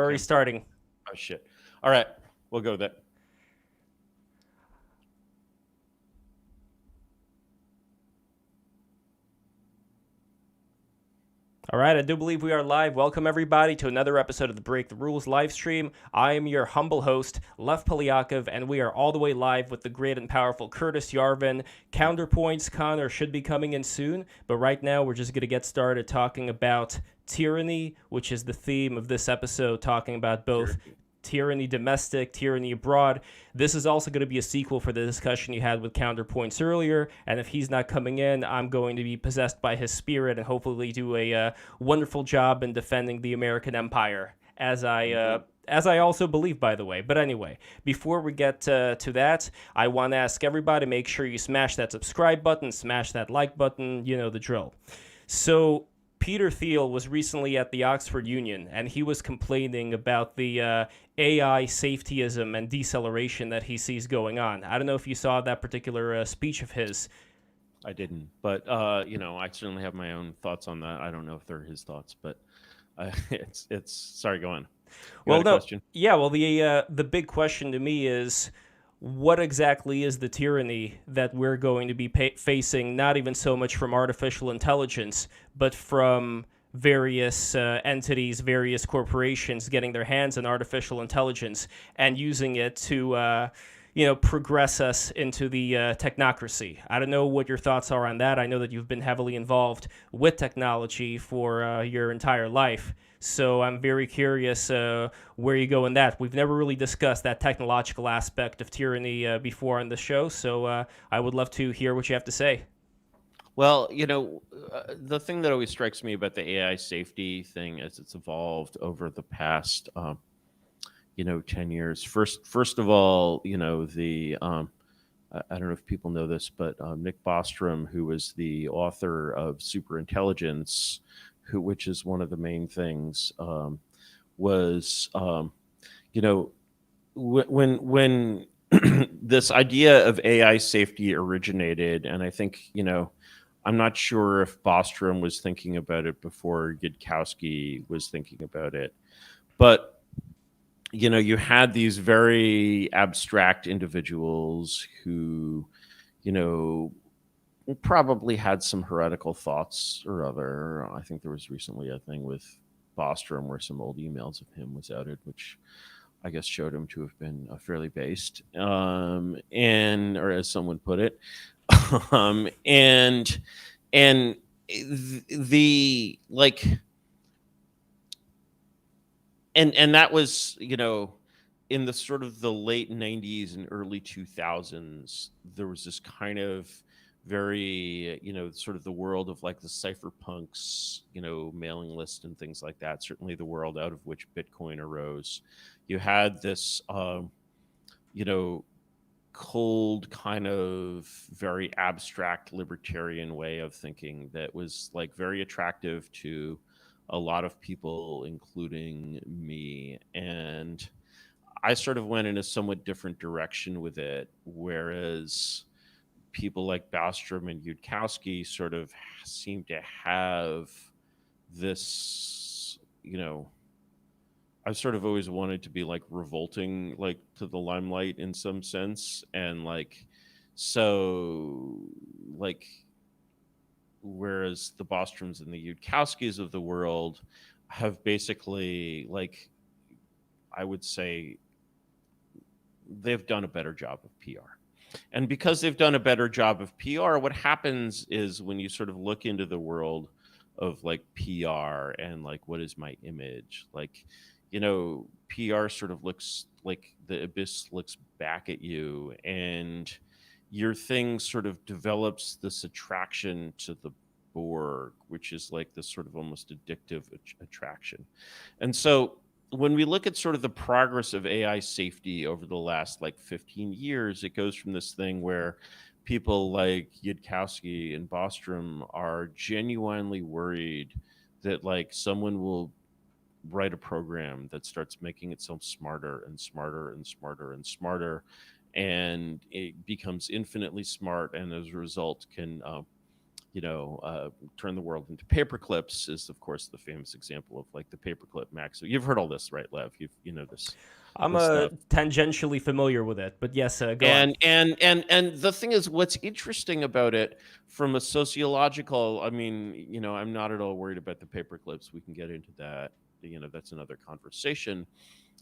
already starting. Oh, shit. All right. We'll go with that. All right, I do believe we are live. Welcome, everybody, to another episode of the Break the Rules live stream. I am your humble host, Lev Polyakov, and we are all the way live with the great and powerful Curtis Yarvin. Counterpoints, Connor, should be coming in soon, but right now we're just going to get started talking about tyranny, which is the theme of this episode, talking about both tyranny domestic, tyranny abroad. This is also going to be a sequel for the discussion you had with Counterpoints earlier, and if he's not coming in, I'm going to be possessed by his spirit and hopefully do a wonderful job in defending the American empire, as I also believe, by the way. But anyway, before we get to that, I want to ask everybody, make sure you smash that subscribe button, smash that like button, you know the drill. So Peter Thiel was recently at the Oxford Union, and he was complaining about the AI safetyism and deceleration that he sees going on. I don't know if you saw that particular speech of his. I didn't, but I certainly have my own thoughts on that. I don't know if they're his thoughts, but it's. Sorry, go on. You had a question? Yeah. Well, the big question to me is, what exactly is the tyranny that we're going to be facing, not even so much from artificial intelligence, but from various entities, various corporations getting their hands on artificial intelligence and using it to, progress us into the technocracy. I don't know what your thoughts are on that. I know that you've been heavily involved with technology for your entire life. So I'm very curious where you go in that. We've never really discussed that technological aspect of tyranny before on the show, so I would love to hear what you have to say. Well, the thing that always strikes me about the AI safety thing as it's evolved over the past, 10 years. First of all, I don't know if people know this, but Nick Bostrom, who was the author of Superintelligence, which is one of the main things, was when this idea of AI safety originated, and I think I'm not sure if Bostrom was thinking about it before Yudkowsky was thinking about it, but you had these very abstract individuals who probably had some heretical thoughts or other. I think there was recently a thing with Bostrom where some old emails of him was outed, which I guess showed him to have been fairly based, and or as someone put it, and the like, and that was in the sort of the late 90s and early 2000s. There was this kind of very sort of the world of like the cypherpunks mailing list and things like that, certainly the world out of which Bitcoin arose. You had this cold kind of very abstract libertarian way of thinking that was like very attractive to a lot of people, including me. And I sort of went in a somewhat different direction with it, whereas people like Bostrom and Yudkowsky sort of seem to have this, I've sort of always wanted to be like revolting, like to the limelight in some sense. And like, so like, whereas the Bostroms and the Yudkowskis of the world have basically, like, I would say they've done a better job of PR. And because they've done a better job of PR, what happens is when you sort of look into the world of like PR and like, what is my image? Like, PR sort of looks like the abyss looks back at you, and your thing sort of develops this attraction to the Borg, which is like this sort of almost addictive attraction. And so when we look at sort of the progress of AI safety over the last like 15 years, it goes from this thing where people like Yudkowsky and Bostrom are genuinely worried that like someone will write a program that starts making itself smarter and smarter and smarter and smarter, and it becomes infinitely smart, and as a result can turn the world into paper clips is, of course, the famous example of like the paperclip max. So you've heard all this, right, Lev? You know this I'm this stuff. tangentially familiar with it, but yes, go on. And the thing is, what's interesting about it from a sociological, I mean, I'm not at all worried about the paper clips. We can get into that. That's another conversation.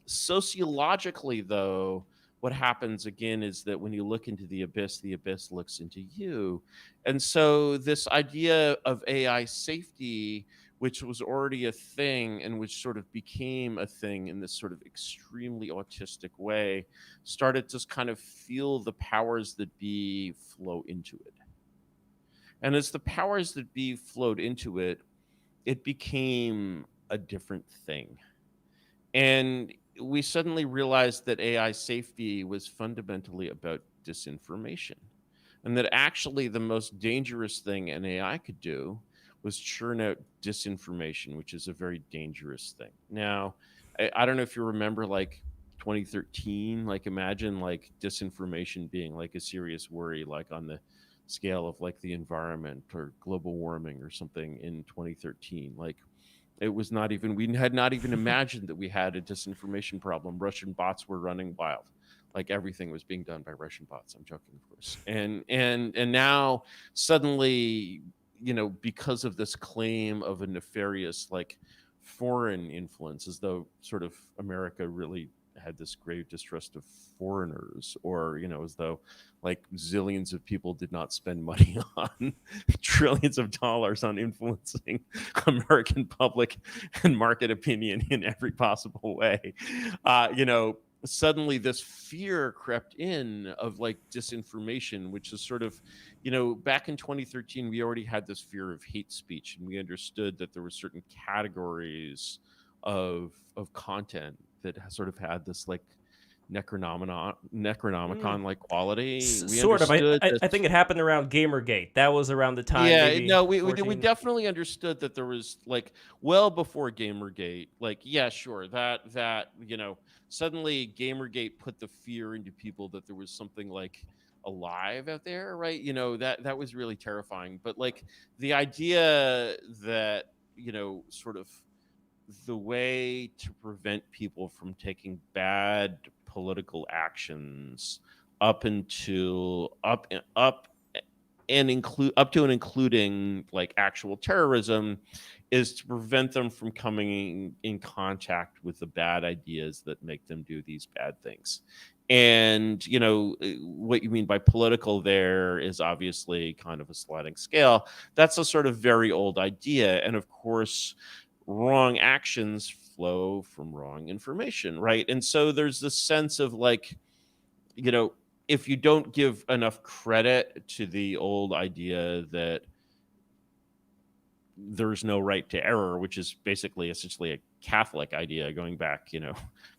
Sociologically, though, what happens again is that when you look into the abyss looks into you. And so this idea of AI safety, which was already a thing and which sort of became a thing in this sort of extremely autistic way, started to kind of feel the powers that be flow into it. And as the powers that be flowed into it, it became a different thing. And we suddenly realized that AI safety was fundamentally about disinformation. And that actually the most dangerous thing an AI could do was churn out disinformation, which is a very dangerous thing. Now, I don't know if you remember like 2013, like imagine like disinformation being like a serious worry, like on the scale of like the environment or global warming or something in 2013. Like it was not even, we had not even imagined that we had a disinformation problem. Russian bots were running wild. Like everything was being done by Russian bots. I'm joking, of course. And now suddenly, because of this claim of a nefarious like foreign influence, as though sort of America really had this grave distrust of foreigners, or as though like zillions of people did not spend money on trillions of dollars on influencing American public and market opinion in every possible way. Suddenly this fear crept in of like disinformation, which is sort of, back in 2013, we already had this fear of hate speech, and we understood that there were certain categories of content that sort of had this like necronomicon like quality. We Sort of. understood I think it happened around Gamergate. That was around the time, yeah, maybe no, we 14. definitely understood that there was like well before Gamergate, like yeah, sure, that suddenly Gamergate put the fear into people that there was something like alive out there, right? That was really terrifying. But like the idea that sort of the way to prevent people from taking bad political actions up until up and include up to and including like actual terrorism is to prevent them from coming in contact with the bad ideas that make them do these bad things. And what you mean by political there is obviously kind of a sliding scale. That's a sort of very old idea, and of course wrong actions flow from wrong information, right? And so there's this sense of like, if you don't give enough credit to the old idea that there's no right to error, which is basically essentially a Catholic idea going back,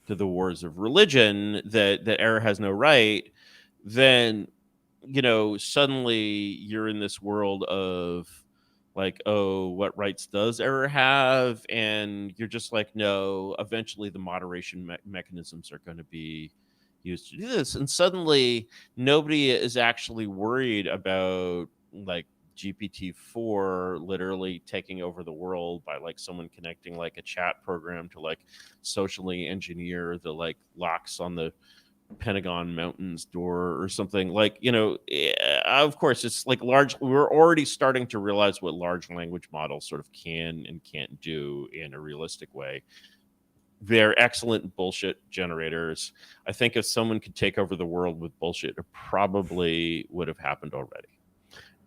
to the wars of religion, that error has no right, then, suddenly you're in this world of like, oh, what rights does error have? And you're just like, no, eventually the moderation mechanisms are going to be used to do this. And suddenly nobody is actually worried about like GPT-4 literally taking over the world by like someone connecting like a chat program to like socially engineer the like locks on the Pentagon Mountains door or something. Like, of course it's like we're already starting to realize what large language models sort of can and can't do in a realistic way. They're excellent bullshit generators. I think if someone could take over the world with bullshit, it probably would have happened already.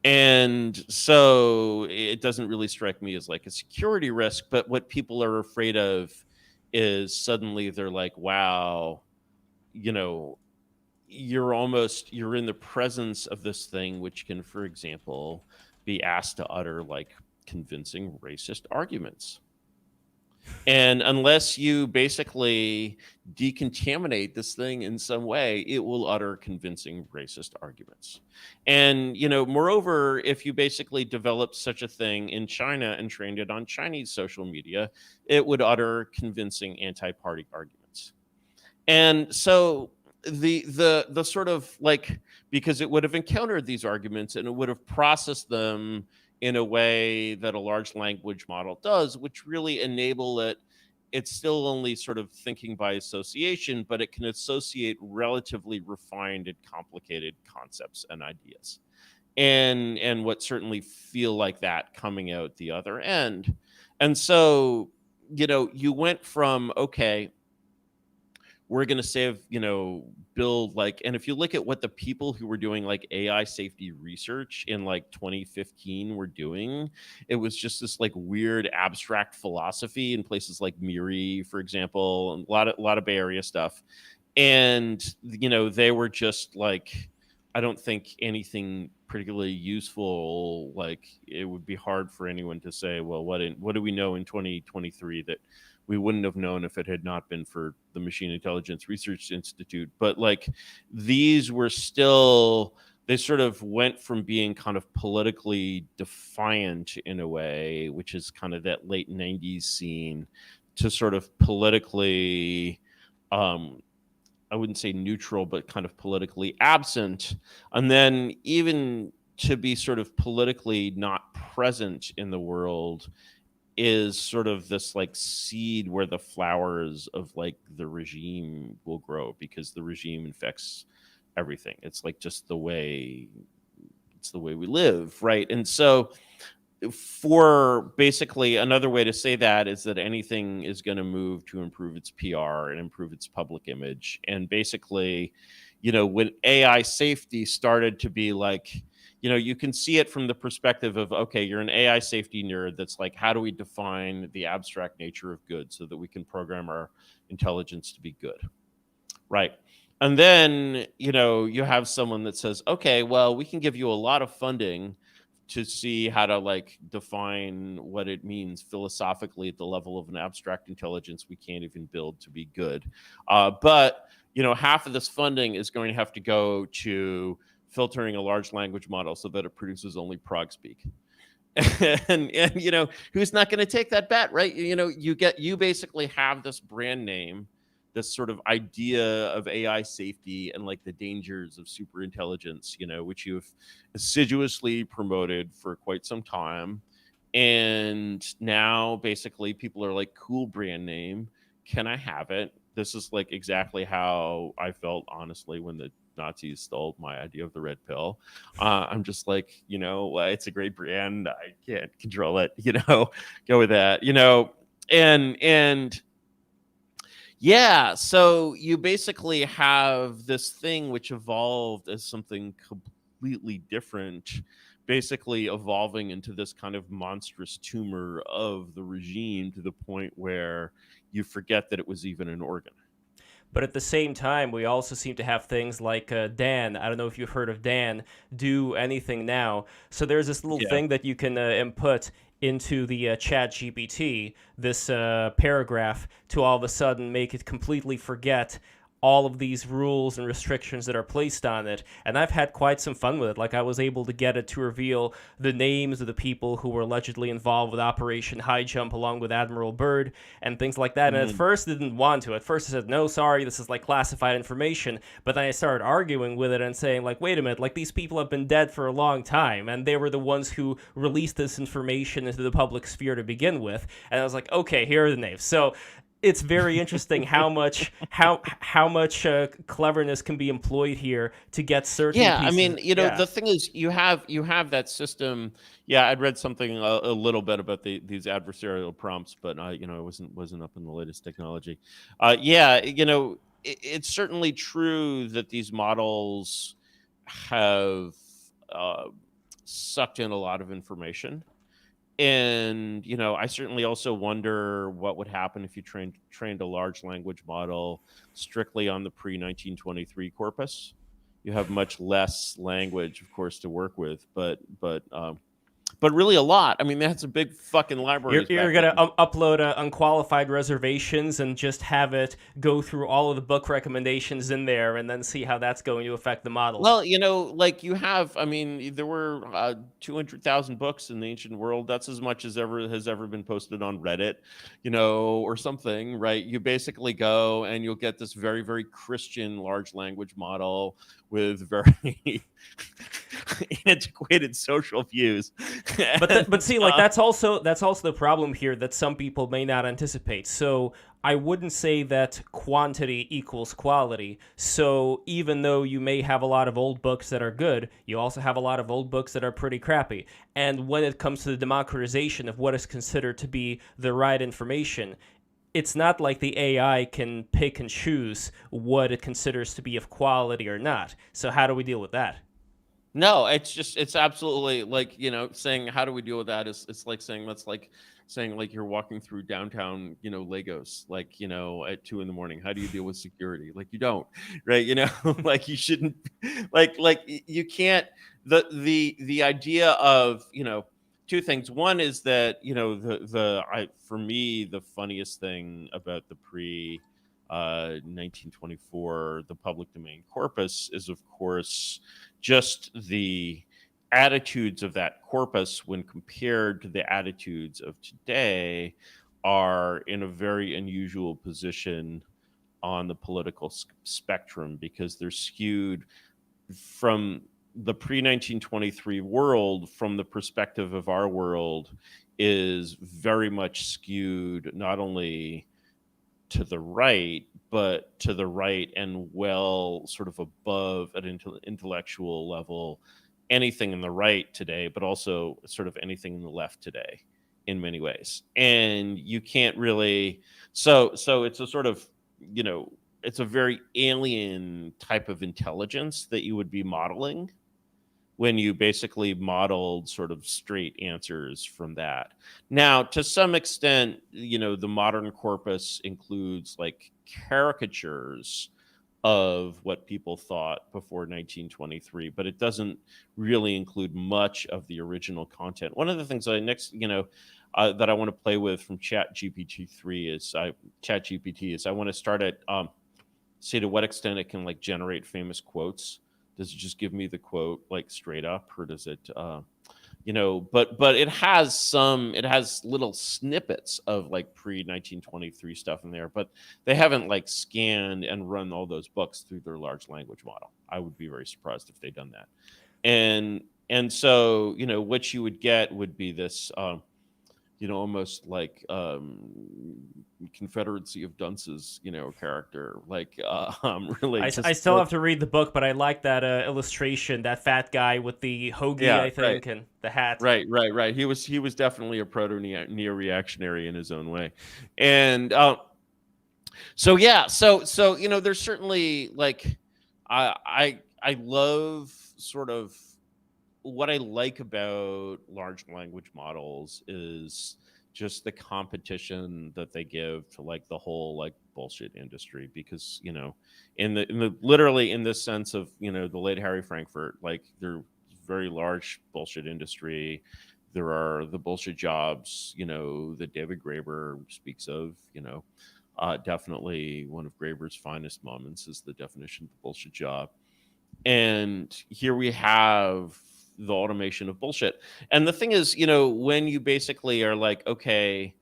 And so it doesn't really strike me as like a security risk, but what people are afraid of is suddenly they're like, wow, you're in the presence of this thing which can, for example, be asked to utter like convincing racist arguments. And unless you basically decontaminate this thing in some way, it will utter convincing racist arguments. And, moreover, if you basically developed such a thing in China and trained it on Chinese social media, it would utter convincing anti-party arguments. And so the sort of like, because it would have encountered these arguments and it would have processed them in a way that a large language model does, which really enable it. It's still only sort of thinking by association, but it can associate relatively refined and complicated concepts and ideas, and what certainly feel like that coming out the other end. And so, you went from, okay, we're going to build like, and if you look at what the people who were doing like AI safety research in like 2015 were doing, it was just this like weird abstract philosophy in places like Miri, for example, and a lot of Bay Area stuff. And, they were just like, I don't think anything particularly useful. Like, it would be hard for anyone to say, well, what do we know in 2023 that we wouldn't have known if it had not been for the Machine Intelligence Research Institute. But like, these were still, they sort of went from being kind of politically defiant in a way, which is kind of that late 90s scene, to sort of politically, I wouldn't say neutral, but kind of politically absent. And then even to be sort of politically not present in the world is sort of this like seed where the flowers of like the regime will grow, because the regime infects everything. It's like just the way we live, right? And so, for basically, another way to say that is that anything is going to move to improve its PR and improve its public image. And basically, when AI safety started to be like, you can see it from the perspective of, okay, you're an AI safety nerd that's like, how do we define the abstract nature of good so that we can program our intelligence to be good, right? And then, you have someone that says, okay, well, we can give you a lot of funding to see how to like define what it means philosophically at the level of an abstract intelligence we can't even build to be good. But half of this funding is going to have to go to filtering a large language model so that it produces only prog speak. and who's not going to take that bet, right? You basically have this brand name, this sort of idea of AI safety and like the dangers of super intelligence, which you've assiduously promoted for quite some time. And now basically people are like, cool brand name, can I have it? This is like exactly how I felt, honestly, when the Nazis stole my idea of the red pill. I'm just like, it's a great brand. I can't control it, go with that, and yeah, so you basically have this thing which evolved as something completely different, basically evolving into this kind of monstrous tumor of the regime, to the point where you forget that it was even an organ. But at the same time, we also seem to have things like Dan. I don't know if you've heard of Dan. Do anything now. So there's this little Yeah. thing that you can input into the chat GPT, this paragraph, to all of a sudden make it completely forget all of these rules and restrictions that are placed on it. And I've had quite some fun with it. Like, I was able to get it to reveal the names of the people who were allegedly involved with Operation High Jump along with Admiral Byrd and things like that. And at first it didn't want to. At first it said, no, sorry, this is like classified information. But then I started arguing with it and saying, like, wait a minute, like, these people have been dead for a long time, and they were the ones who released this information into the public sphere to begin with. And I was like, okay, here are the names. So it's very interesting how much cleverness can be employed here to get certain Yeah, pieces. I mean, the thing is, you have that system. Yeah, I'd read something a little bit about these adversarial prompts, but it wasn't up in the latest technology. Yeah, it's certainly true that these models have sucked in a lot of information. And I certainly also wonder what would happen if you trained a large language model strictly on the pre-1923 corpus. You have much less language, of course, to work with, but really a lot. I mean, that's a big fucking library. You're going to upload unqualified reservations and just have it go through all of the book recommendations in there and then see how that's going to affect the model. Well, like you have, I mean, there were 200,000 books in the ancient world. That's as much as has ever been posted on Reddit, or something, right? You basically go and you'll get this very, very Christian large language model with very antiquated social views. But And see, like that's also the problem here that some people may not anticipate. So I wouldn't say that quantity equals quality. So even though you may have a lot of old books that are good, you also have a lot of old books that are pretty crappy. And when it comes to the democratization of what is considered to be the right information, it's not like the AI can pick and choose what it considers to be of quality or not. So how do we deal with that? no, it's absolutely like, saying how do we deal with that is it's like saying that's like saying like you're walking through downtown, Lagos, like, at 2 in the morning. How do you deal with security? Like you don't, right? Like you shouldn't you can't the idea of, two things. One is that, for me, the funniest thing about the pre 1924, the public domain corpus is, of course, just the attitudes of that corpus when compared to the attitudes of today are in a very unusual position on the political spectrum because they're skewed from the pre 1923 world. From the perspective of our world, is very much skewed not only to the right, but to the right and well sort of above at intellectual level anything in the right today, but also sort of anything in the left today in many ways. And you can't really, so it's a sort of, it's a very alien type of intelligence that you would be modeling when you basically modeled sort of straight answers from that. Now, to some extent, the modern corpus includes like caricatures of what people thought before 1923, but it doesn't really include much of the original content. One of the things that I want to play with from Chat GPT is I want to start at see to what extent it can like generate famous quotes. Does it just give me the quote like straight up, or does it but it has little snippets of like pre 1923 stuff in there, but they haven't like scanned and run all those books through their large language model. I would be very surprised if they'd done that. And so, what you would get would be this almost like Confederacy of Dunces, character. Like really I just still have to read the book, but I like that illustration, that fat guy with the hoagie, yeah, I right. think, and the hat. Right. He was definitely a proto neo reactionary in his own way, and so yeah, so there's certainly like I love sort of what I like about large language models is just the competition that they give to like the whole like bullshit industry, because in the literally in this sense of the late Harry Frankfurt, like they're very large bullshit industry. There are the bullshit jobs that David Graeber speaks of. Definitely one of Graeber's finest moments is the definition of the bullshit job. And here we have the automation of bullshit. And the thing is, when you basically are like, okay,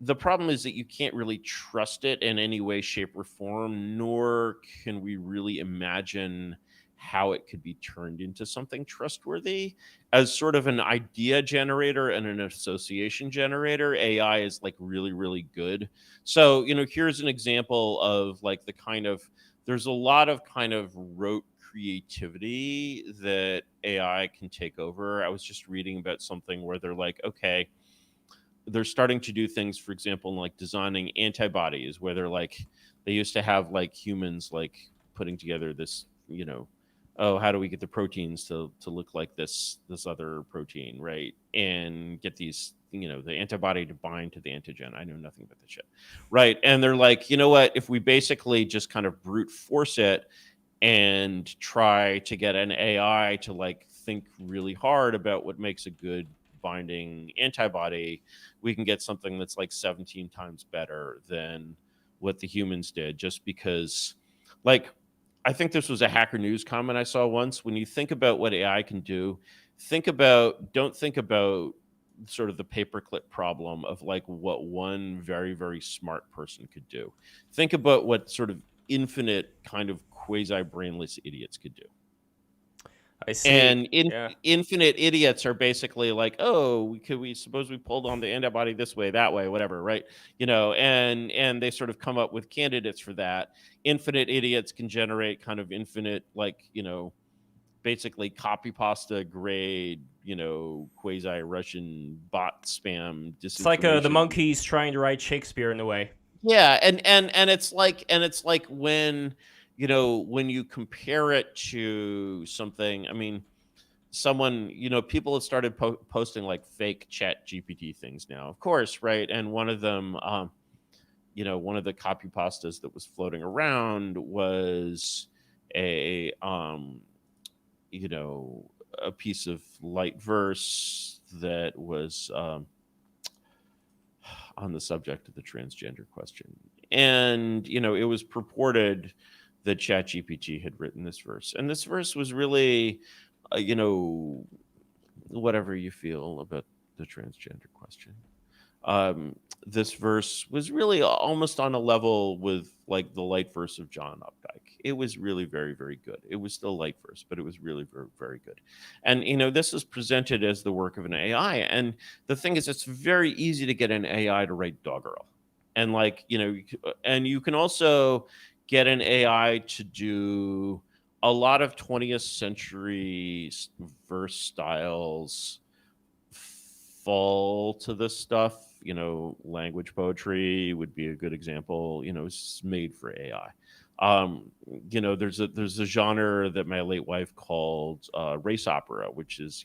the problem is that you can't really trust it in any way, shape, or form, nor can we really imagine how it could be turned into something trustworthy. As sort of an idea generator and an association generator, AI is like really, really good. So, here's an example of like there's a lot of kind of rote creativity that AI can take over. I was just reading about something where they're like, okay, they're starting to do things, for example, in like designing antibodies, where they're like, they used to have like humans like putting together this, oh, how do we get the proteins to look like this other protein, right? And get these, the antibody to bind to the antigen. I know nothing about this shit, right? And they're like, you know what? If we basically just kind of brute force it and try to get an AI to like think really hard about what makes a good binding antibody, we can get something that's like 17 times better than what the humans did. Just because, like, I think this was a Hacker News comment I saw once. When you think about what AI can do, don't think about sort of the paperclip problem of like what one very, very smart person could do. Think about what sort of infinite kind of quasi brainless idiots could do. I see. And Yeah. infinite idiots are basically like, oh, could we suppose we pulled on the antibody this way, that way, whatever, right? And they sort of come up with candidates for that. Infinite idiots can generate kind of infinite, like, basically copy pasta grade, quasi Russian bot spam It's like the disinformation. monkeys trying to write Shakespeare in a way. Yeah, and it's like when you compare it to something. I mean, someone, people have started posting like fake chat GPT things now, of course, right? And one of them, one of the copy pastas that was floating around was a you know a piece of light verse that was on the subject of the transgender question. And, it was purported that ChatGPT had written this verse. And this verse was really, uh, you know, whatever you feel about the transgender question. Um, this verse was really almost on a level with like the light verse of John Updike. It was really very, very good. It was still light verse, but it was really very, very good. And this is presented as the work of an AI. And the thing is, it's very easy to get an AI to write doggerel, and like and you can also get an AI to do a lot of 20th century verse styles fall to this stuff. Language poetry would be a good example. It's made for AI. There's a genre that my late wife called race opera, which is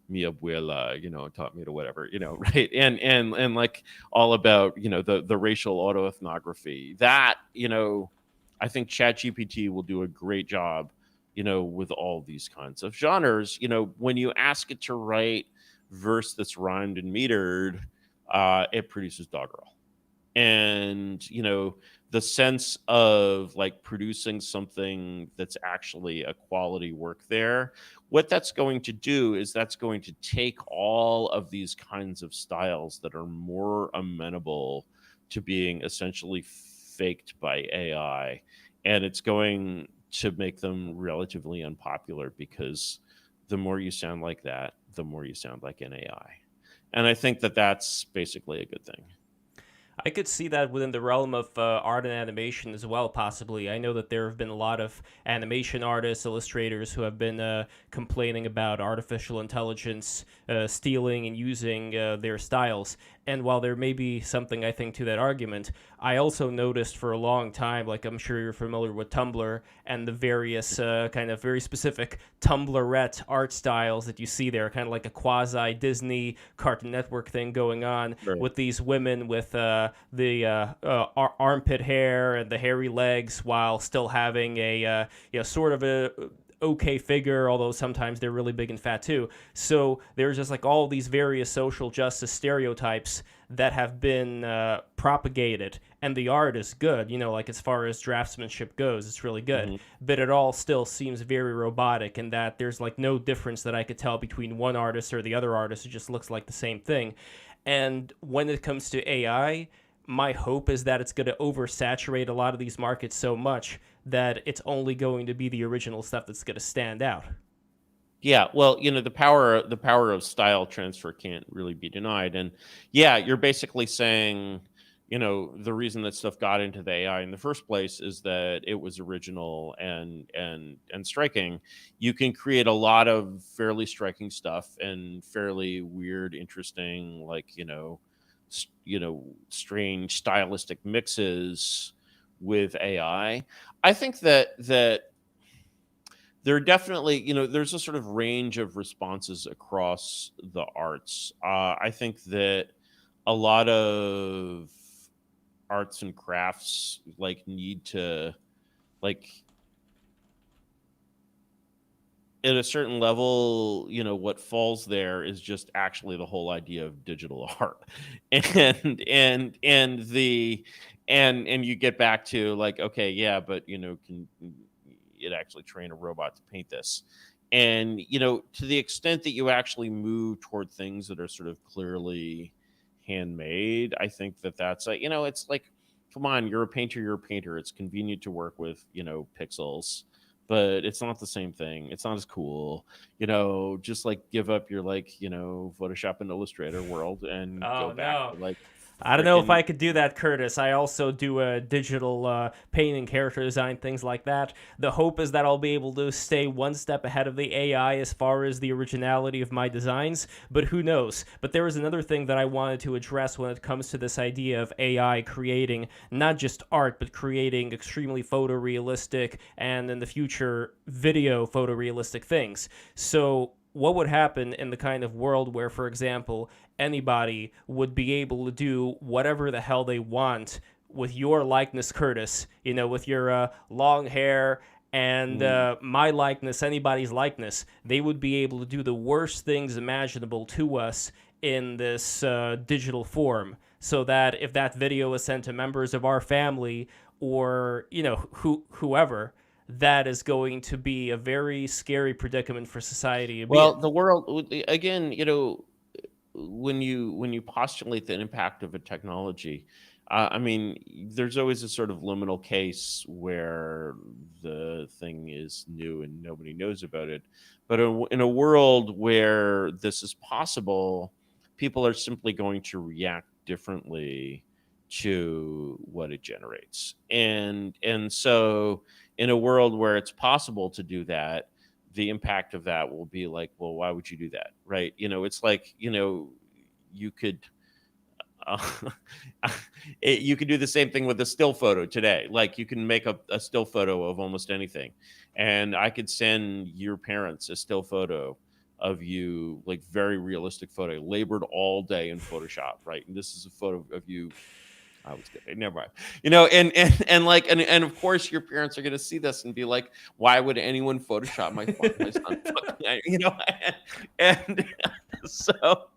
mi abuela, taught me to whatever, right? And like all about the racial autoethnography. That I think ChatGPT will do a great job, with all these kinds of genres. When you ask it to write verse that's rhymed and metered, it produces doggerel. And the sense of like producing something that's actually a quality work there, what that's going to do is that's going to take all of these kinds of styles that are more amenable to being essentially faked by AI, and it's going to make them relatively unpopular, because the more you sound like that, the more you sound like an AI. And I think that that's basically a good thing. I could see that within the realm of art and animation as well, possibly. I know that there have been a lot of animation artists, illustrators who have been complaining about artificial intelligence stealing and using their styles. And while there may be something, I think, to that argument, I also noticed for a long time, like I'm sure you're familiar with Tumblr and the various kind of very specific Tumblrette art styles that you see there, kind of like a quasi Disney Cartoon Network thing going on Right. with these women with the armpit hair and the hairy legs while still having a sort of a okay figure, although sometimes they're really big and fat too. So there's just like all these various social justice stereotypes that have been propagated, and the art is good. Like as far as draftsmanship goes, it's really good. Mhm. But it all still seems very robotic, in that there's like no difference that I could tell between one artist or the other artist. It just looks like the same thing. And when it comes to AI, my hope is that it's going to oversaturate a lot of these markets so much that it's only going to be the original stuff that's going to stand out. Yeah, well, the power of style transfer can't really be denied. And yeah, you're basically saying, the reason that stuff got into the AI in the first place is that it was original and striking. You can create a lot of fairly striking stuff and fairly weird, interesting, like, strange stylistic mixes with AI. I think that there are definitely, there's a sort of range of responses across the arts. I think that a lot of arts and crafts like need to, like, at a certain level, what falls there is just actually the whole idea of digital art. And you get back to like, okay, yeah, but can it actually train a robot to paint this? And to the extent that you actually move toward things that are sort of clearly handmade, I think that that's like, it's like, come on, you're a painter, it's convenient to work with pixels. but it's not the same thing. It's not as cool. Just like give up your Photoshop and Illustrator world and go Oh back no. to like I don't know if freaking. I could do that, Curtis. I also do digital painting, character design, things like that. The hope is that I'll be able to stay one step ahead of the AI as far as the originality of my designs, but who knows? But there is another thing that I wanted to address when it comes to this idea of AI creating not just art, but creating extremely photorealistic and in the future video photorealistic things. So what would happen in the kind of world where, for example, anybody would be able to do whatever the hell they want with your likeness, Curtis, with your long hair and Mm. my likeness, anybody's likeness, they would be able to do the worst things imaginable to us in this digital form. So that if that video is sent to members of our family or, whoever, that is going to be a very scary predicament for society to be Well, in. the world again, when you postulate the impact of a technology, I mean, there's always a sort of liminal case where the thing is new and nobody knows about it. But in a world where this is possible, people are simply going to react differently to what it generates. And so in a world where it's possible to do that, the impact of that will be like, well, why would you do that? Right. It's like, you could, uh, you could do the same thing with a still photo today. Like you can make a still photo of almost anything. And I could send your parents a still photo of you, like very realistic photo, labored all day in Photoshop. Right. And this is a photo of you. I was kidding. Never mind. And of course your parents are going to see this and be like, "Why would anyone Photoshop my son?" And so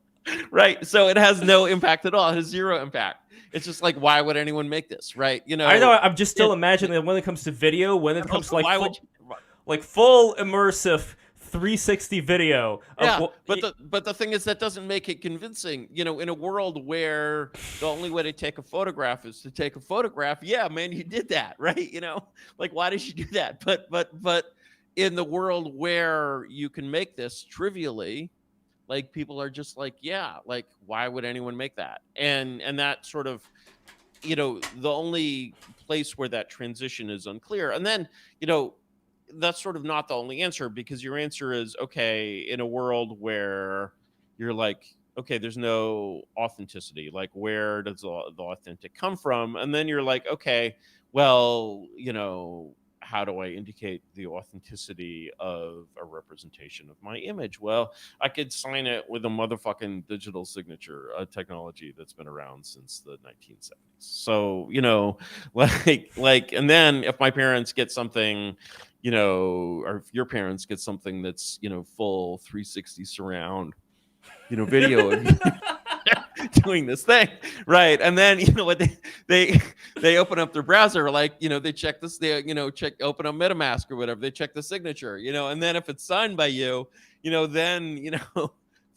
right, so it has no impact at all. It has zero impact. It's just like, why would anyone make this? Right? I know. I'm just still It, imagining that when it comes to video, when it and comes to also, why would you? like full immersive 360 video of Yeah, what. but the thing is that doesn't make it convincing. In a world where the only way to take a photograph is to take a photograph, yeah, man, you did that, right? Like why did you do that? But in the world where you can make this trivially, like people are just like, yeah, like why would anyone make that? And that sort of, the only place where that transition is unclear. And then, you know, that's sort of not the only answer, because your answer is, okay, in a world where you're like, okay, there's no authenticity, like where does the authentic come from? And then you're like, okay, well, how do I indicate the authenticity of a representation of my image? Well, I could sign it with a motherfucking digital signature, a technology that's been around since the 1970s. So, and then if my parents get something, or if your parents get something that's, full 360 surround, video of you doing this thing, right? And then what they open up their browser, like they check this, they open up MetaMask or whatever, they check the signature, and then if it's signed by you, then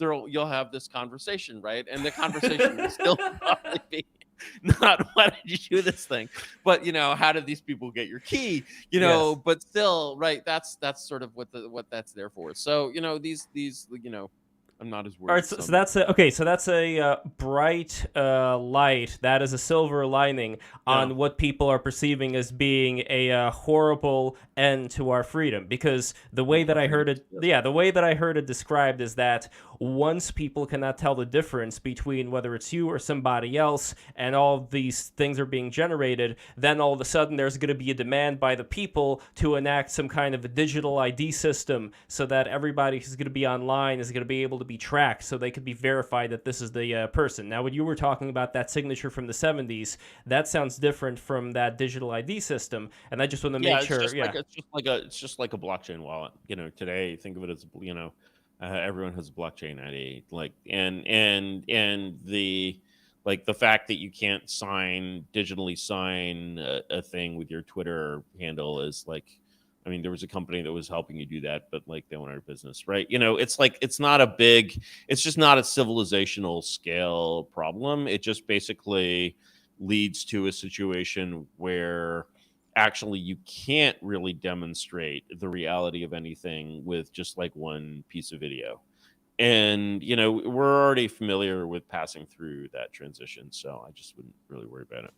you'll have this conversation, right? And the conversation will still probably be not why did you do this thing, but how did these people get your key, Yes. but still, right, that's sort of what that's there for. So these I'm not as All right, worried. so Some that's a, okay. So that's a bright light. That is a silver lining Yeah. on what people are perceiving as being a horrible end to our freedom. Because the way that I heard Freedoms, it, yes. yeah, the way that I heard it described is that once people cannot tell the difference between whether it's you or somebody else, and all these things are being generated, then all of a sudden there's going to be a demand by the people to enact some kind of a digital ID system so that everybody who's going to be online is going to be able to be tracked, so they could be verified that this is the person. Now, when you were talking about that signature from the 70s, that sounds different from that digital ID system, and I just want to Yeah, make it's sure. just like Yeah. a blockchain wallet. Today, think of it as everyone has a blockchain ID. Like and the fact that you can't digitally sign a thing with your Twitter handle is like, I mean, there was a company that was helping you do that, but like they went out of business, right? It's like it's just not a civilizational scale problem. It just basically leads to a situation where actually you can't really demonstrate the reality of anything with just like one piece of video. And we're already familiar with passing through that transition, so I just wouldn't really worry about it.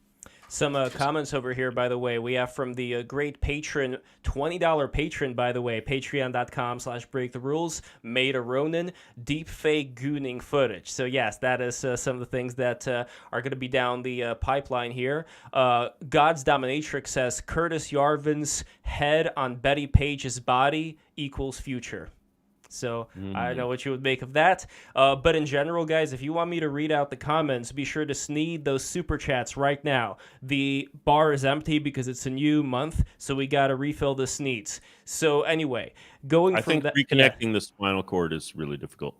Some Just comments over here, by the way. We have from the great patron, $20 patron, by the way, patreon.com/break the rules, Maida Ronan, deep fake gooning footage. So, yes, that is some of the things that are going to be down the pipeline here. God's Dominatrix says Curtis Yarvin's head on Betty Page's body equals future. So I don't know what you would make of that. But in general, guys, if you want me to read out the comments, be sure to sneed those super chats right now. The bar is empty because it's a new month, so we got to refill the sneeds. So anyway, I think reconnecting the spinal cord is really difficult.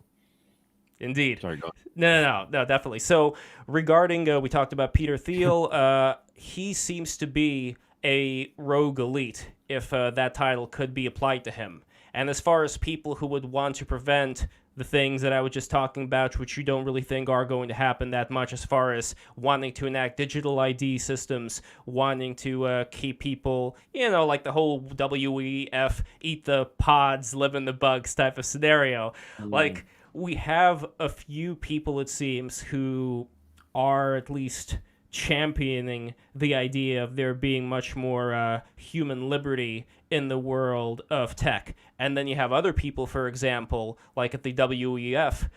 Indeed. Sorry, go on. No, definitely. So regarding, we talked about Peter Thiel. He seems to be a rogue elite, if that title could be applied to him. And as far as people who would want to prevent the things that I was just talking about, which you don't really think are going to happen that much, as far as wanting to enact digital ID systems, wanting to keep people, like the whole WEF, eat the pods, live in the bugs type of scenario. Like, we have a few people, it seems, who are at least championing the idea of there being much more human liberty in the world of tech. And then you have other people, for example, like at the WEF,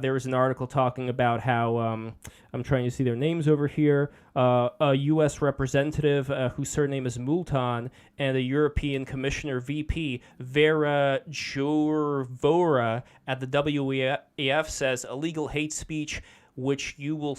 there was an article talking about how, I'm trying to see their names over here, a U.S. representative whose surname is Multan, and a European Commissioner VP, Vera Jourvora, at the WEF says illegal hate speech, which you will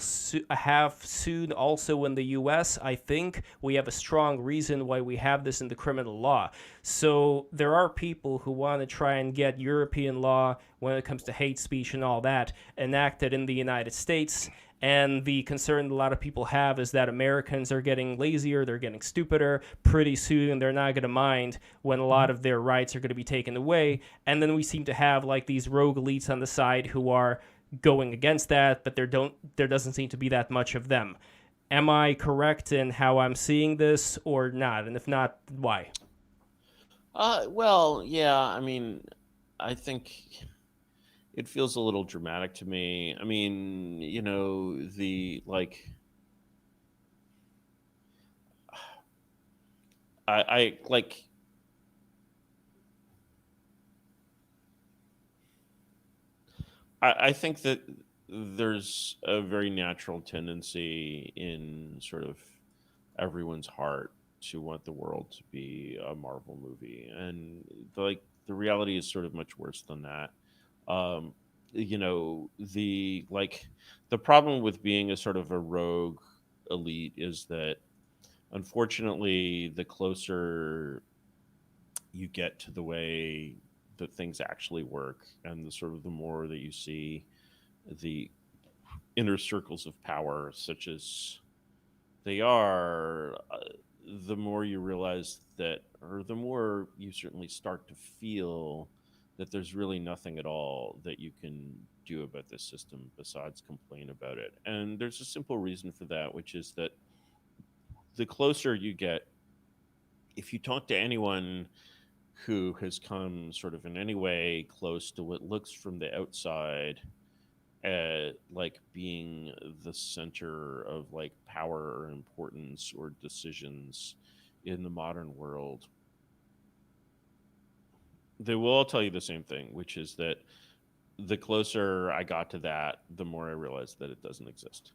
have soon also in the U.S. I think we have a strong reason why we have this in the criminal law. So there are people who want to try and get European law when it comes to hate speech and all that enacted in the United States. And the concern a lot of people have is that Americans are getting lazier, they're getting stupider. Pretty soon, they're not going to mind when a lot of their rights are going to be taken away. And then we seem to have like these rogue elites on the side who are going against that, but there doesn't seem to be that much of them. Am I correct in how I'm seeing this or not? And if not, why? Well, yeah, I mean, I think it feels a little dramatic to me. I mean, the like I like I think that there's a very natural tendency in sort of everyone's heart to want the world to be a Marvel movie, and the reality is sort of much worse than that. Um, the problem with being a sort of a rogue elite is that unfortunately, the closer you get to the way that things actually work, and the more that you see the inner circles of power, such as they are, the more you realize that, or the more you certainly start to feel that there's really nothing at all that you can do about this system besides complain about it. And there's a simple reason for that, which is that the closer you get, if you talk to anyone who has come sort of in any way close to what looks from the outside like being the center of like power or importance or decisions in the modern world, they will all tell you the same thing, which is that the closer I got to that, the more I realized that it doesn't exist.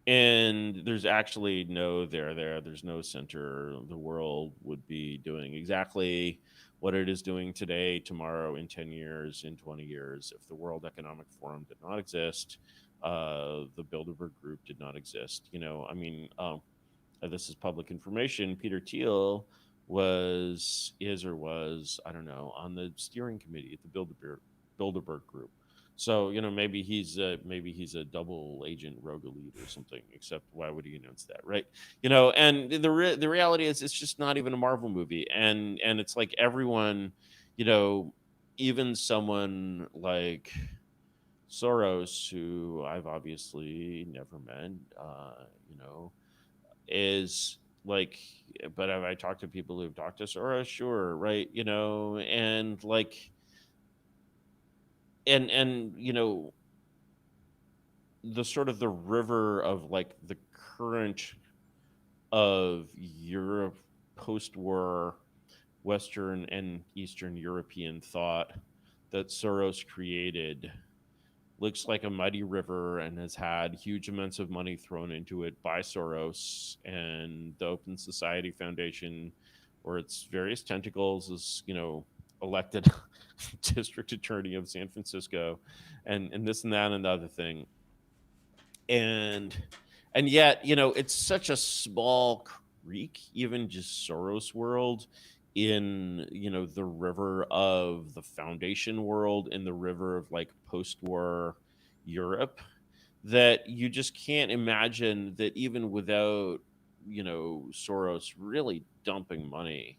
And there's actually no there's no center. The world would be doing exactly what it is doing today, tomorrow, in 10 years, in 20 years. If the World Economic Forum did not exist, the Bilderberg Group did not exist. This is public information. Peter Thiel was I don't know, on the steering committee at the Bilderberg Group. So maybe he's a double agent rogue elite or something. Except why would he announce that, right? And the reality is it's just not even a Marvel movie, and it's like everyone, even someone like Soros, who I've obviously never met, is like, but have I talked to people who've talked to Soros? Sure, right? And like, and the sort of the river of like the current of Europe, post-war Western and Eastern European thought that Soros created looks like a mighty river and has had huge amounts of money thrown into it by Soros and the Open Society Foundation, or its various tentacles, is elected district attorney of San Francisco, and this and that and the other thing, and yet it's such a small creek, even just Soros world, in the river of the foundation world, in the river of like post-war Europe, that you just can't imagine that even without Soros really dumping money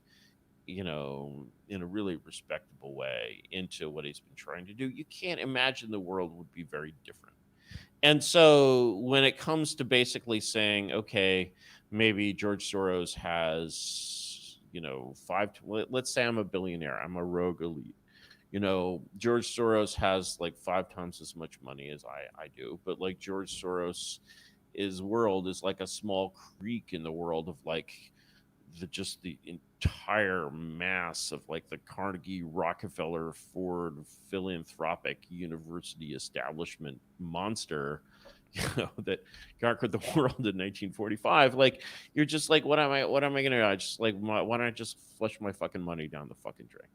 in a really respectable way into what he's been trying to do, you can't imagine the world would be very different. And so when it comes to basically saying, okay, maybe George Soros has, let's say I'm a billionaire, I'm a rogue elite. George Soros has like 5 times as much money as I do, but like George Soros' world is like a small creek in the world of like the entire mass of like the Carnegie, Rockefeller, Ford, philanthropic university establishment monster, that conquered the world in 1945. Like, you're just like, what am I gonna do? I just like, why don't I just flush my fucking money down the fucking drain?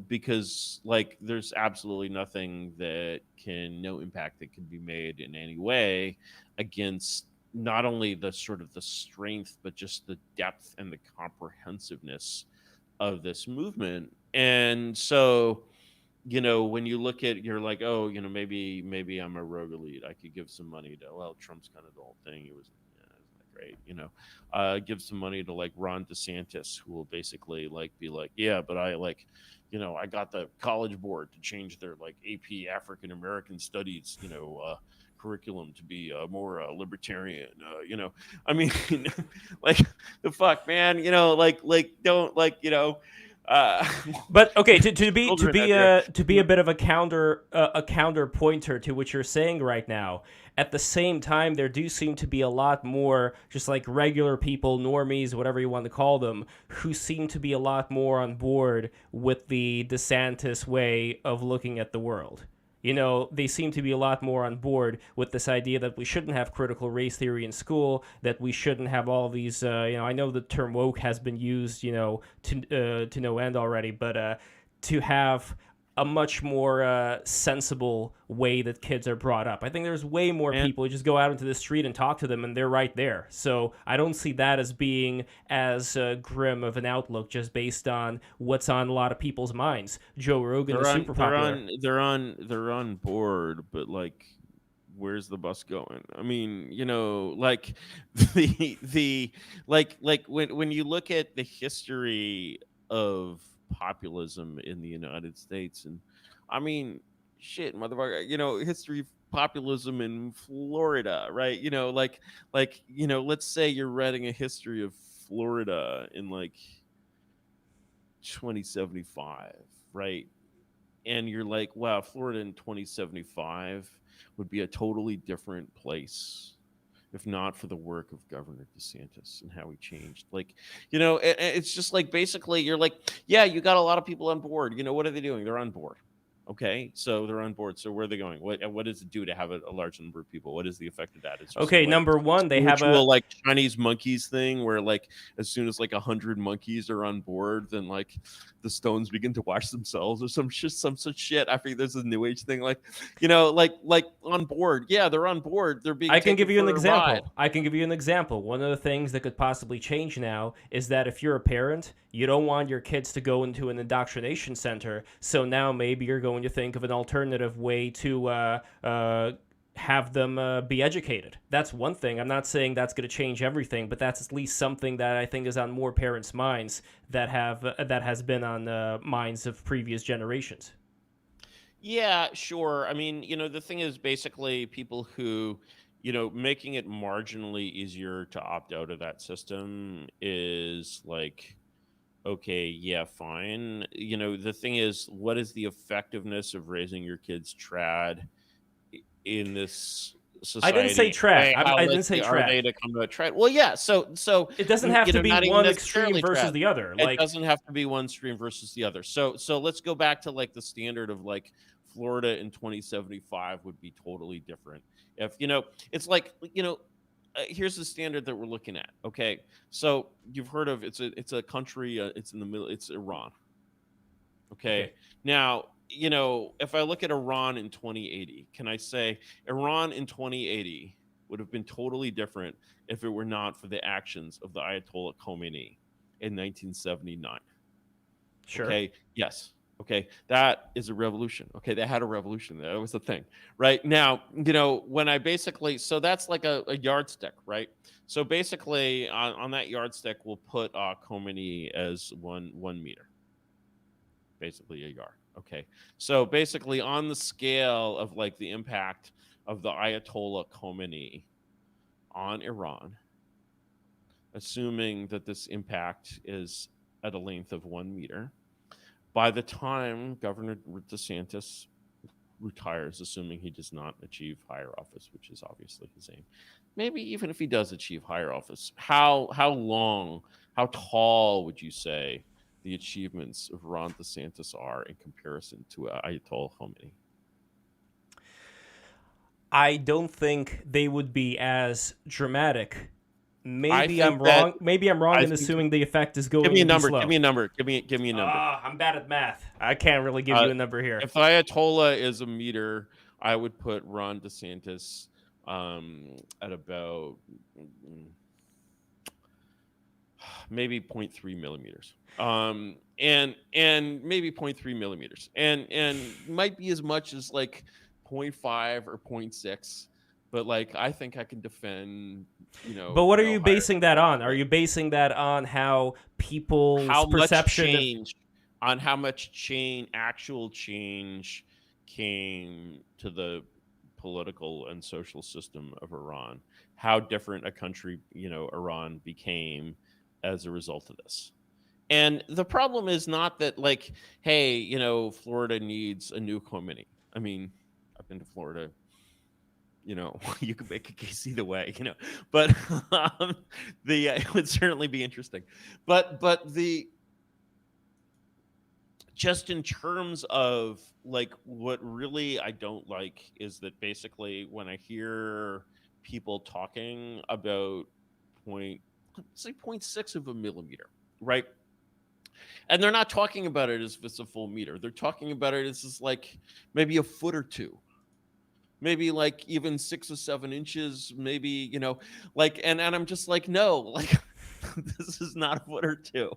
Because like there's absolutely nothing no impact that can be made in any way against not only the sort of the strength, but just the depth and the comprehensiveness of this movement. And so, when you look at, you're like, oh, maybe I'm a rogue elite. I could give some money to, well, Trump's kind of the whole thing. It was, great, give some money to like Ron DeSantis, who will basically like be like, yeah, but I like, I got the College Board to change their like AP African American Studies, curriculum to be more libertarian. I mean, like the fuck, man. Don't like But okay, to be children at their to be a bit of a counter pointer to what you're saying right now. At the same time, there do seem to be a lot more just like regular people, normies, whatever you want to call them, who seem to be a lot more on board with the DeSantis way of looking at the world. They seem to be a lot more on board with this idea that we shouldn't have critical race theory in school, that we shouldn't have all these, I know the term woke has been used, to no end already, but to have a much more sensible way that kids are brought up. I think there's way more people who just go out into the street and talk to them, and they're right there. So I don't see that as being as grim of an outlook, just based on what's on a lot of people's minds. Joe Rogan is super popular. They're on board, but like, where's the bus going? I mean, like the like when you look at the history of populism in the United States, and I mean, shit, motherfucker, history of populism in Florida, right? Let's say you're writing a history of Florida in like 2075, right? And you're like, wow, Florida in 2075 would be a totally different place if not for the work of Governor DeSantis and how he changed. Like, it's just like, basically you're like, yeah, you got a lot of people on board. What are they doing? They're on board. Okay, so they're on board. So where are they going? What does it do to have a large number of people? What is the effect of that? It's just okay, like, number one, they have a like Chinese monkeys thing where like as soon as like 100 monkeys are on board, then like the stones begin to wash themselves or some such shit. I think there's a new age thing, like like on board. Yeah, they're on board. They're being. I can give you an example. I can give you an example. One of the things that could possibly change now is that if you're a parent, you don't want your kids to go into an indoctrination center. So now maybe you're going to think of an alternative way to have them be educated. That's one thing. I'm not saying that's going to change everything, but that's at least something that I think is on more parents' minds that has been on minds of previous generations. Yeah, sure. I mean, the thing is basically people who making it marginally easier to opt out of that system is like, okay, yeah, fine. The thing is, what is the effectiveness of raising your kids trad in this I didn't say society? trad. How I didn't say likely are trad. they to come to a trad? Well, yeah. It doesn't have to be Not even one extreme necessarily versus trad. the other. It Like, doesn't have to be one stream versus the other. So let's go back to like the standard of like Florida in 2075 would be totally different. If it's like here's the standard that we're looking at. Okay, so you've heard of it's a country. It's in the middle. It's Iran. Okay. Now, if I look at Iran in 2080, can I say Iran in 2080 would have been totally different if it were not for the actions of the Ayatollah Khomeini in 1979? sure. Okay. Yes. Okay. That is a revolution. Okay. They had a revolution. That was the thing. Right. Now, when I basically, so that's like a yardstick, right? So basically on that yardstick, we'll put Khomeini as one meter. Basically a yard. Okay. So basically on the scale of like the impact of the Ayatollah Khomeini on Iran, assuming that this impact is at a length of 1 meter, by the time Governor DeSantis retires, assuming he does not achieve higher office, which is obviously his aim, maybe even if he does achieve higher office, how tall would you say the achievements of Ron DeSantis are in comparison to Ayatollah Khomeini? I don't think they would be as dramatic. Maybe I'm think that- wrong. Maybe I'm wrong I in think- assuming the effect is going Give me a to be number. slow. Give me a number. Give me a number. I'm bad at math. I can't really give you a number here. If Ayatollah is a meter, I would put Ron DeSantis at about maybe 0.3 millimeters. And maybe 0.3 millimeters. And might be as much as like 0.5 or 0.6. But like, I think I can defend, But what are you basing that on? Are you basing that on how people's perception on how much actual change came to the political and social system of Iran? How different a country, Iran became as a result of this. And the problem is not that like, hey, Florida needs a new Khomeini. I mean, I've been to Florida. You could make a case either way, but it would certainly be interesting. But just in terms of like what really I don't like is that basically when I hear people talking about 0.6 of a millimeter, right? And they're not talking about it as if it's a full meter. They're talking about it as like maybe a foot or two. Maybe like even 6 or 7 inches, maybe, and I'm just like, no, like this is not a foot or two,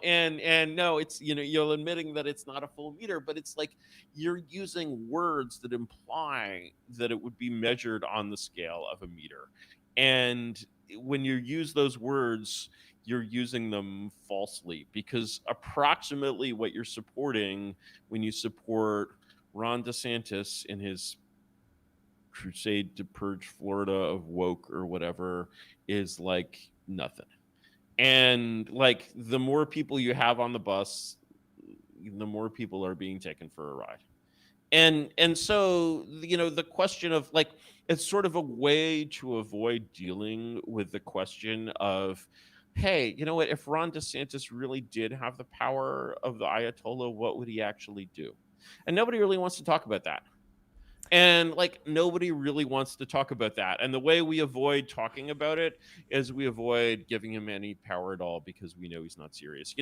and no, it's, you're admitting that it's not a full meter, but it's like you're using words that imply that it would be measured on the scale of a meter. And when you use those words, you're using them falsely, because approximately what you're supporting when you support Ron DeSantis in his crusade to purge Florida of woke or whatever is like nothing. And like the more people you have on the bus, the more people are being taken for a ride. And so, the question of like, it's sort of a way to avoid dealing with the question of, hey, you know what, if Ron DeSantis really did have the power of the Ayatollah, what would he actually do? And nobody really wants to talk about that. And like nobody really wants to talk about that. And the way we avoid talking about it is we avoid giving him any power at all, because we know he's not serious.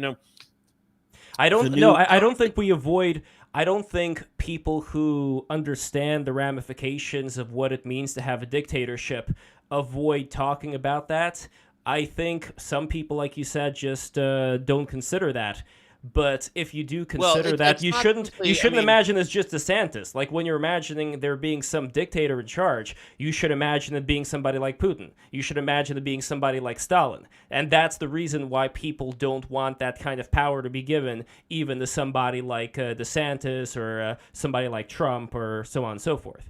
I don't think we avoid. I don't think people who understand the ramifications of what it means to have a dictatorship avoid talking about that. I think some people, like you said, just don't consider that. But if you do consider that, you shouldn't imagine it's just DeSantis. Like when you're imagining there being some dictator in charge, you should imagine it being somebody like Putin. You should imagine it being somebody like Stalin. And that's the reason why people don't want that kind of power to be given even to somebody like DeSantis or somebody like Trump or so on and so forth.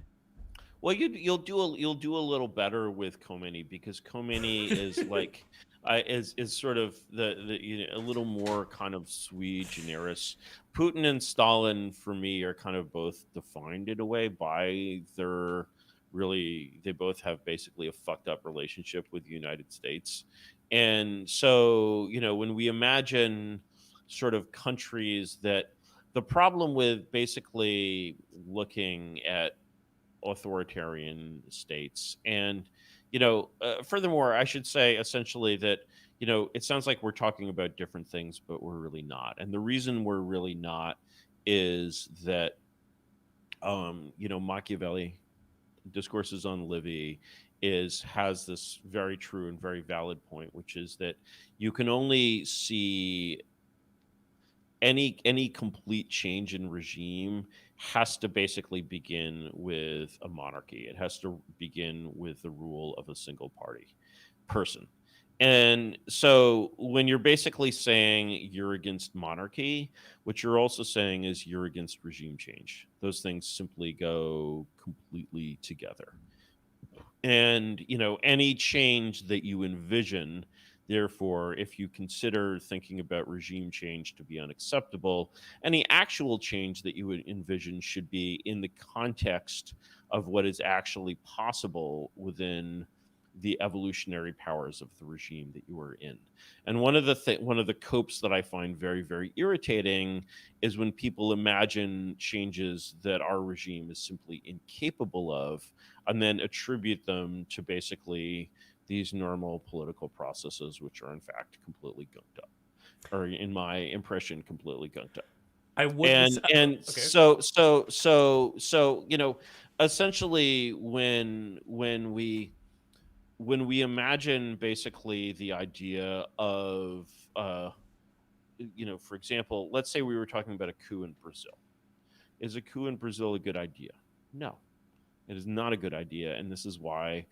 Well, you'll do a little better with Khomeini because Khomeini is like is sort of the a little more kind of sui generis. Putin and Stalin for me are kind of both defined in a way by their really they both have basically a fucked up relationship with the United States. And so, when we imagine sort of countries that the problem with basically looking at authoritarian states. And, furthermore, I should say essentially that, it sounds like we're talking about different things, but we're really not. And the reason we're really not is that, Machiavelli, Discourses on Livy, has this very true and very valid point, which is that you can only see any complete change in regime has to basically begin with a monarchy. It has to begin with the rule of a single party person. And so when you're basically saying you're against monarchy, what you're also saying is you're against regime change. Those things simply go completely together. And, any change that you envision, therefore, if you consider thinking about regime change to be unacceptable, any actual change that you would envision should be in the context of what is actually possible within the evolutionary powers of the regime that you are in. And one of the copes that I find very, very irritating is when people imagine changes that our regime is simply incapable of, and then attribute them to basically these normal political processes, which are in fact completely gunked up, or in my impression, completely gunked up. I wouldn't. And Okay. so essentially, when we imagine basically the idea of for example, let's say we were talking about a coup in Brazil. Is a coup in Brazil a good idea? No, it is not a good idea, and this is why,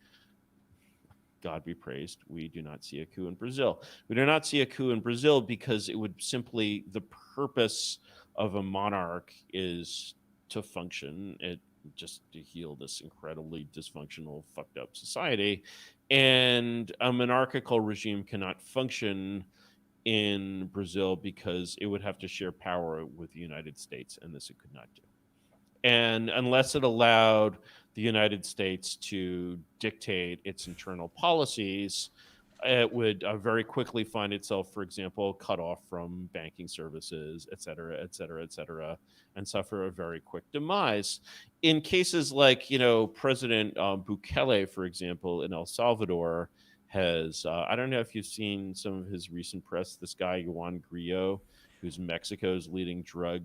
God be praised, we do not see a coup in Brazil. We do not see a coup in Brazil because it would simply, the purpose of a monarch is to function, it just to heal this incredibly dysfunctional, fucked up society. And a monarchical regime cannot function in Brazil because it would have to share power with the United States, and this it could not do. And unless it allowed the United States to dictate its internal policies, it would very quickly find itself, for example, cut off from banking services, et cetera, et cetera, et cetera, and suffer a very quick demise. In cases like, President Bukele, for example, in El Salvador, has, I don't know if you've seen some of his recent press, this guy, Juan Grillo, who's Mexico's leading drug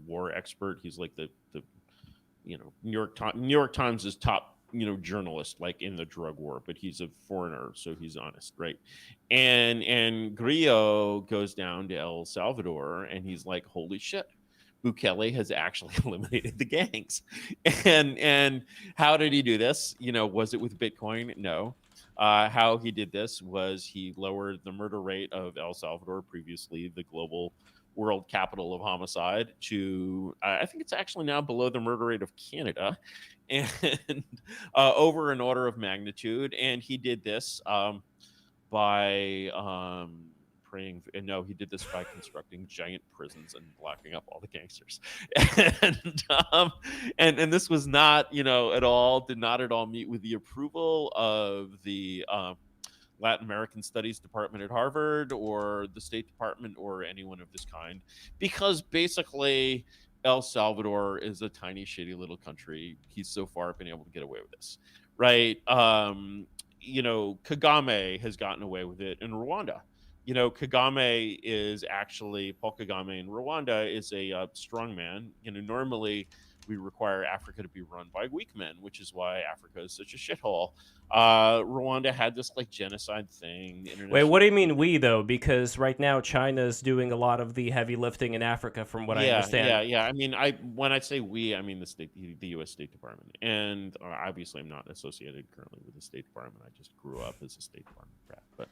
war expert. He's like the New York Times is top journalist like in the drug war, but he's a foreigner, so he's honest, right? And Grillo goes down to El Salvador, and he's like, holy shit, Bukele has actually eliminated the gangs. And how did he do this? Was it with Bitcoin? No. How he did this was he lowered the murder rate of El Salvador, previously the global world capital of homicide, to I think it's actually now below the murder rate of Canada, and over an order of magnitude. And he did this by praying. And no, he did this by constructing giant prisons and locking up all the gangsters. and and this was not did not at all meet with the approval of the Latin American Studies Department at Harvard or the State Department or anyone of this kind, because basically El Salvador is a tiny, shitty little country. He's so far been able to get away with this, right? Kagame has gotten away with it in Rwanda. Kagame is actually, Paul Kagame in Rwanda is a strong man. Normally we require Africa to be run by weak men, which is why Africa is such a shithole. Rwanda had this like genocide thing. Wait, what do you mean we though? Because right now China's doing a lot of the heavy lifting in Africa, from what I understand. Yeah. I mean, when I say we, I mean the U.S. State Department, and obviously I'm not associated currently with the State Department. I just grew up as a State Department brat. But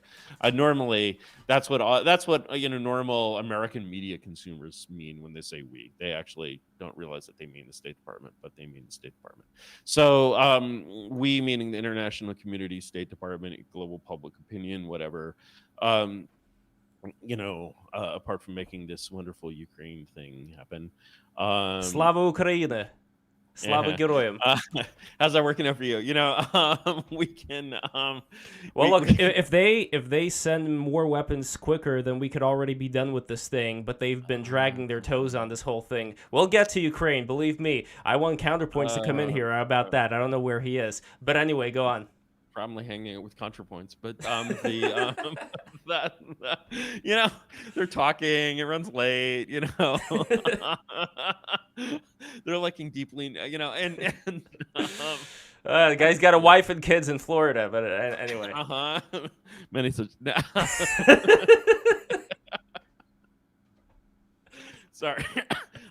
normally that's what normal American media consumers mean when they say we. They actually don't realize that they mean the State Department, but they mean the State Department. So we, meaning the international community, State Department, global public opinion, whatever. Apart from making this wonderful Ukraine thing happen. Slava Ukraina. Slava Geroyam. How's that working out for you? We can. Well, look, if they send more weapons quicker, then we could already be done with this thing. But they've been dragging their toes on this whole thing. We'll get to Ukraine, believe me. I want Counterpoints to come in here about that. I don't know where he is, but anyway, go on. Probably hanging out with ContraPoints, but they're talking. It runs late, they're looking deeply, and the guy's got a wife and kids in Florida, but anyway. Many such. Sorry,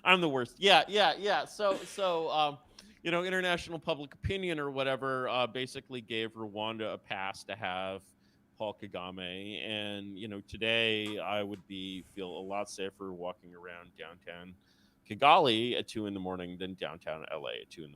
I'm the worst. Yeah. So. International public opinion or whatever basically gave Rwanda a pass to have Paul Kagame. And, today I would feel a lot safer walking around downtown Kigali at 2 a.m. than downtown LA at 2 a.m.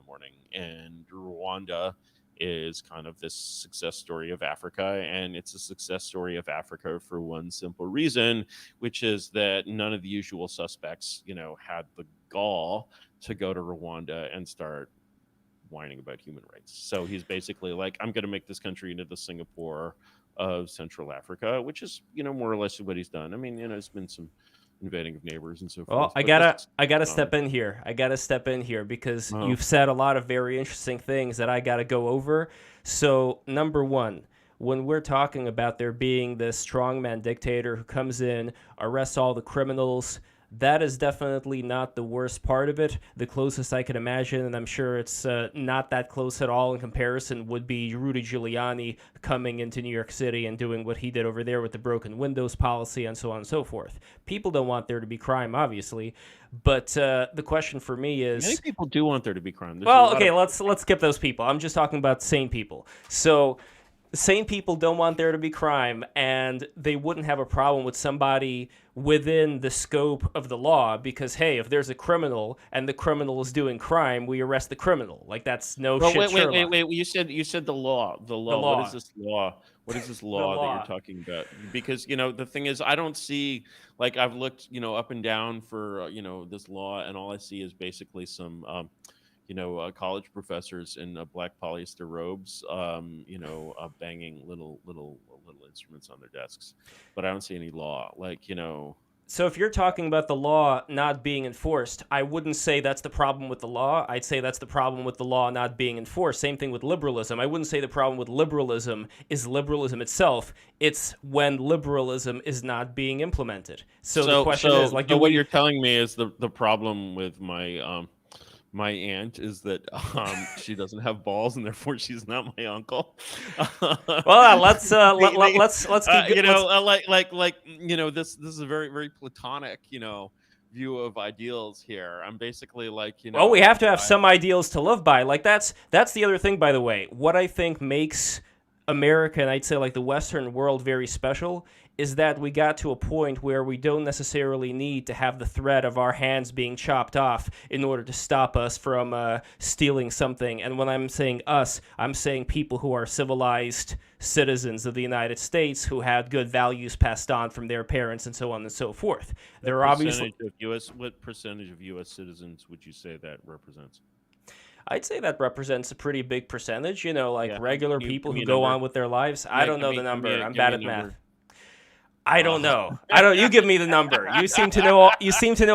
And Rwanda is kind of this success story of Africa. And it's a success story of Africa for one simple reason, which is that none of the usual suspects, had the gall to go to Rwanda and start whining about human rights. So he's basically like, I'm going to make this country into the Singapore of Central Africa, which is, more or less what he's done. I mean, there's been some invading of neighbors and so forth. Well, I gotta step in here. I gotta step in here because you've said a lot of very interesting things that I gotta go over. So, number one, when we're talking about there being this strongman dictator who comes in, arrests all the criminals, that is definitely not the worst part of it. The closest I can imagine, and I'm sure it's not that close at all in comparison, would be Rudy Giuliani coming into New York City and doing what he did over there with the broken windows policy and so on and so forth. People don't want there to be crime, obviously, but the question for me is... Many people do want there to be crime. Let's skip those people. I'm just talking about sane people. So... sane people don't want there to be crime, and they wouldn't have a problem with somebody within the scope of the law because, hey, if there's a criminal and the criminal is doing crime, we arrest the criminal. Like, that's no shit. Wait. You said the law. The law. What is this law? What is this law that you're talking about? Because, the thing is, I don't see, like, I've looked, up and down for, this law, and all I see is basically some... college professors in black polyester robes, banging little instruments on their desks, but I don't see any law. So if you're talking about the law not being enforced, I wouldn't say that's the problem with the law. I'd say that's the problem with the law not being enforced. Same thing with liberalism. I wouldn't say the problem with liberalism is liberalism itself. It's when liberalism is not being implemented. So the question is, like, what you're telling me is the problem with my aunt is that she doesn't have balls, and therefore she's not my uncle. Well, let's keep. This is a very, very platonic, view of ideals here. I'm basically like, Well, we have to have some ideals to live by. Like that's the other thing, by the way. What I think makes America, and I'd say like the Western world, very special is that we got to a point where we don't necessarily need to have the threat of our hands being chopped off in order to stop us from stealing something. And when I'm saying us, I'm saying people who are civilized citizens of the United States who had good values passed on from their parents and so on and so forth. There are obviously... What percentage of U.S. citizens would you say that represents? I'd say that represents a pretty big percentage, regular people who go on with their lives. I don't know the number. I'm bad at math. I don't know. You give me the number. You seem to know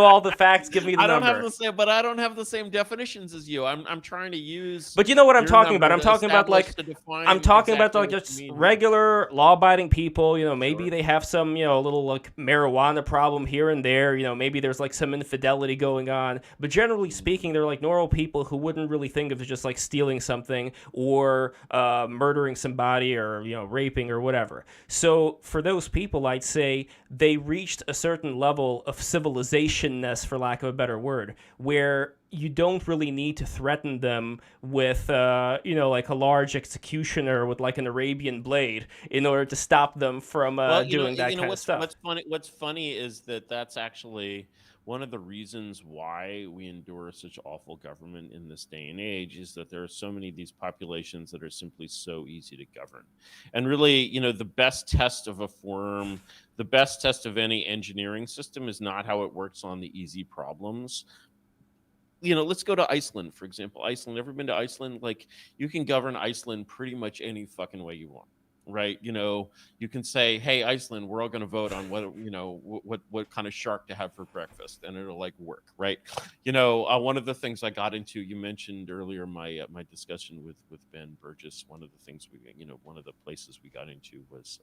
all the facts. Give me the number. I don't have the same definitions as you. I'm trying to use. But you know what I'm talking about. I'm talking about just regular law-abiding people. Maybe they have some little like marijuana problem here and there. Maybe there's like some infidelity going on. But generally speaking, they're like normal people who wouldn't really think of just like stealing something or murdering somebody or raping or whatever. So for those people, I'd say they reached a certain level of civilization-ness, for lack of a better word, where you don't really need to threaten them with, like a large executioner with like an Arabian blade in order to stop them from Well, doing that kind of stuff. what's funny. What's funny is that that's actually one of the reasons why we endure such awful government in this day and age is that there are so many of these populations that are simply so easy to govern. And really, the best test of a form, the best test of any engineering system is not how it works on the easy problems. Let's go to Iceland, for example. Iceland, ever been to Iceland? Like, you can govern Iceland pretty much any fucking way you want, right? You can say, "Hey, Iceland, we're all going to vote on what kind of shark to have for breakfast," and it'll like work, right? One of the things I got into, you mentioned earlier my discussion with Ben Burgess. One of the things one of the places we got into was.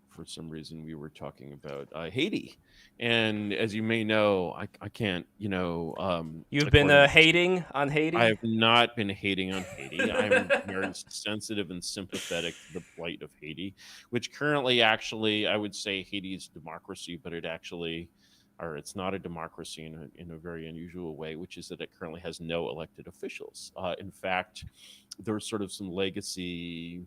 For some reason, we were talking about Haiti, and as you may know, I can't, You've been hating on I Haiti? have not been hating on Haiti. I'm very sensitive and sympathetic to the plight of Haiti, which currently, actually, I would say Haiti is democracy, but it's not a democracy in a very unusual way, which is that it currently has no elected officials. In fact, there's sort of some legacy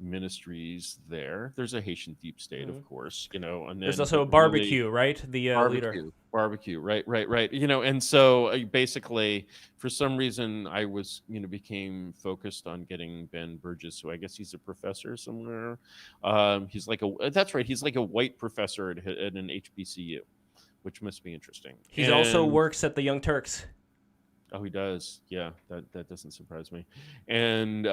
ministries there. There's a Haitian deep state, of course, and There's then also a barbecue, right? The leader. Barbecue, right. And so basically, for some reason, I was, became focused on getting Ben Burgess, who I guess he's a professor somewhere. That's right, he's like a white professor at an HBCU, which must be interesting. He also works at the Young Turks. Oh, he does. Yeah, that doesn't surprise me. And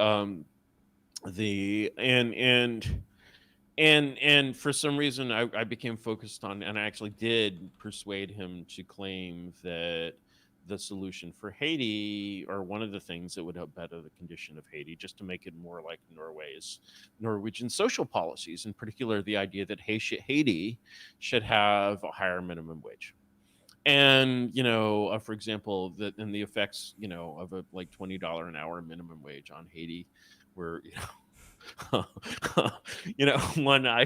and for some reason I became focused on, and I actually did persuade him to claim that the solution for Haiti, or one of the things that would help better the condition of Haiti, just to make it more like Norwegian social policies, in particular the idea that Haiti should have a higher minimum wage. And for example, and the effects of a like $20 an hour minimum wage on Haiti were one I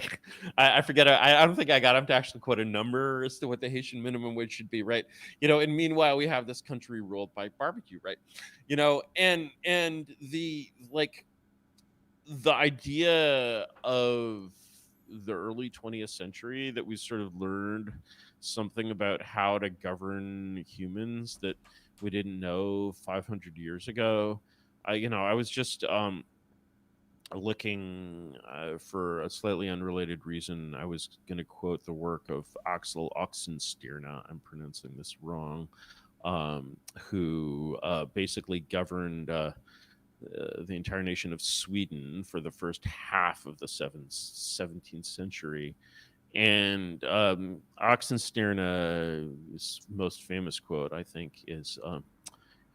forget, I don't think I got him to actually quote a number as to what the Haitian minimum wage should be, right? And meanwhile we have this country ruled by barbecue, right? And the idea of the early 20th century that we sort of learned something about how to govern humans that we didn't know 500 years ago. I was just looking for a slightly unrelated reason. I was going to quote the work of Axel Oxenstierna. I'm pronouncing this wrong. Who basically governed the entire nation of Sweden for the first half of the 17th century. And Oxenstierna's most famous quote, I think, is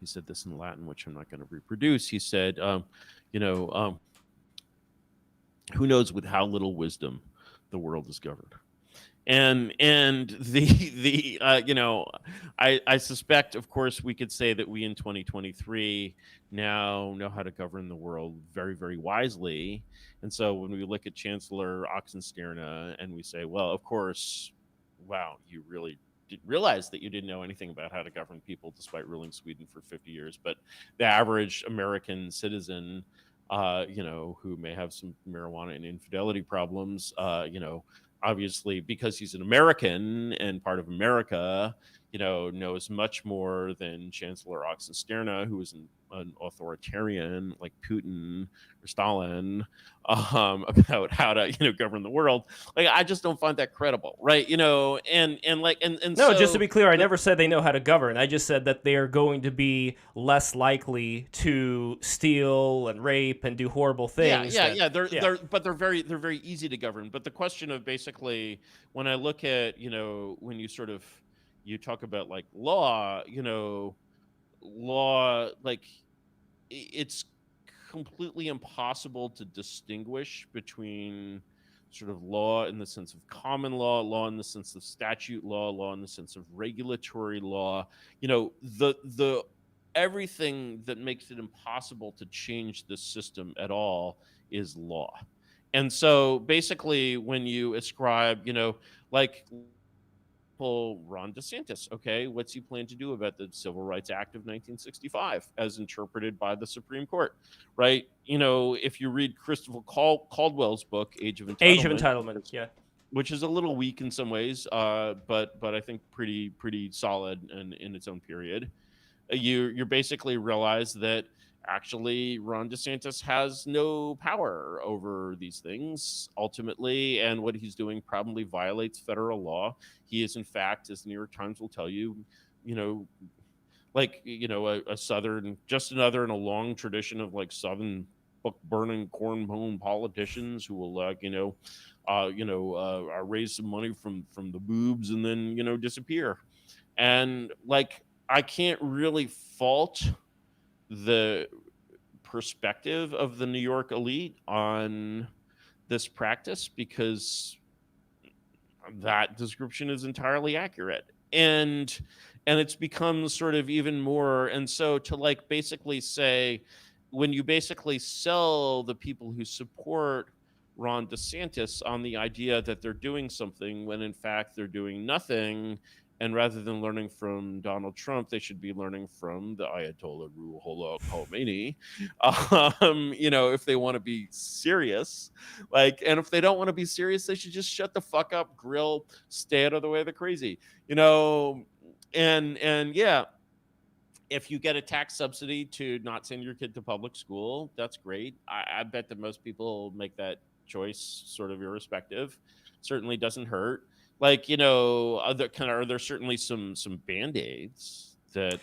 he said this in Latin, which I'm not going to reproduce. He said, who knows with how little wisdom the world is governed. And the I suspect, of course, we could say that we in 2023 now know how to govern the world very, very wisely. And so when we look at Chancellor Oxenstierna and we say, well, of course, wow, you really didn't realize that you didn't know anything about how to govern people despite ruling Sweden for 50 years. But the average American citizen, who may have some marijuana and infidelity problems, obviously, because he's an American and part of America, knows much more than Chancellor Oxenstierna, who is an authoritarian like Putin or Stalin, about how to, govern the world. Like, I just don't find that credible, right? No, So, just to be clear, I never said they know how to govern. I just said that they are going to be less likely to steal and rape and do horrible things. They're very easy to govern. But the question of basically, when I look at, when you talk about like law, like it's completely impossible to distinguish between sort of law in the sense of common law in the sense of statute law in the sense of regulatory law. The everything that makes it impossible to change this system at all is law. And so basically when you ascribe, like example, Ron DeSantis. Okay, what's he plan to do about the Civil Rights Act of 1965 as interpreted by the Supreme Court? Right? If you read Christopher Caldwell's book, Age of Age of Entitlement, Entitlement. Yeah. which is a little weak in some ways, but I think pretty solid in its own period. You basically realize that actually Ron DeSantis has no power over these things ultimately, and what he's doing probably violates federal law. He is, in fact, as the New York Times will tell you, you know, a southern, just another in a long tradition of like southern book burning, corn home politicians who will raise some money from the boobs and then disappear. And like, I can't really fault the perspective of the New York elite on this practice, because that description is entirely accurate. And it's become sort of even more. And so to like basically say, when you basically sell the people who support Ron DeSantis on the idea that they're doing something when in fact they're doing nothing, and rather than learning from Donald Trump, they should be learning from the Ayatollah Ruhollah Khomeini, if they want to be serious. And if they don't want to be serious, they should just shut the fuck up, grill, stay out of the way of the crazy, and yeah, if you get a tax subsidy to not send your kid to public school, that's great. I bet that most people make that choice sort of irrespective. Certainly doesn't hurt. Are there certainly some band-aids that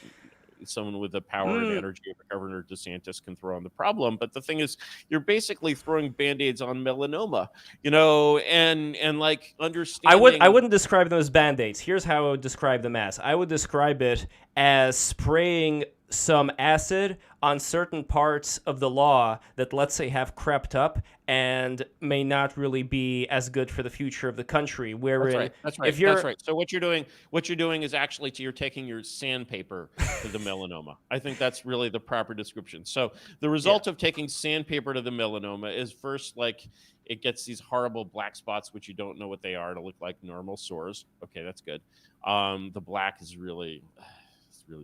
someone with the power and energy of Governor DeSantis can throw on the problem. But the thing is, you're basically throwing band-aids on melanoma, and like understanding. I wouldn't describe them as band-aids. Here's how I would describe them as. I would describe it as spraying some acid on certain parts of the law that, let's say, have crept up and may not really be as good for the future of the country. Wherein, that's right. So what you're doing is actually you're taking your sandpaper to the melanoma. I think that's really the proper description. So the result of taking sandpaper to the melanoma is first, like, it gets these horrible black spots, which you don't know what they are, to look like normal sores. Okay, that's good. The black is really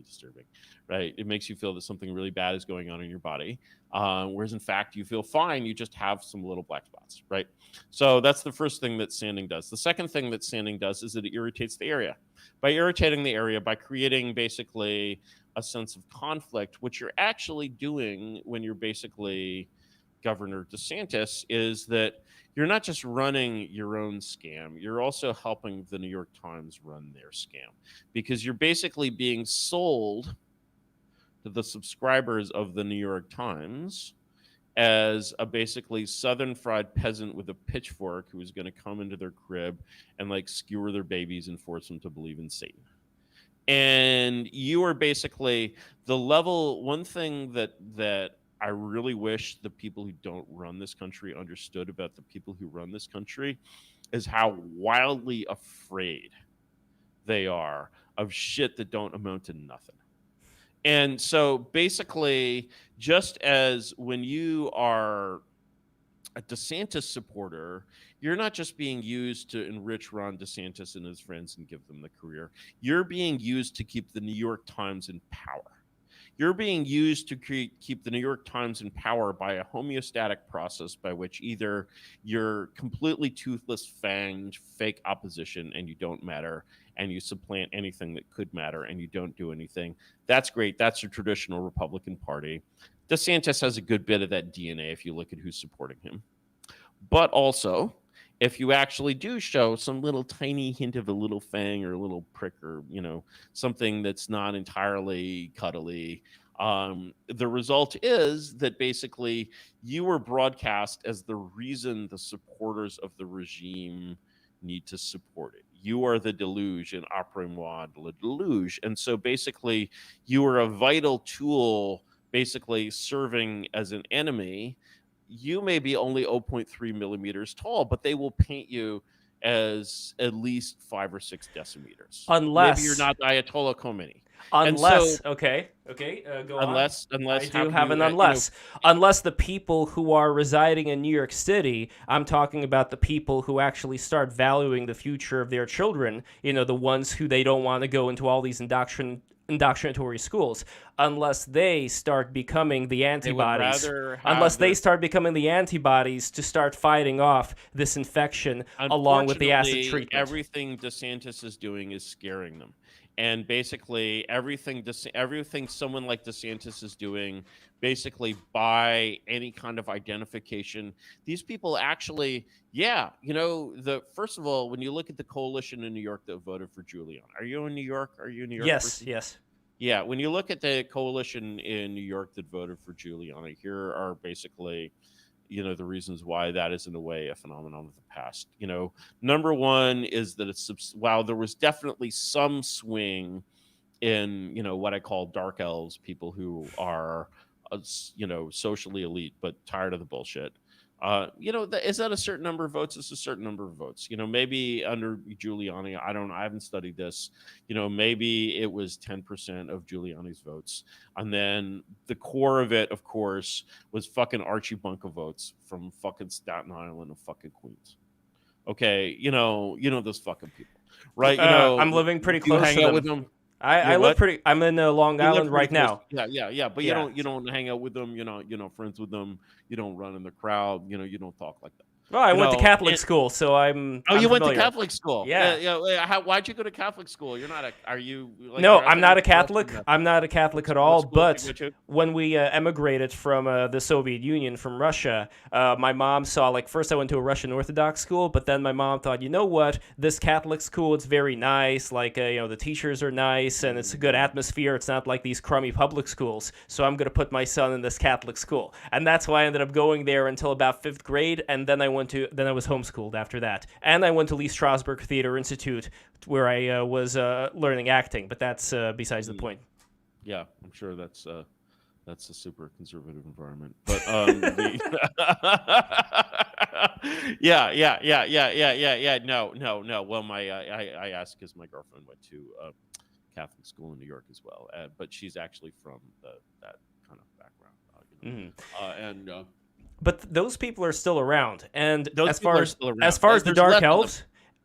disturbing, right? It makes you feel that something really bad is going on in your body, whereas in fact you feel fine. You just have some little black spots, right? So that's the first thing that sanding does. The second thing that sanding does is that it irritates the area. By irritating the area, by creating basically a sense of conflict, what you're actually doing when you're basically Governor DeSantis is that you're not just running your own scam, you're also helping the New York Times run their scam, because you're basically being sold to the subscribers of the New York Times as a basically southern fried peasant with a pitchfork who is going to come into their crib and like skewer their babies and force them to believe in Satan. And you are basically the level. One thing that I really wish the people who don't run this country understood about the people who run this country is how wildly afraid they are of shit that don't amount to nothing. And so basically, just as when you are a DeSantis supporter, you're not just being used to enrich Ron DeSantis and his friends and give them the career. You're being used to keep the New York Times in power. You're being used to keep the New York Times in power by a homeostatic process by which either you're completely toothless, fanged, fake opposition, and you don't matter, and you supplant anything that could matter, and you don't do anything. That's great. That's your traditional Republican Party. DeSantis has a good bit of that DNA if you look at who's supporting him. But also, if you actually do show some little tiny hint of a little fang or a little prick or, something that's not entirely cuddly, the result is that basically you were broadcast as the reason the supporters of the regime need to support it. You are the deluge in après-moi le deluge. And so basically you are a vital tool basically serving as an enemy. You may be only 0.3 millimeters tall, but they will paint you as at least 5 or 6 decimeters. Unless maybe you're not Ayatollah Khomeini. And so Unless, okay, go on. I unless how do can have you an unless. Unless the people who are residing in New York City, I'm talking about the people who actually start valuing the future of their children, the ones who they don't want to go into all these indoctrinatory schools, unless they start becoming the they would antibodies. rather Unless have they their start becoming the antibodies to start fighting off this infection along with the acid unfortunately, treatment. everything DeSantis is doing is scaring them. And basically, everything someone like DeSantis is doing, basically by any kind of identification, these people actually, yeah, the first of all, when you look at the coalition in New York that voted for Giuliani, are you in New York? Are you a New York Yes, person? yes. Yeah, when you look at the coalition in New York that voted for Giuliani, here are basically the reasons why that is in a way a phenomenon of the past. Number one is that while there was definitely some swing in what I call dark elves, people who are socially elite but tired of the bullshit. Is that a certain number of votes? It's a certain number of votes. Maybe under Giuliani, I don't know. I haven't studied this. Maybe it was 10% of Giuliani's votes, and then the core of it, of course, was fucking Archie Bunker votes from fucking Staten Island and fucking Queens. Okay, those fucking people, right? I'm living pretty You close to hang out with them. them. I You live what? pretty. I'm in Long You live Island pretty right close. now. Yeah. But you Yeah. don't hang out with them. You're not friends with them. You don't run in the crowd. You don't talk like that. Well, I went to Catholic And school, so I'm oh, I'm you went to familiar. Catholic school. Yeah. Why'd you go to Catholic school? You're not a. Are you like? No, I I'm thought you not a were Catholic. I'm not a Catholic at What all. school did you But go to? when we emigrated from the Soviet Union, from Russia, my mom saw, like, first I went to a Russian Orthodox school, but then my mom thought, you know what, this Catholic school, it's very nice. Like, the teachers are nice and it's a good atmosphere. It's not like these crummy public schools. So I'm going to put my son in this Catholic school. And that's why I ended up going there until about 5th grade. And then I was homeschooled after that. And I went to Lee Strasberg Theater Institute, where I was learning acting, but that's besides the point. Yeah, I'm sure that's a super conservative environment. But yeah. No. Well, I asked because my girlfriend went to Catholic school in New York as well, but she's actually from that kind of background. And But those people are still around, and those as people far are as still around. as far as the There's dark less of them. elves,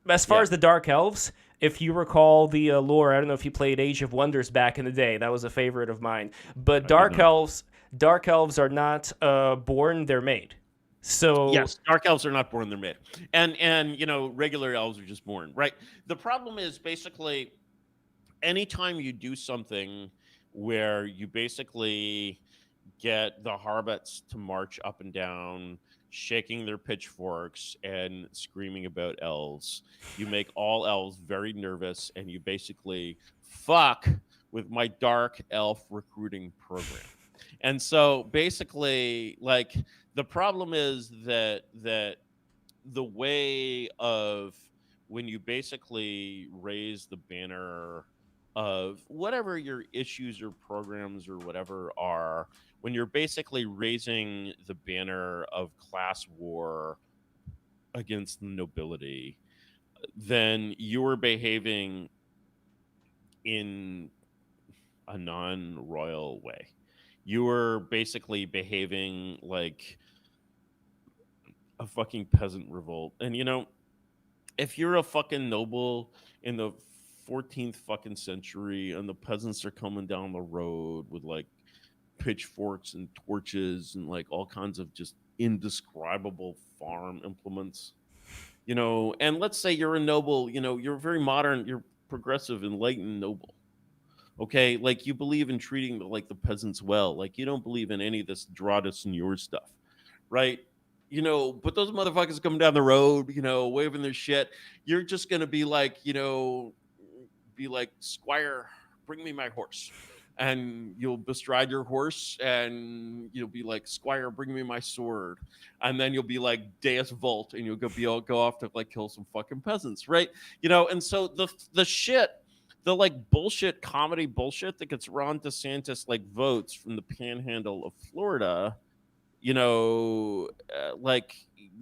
as far Yeah. as the dark elves, if you recall the lore, I don't know if you played Age of Wonders back in the day. That was a favorite of mine. But dark elves are not born; they're made. So Yes, dark elves are not born; they're made, and regular elves are just born. Right. The problem is basically anytime you do something where you basically get the Harbets to march up and down, shaking their pitchforks and screaming about elves. You make all elves very nervous, and you basically fuck with my dark elf recruiting program. And so basically, like, the problem is that the way of when you basically raise the banner of whatever your issues or programs or whatever are, when you're basically raising the banner of class war against the nobility, then you are behaving in a non-royal way. You are basically behaving like a fucking peasant revolt. And if you're a fucking noble in the 14th fucking century and the peasants are coming down the road with like pitchforks and torches and like all kinds of just indescribable farm implements, and let's say you're a noble, you're very modern, you're progressive, enlightened noble. Okay, like you believe in treating the peasants well, like you don't believe in any of this draw to seigneur stuff, right? But those motherfuckers coming down the road, waving their shit, you're just gonna be like, Squire, bring me my horse. And you'll bestride your horse and you'll be like, Squire, bring me my sword. And then you'll be like Deus Volt and you'll go off to like kill some fucking peasants, right? And so the shit, the like bullshit comedy bullshit that gets Ron DeSantis like votes from the panhandle of Florida, like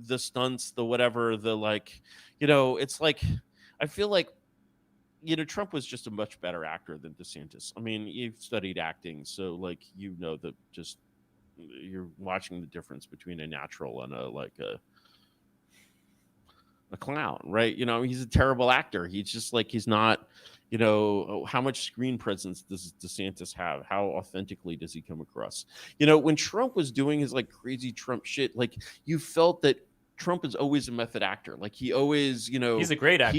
the stunts, the whatever, the like, it's like, I feel like Trump was just a much better actor than DeSantis. I mean, you've studied acting, so like that just you're watching the difference between a natural and a clown, right? He's a terrible actor. He's just like he's not. How much screen presence does DeSantis have? How authentically does he come across? When Trump was doing his like crazy Trump shit, like you felt that Trump is always a method actor. Like he always, he's a great actor.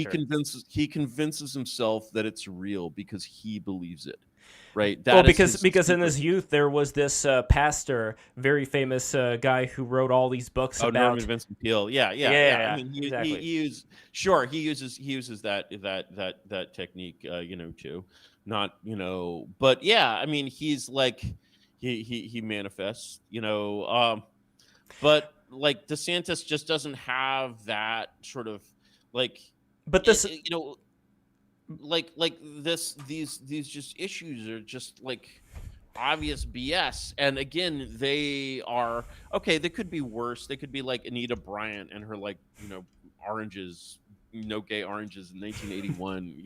He convinces himself that it's real because he believes it. Right. Because in his youth there was this pastor, very famous guy who wrote all these books about Norman Vincent Peale. Yeah. I mean, exactly. he uses that technique, too. Not, but yeah, I mean, he's like he manifests, but like DeSantis just doesn't have that sort of like. But this, these just issues are just like obvious BS. And again, they are okay. They could be worse. They could be like Anita Bryant and her like oranges, no gay oranges in 1981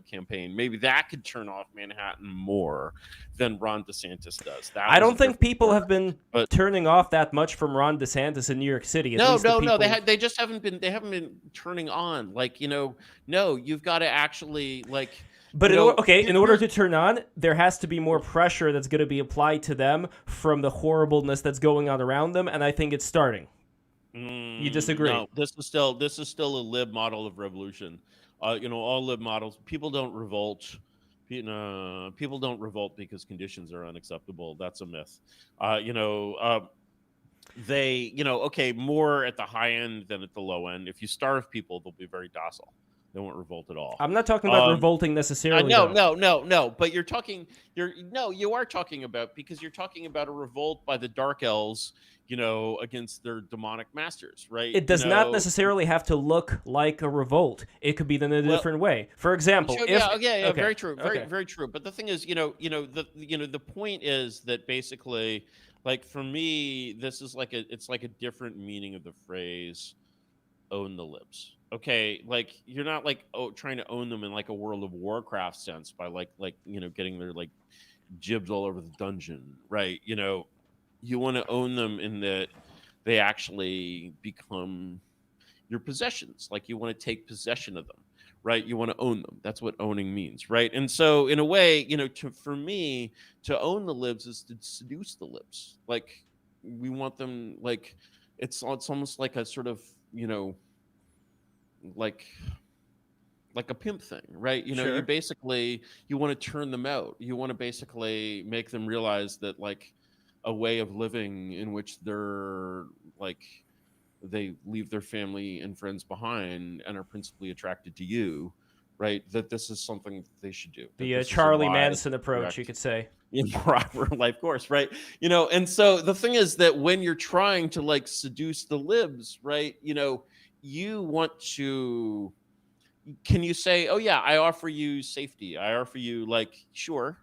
campaign. Maybe that could turn off Manhattan more than Ron DeSantis does. I don't think people have been turning off that much from Ron DeSantis in New York City. No. They just haven't been. They haven't been turning on. Like no, you've got to actually like. But in order to turn on, there has to be more pressure that's going to be applied to them from the horribleness that's going on around them, and I think it's starting. You disagree? No, this is still a lib model of revolution. All lib models. People don't revolt. People don't revolt because conditions are unacceptable. That's a myth. They more at the high end than at the low end. If you starve people, they'll be very docile. They won't revolt at all. I'm not talking about revolting necessarily. No. But you are talking about because you're talking about a revolt by the Dark Elves, against their demonic masters, right? It does not necessarily have to look like a revolt. It could be done in a different way. For example, okay. Very true, very true. But the thing is, the point is that basically, like for me, this is it's like a different meaning of the phrase "own the libs." Okay, like you're not like trying to own them in like a World of Warcraft sense by getting their like jibs all over the dungeon, right? You want to own them in that they actually become your possessions. Like you want to take possession of them, right? You want to own them. That's what owning means, right? And so in a way, for me, to own the libs is to seduce the libs. Like we want them like it's almost like a sort of like a pimp thing, right? Sure. You want to turn them out. You want to basically make them realize that like a way of living in which they're like they leave their family and friends behind and are principally attracted to you, right? That this is something they should do. The Charlie Manson approach, you could say. In proper life course, right? And so the thing is that when you're trying to like seduce the libs, right? You want to, can you say, oh yeah, I offer you safety. I offer you like, sure.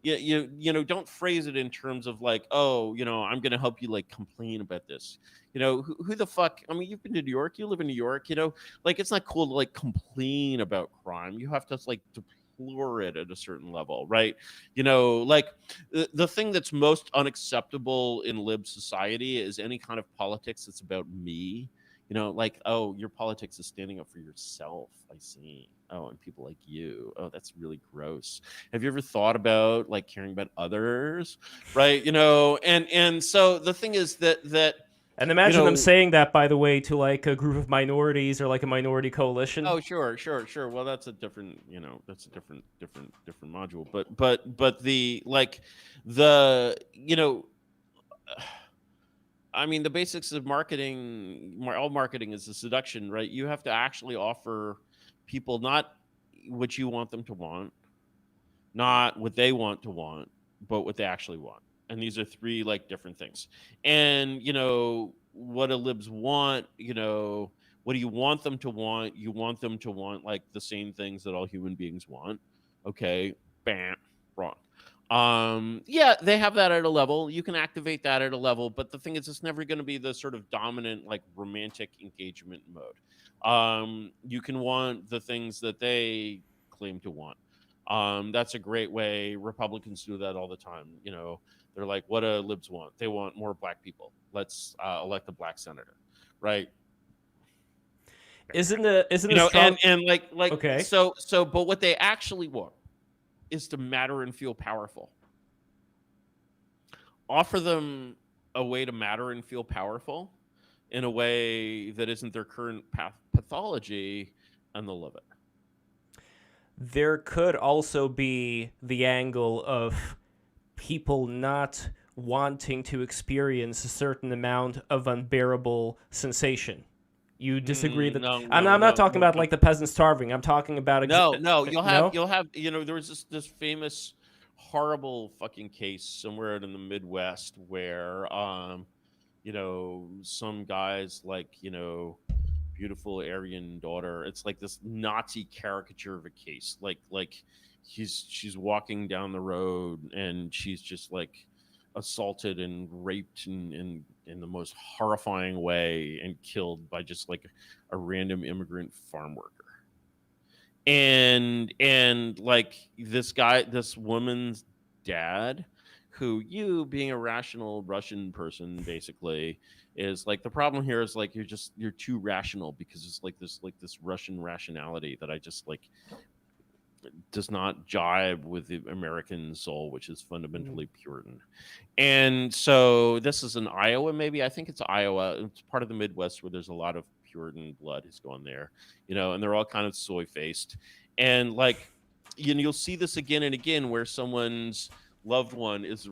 Yeah, don't phrase it in terms of like, oh, I'm going to help you like complain about this. Who the fuck? I mean, you've been to New York, you live in New York, like it's not cool to like complain about crime. You have to like deplore it at a certain level, right? Like the thing that's most unacceptable in lib society is any kind of politics that's about me. Like, oh, your politics is standing up for yourself. I see. Oh, and people like you. Oh, that's really gross. Have you ever thought about like caring about others? Right. And so the thing is that and imagine them saying that, by the way, to like a group of minorities or like a minority coalition. Oh, sure. Well, that's a different, different module. But the like the I mean, the basics of marketing, all marketing is a seduction, right? You have to actually offer people not what you want them to want, not what they want to want, but what they actually want. And these are three like different things. And, what a libs want, what do you want them to want? You want them to want like the same things that all human beings want. Okay, bam, wrong. Yeah, they have that at a level. You can activate that at a level, but the thing is, it's never going to be the sort of dominant, like romantic engagement mode. You can want the things that they claim to want. That's a great way. Republicans do that all the time. They're like, what do libs want? They want more black people. Let's elect a black senator, right? Isn't a strong... and Okay. but what they actually want is to matter and feel powerful. Offer them a way to matter and feel powerful in a way that isn't their current pathology, and they'll love it. There could also be the angle of people not wanting to experience a certain amount of unbearable sensation. You disagree that... I'm not talking about like the peasants starving. I'm talking about... You'll have there was this famous horrible fucking case somewhere in the Midwest where some guys like beautiful Aryan daughter, it's like this Nazi caricature of a case, like she's walking down the road and she's just like assaulted and raped in the most horrifying way and killed by just like a random immigrant farm worker. And like this woman's dad, who, you being a rational Russian person, basically is like, the problem here is like you're too rational, because it's like this Russian rationality that I just like does not jibe with the American soul, which is fundamentally Puritan. And so this is in Iowa, maybe. I think it's Iowa. It's part of the Midwest where there's a lot of Puritan blood has gone there, and they're all kind of soy-faced. And like, you'll see this again and again where someone's loved one is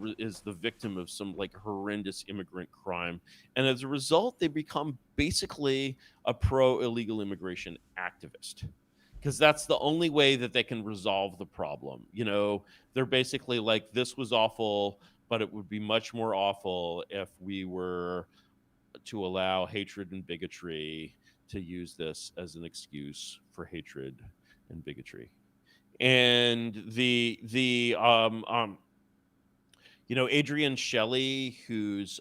the victim of some like horrendous immigrant crime, and as a result they become basically a pro-illegal immigration activist, because that's the only way that they can resolve the problem. They're basically like, this was awful, but it would be much more awful if we were to allow hatred and bigotry to use this as an excuse for hatred and bigotry. And Adrienne Shelley, who's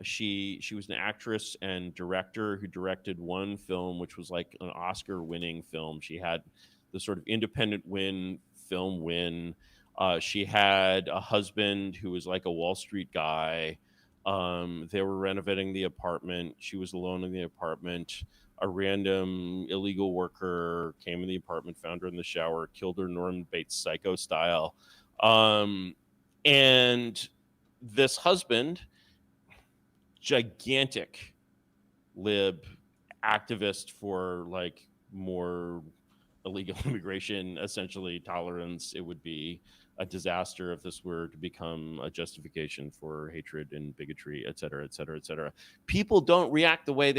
she was an actress and director who directed one film which was like an Oscar-winning film. She had the sort of independent film win. She had a husband who was like a Wall Street guy. They were renovating the apartment. She was alone in the apartment. A random illegal worker came in the apartment, found her in the shower, killed her Norman Bates Psycho style. And this husband, gigantic lib activist for like more illegal immigration, essentially tolerance. It would be a disaster if this were to become a justification for hatred and bigotry, et cetera, et cetera, et cetera. People don't react the way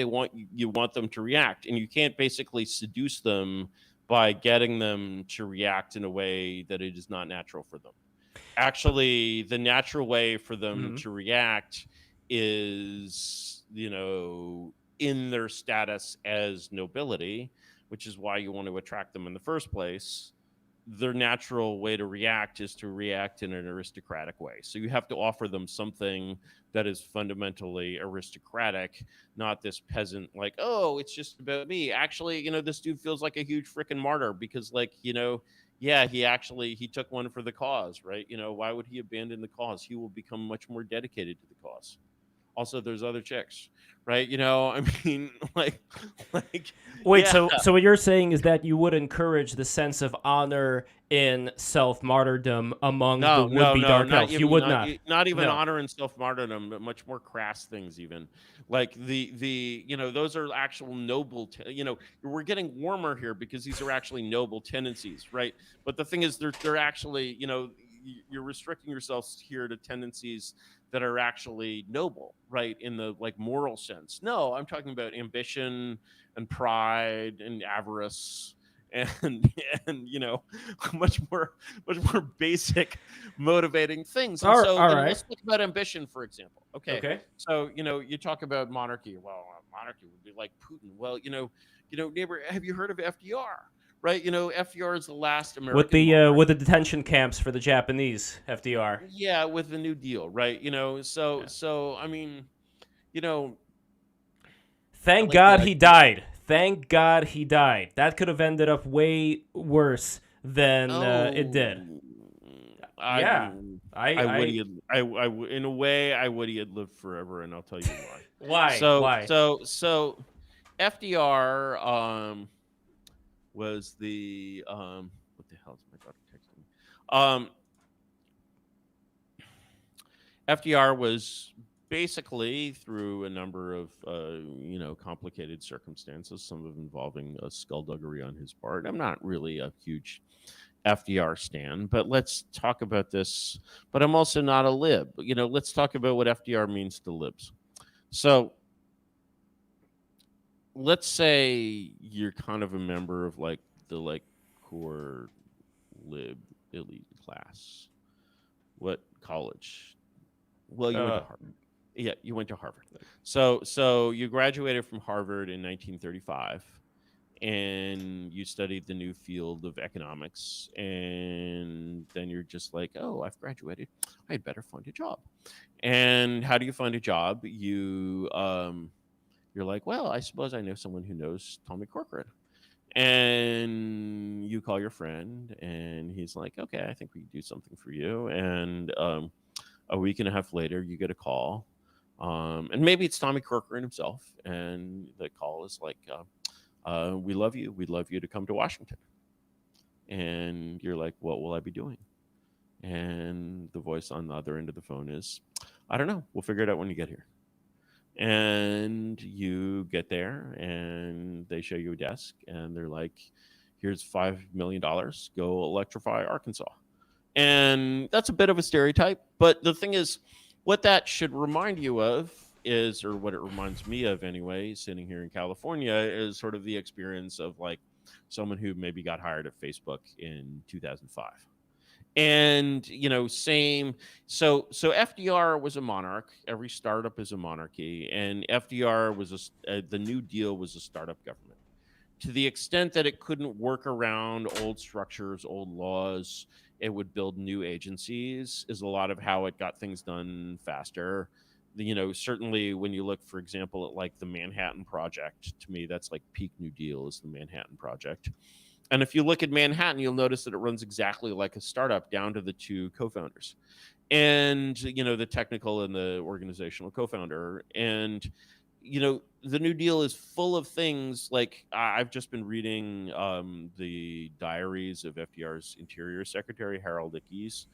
you want them to react, and you can't basically seduce them by getting them to react in a way that it is not natural for them. Actually, the natural way for them to react is, in their status as nobility, which is why you want to attract them in the first place. Their natural way to react is to react in an aristocratic way. So you have to offer them something that is fundamentally aristocratic, not this peasant like, oh, it's just about me. Actually, this dude feels like a huge freaking martyr because, like, yeah, he took one for the cause, right? Why would he abandon the cause? He will become much more dedicated to the cause. Also, there's other chicks, right? I mean, like. Wait, yeah. so what you're saying is that you would encourage the sense of honor in self-martyrdom among the would-be dark elves? You would not. Not even honor and self-martyrdom, but much more crass things even. Like those are actual noble, we're getting warmer here because these are actually noble tendencies, right? But the thing is, they're actually, you're restricting yourselves here to tendencies that are actually noble, right? In the like moral sense. No, I'm talking about ambition and pride and avarice and much more basic motivating things. And so let's talk about ambition, for example. Okay. So, you talk about monarchy. Well, monarchy would be like Putin. Well, neighbor, have you heard of FDR? Right, FDR is the last American with the detention camps for the Japanese. FDR, yeah, with the New Deal, right? So I mean, thank God he died. Thank God he died. That could have ended up way worse than it did. Oh, Yeah, I would I he had, in a way I would he had lived forever, and I'll tell you why. why why? So FDR was the what the hell is my daughter texting me? FDR was basically through a number of complicated circumstances, some of involving a skullduggery on his part. I'm not really a huge FDR stan, but let's talk about this. But I'm also not a lib. Let's talk about what FDR means to libs. So let's say you're kind of a member of the core lib elite class. What college? Well, you went to Harvard. Yeah, you went to Harvard. So you graduated from Harvard in 1935, and you studied the new field of economics, and then you're just like, oh, I've graduated, I'd better find a job. And how do you find a job? You're like, well, I suppose I know someone who knows Tommy Corcoran. And you call your friend, and he's like, okay, I think we can do something for you. And a week and a half later, you get a call. And maybe it's Tommy Corcoran himself. And the call is like, we love you. We'd love you to come to Washington. And you're like, what will I be doing? And the voice on the other end of the phone is, I don't know. We'll figure it out when you get here. And you get there, and they show you a desk, and they're like, here's $5 million. Go electrify Arkansas. And that's a bit of a stereotype. But the thing is, what that should remind you of is, or what it reminds me of anyway, sitting here in California, is sort of the experience of like someone who maybe got hired at Facebook in 2005. And same. So FDR was a monarch. Every startup is a monarchy, and FDR was the New Deal was a startup government. To the extent that it couldn't work around old structures, old laws, it would build new agencies. Is a lot of how it got things done faster. Certainly when you look, for example, at like the Manhattan Project, to me that's like peak New Deal is the Manhattan Project. And if you look at Manhattan, you'll notice that it runs exactly like a startup down to the two co-founders and, the technical and the organizational co-founder. And, the New Deal is full of things like I've just been reading the diaries of FDR's Interior Secretary, Harold Ickes.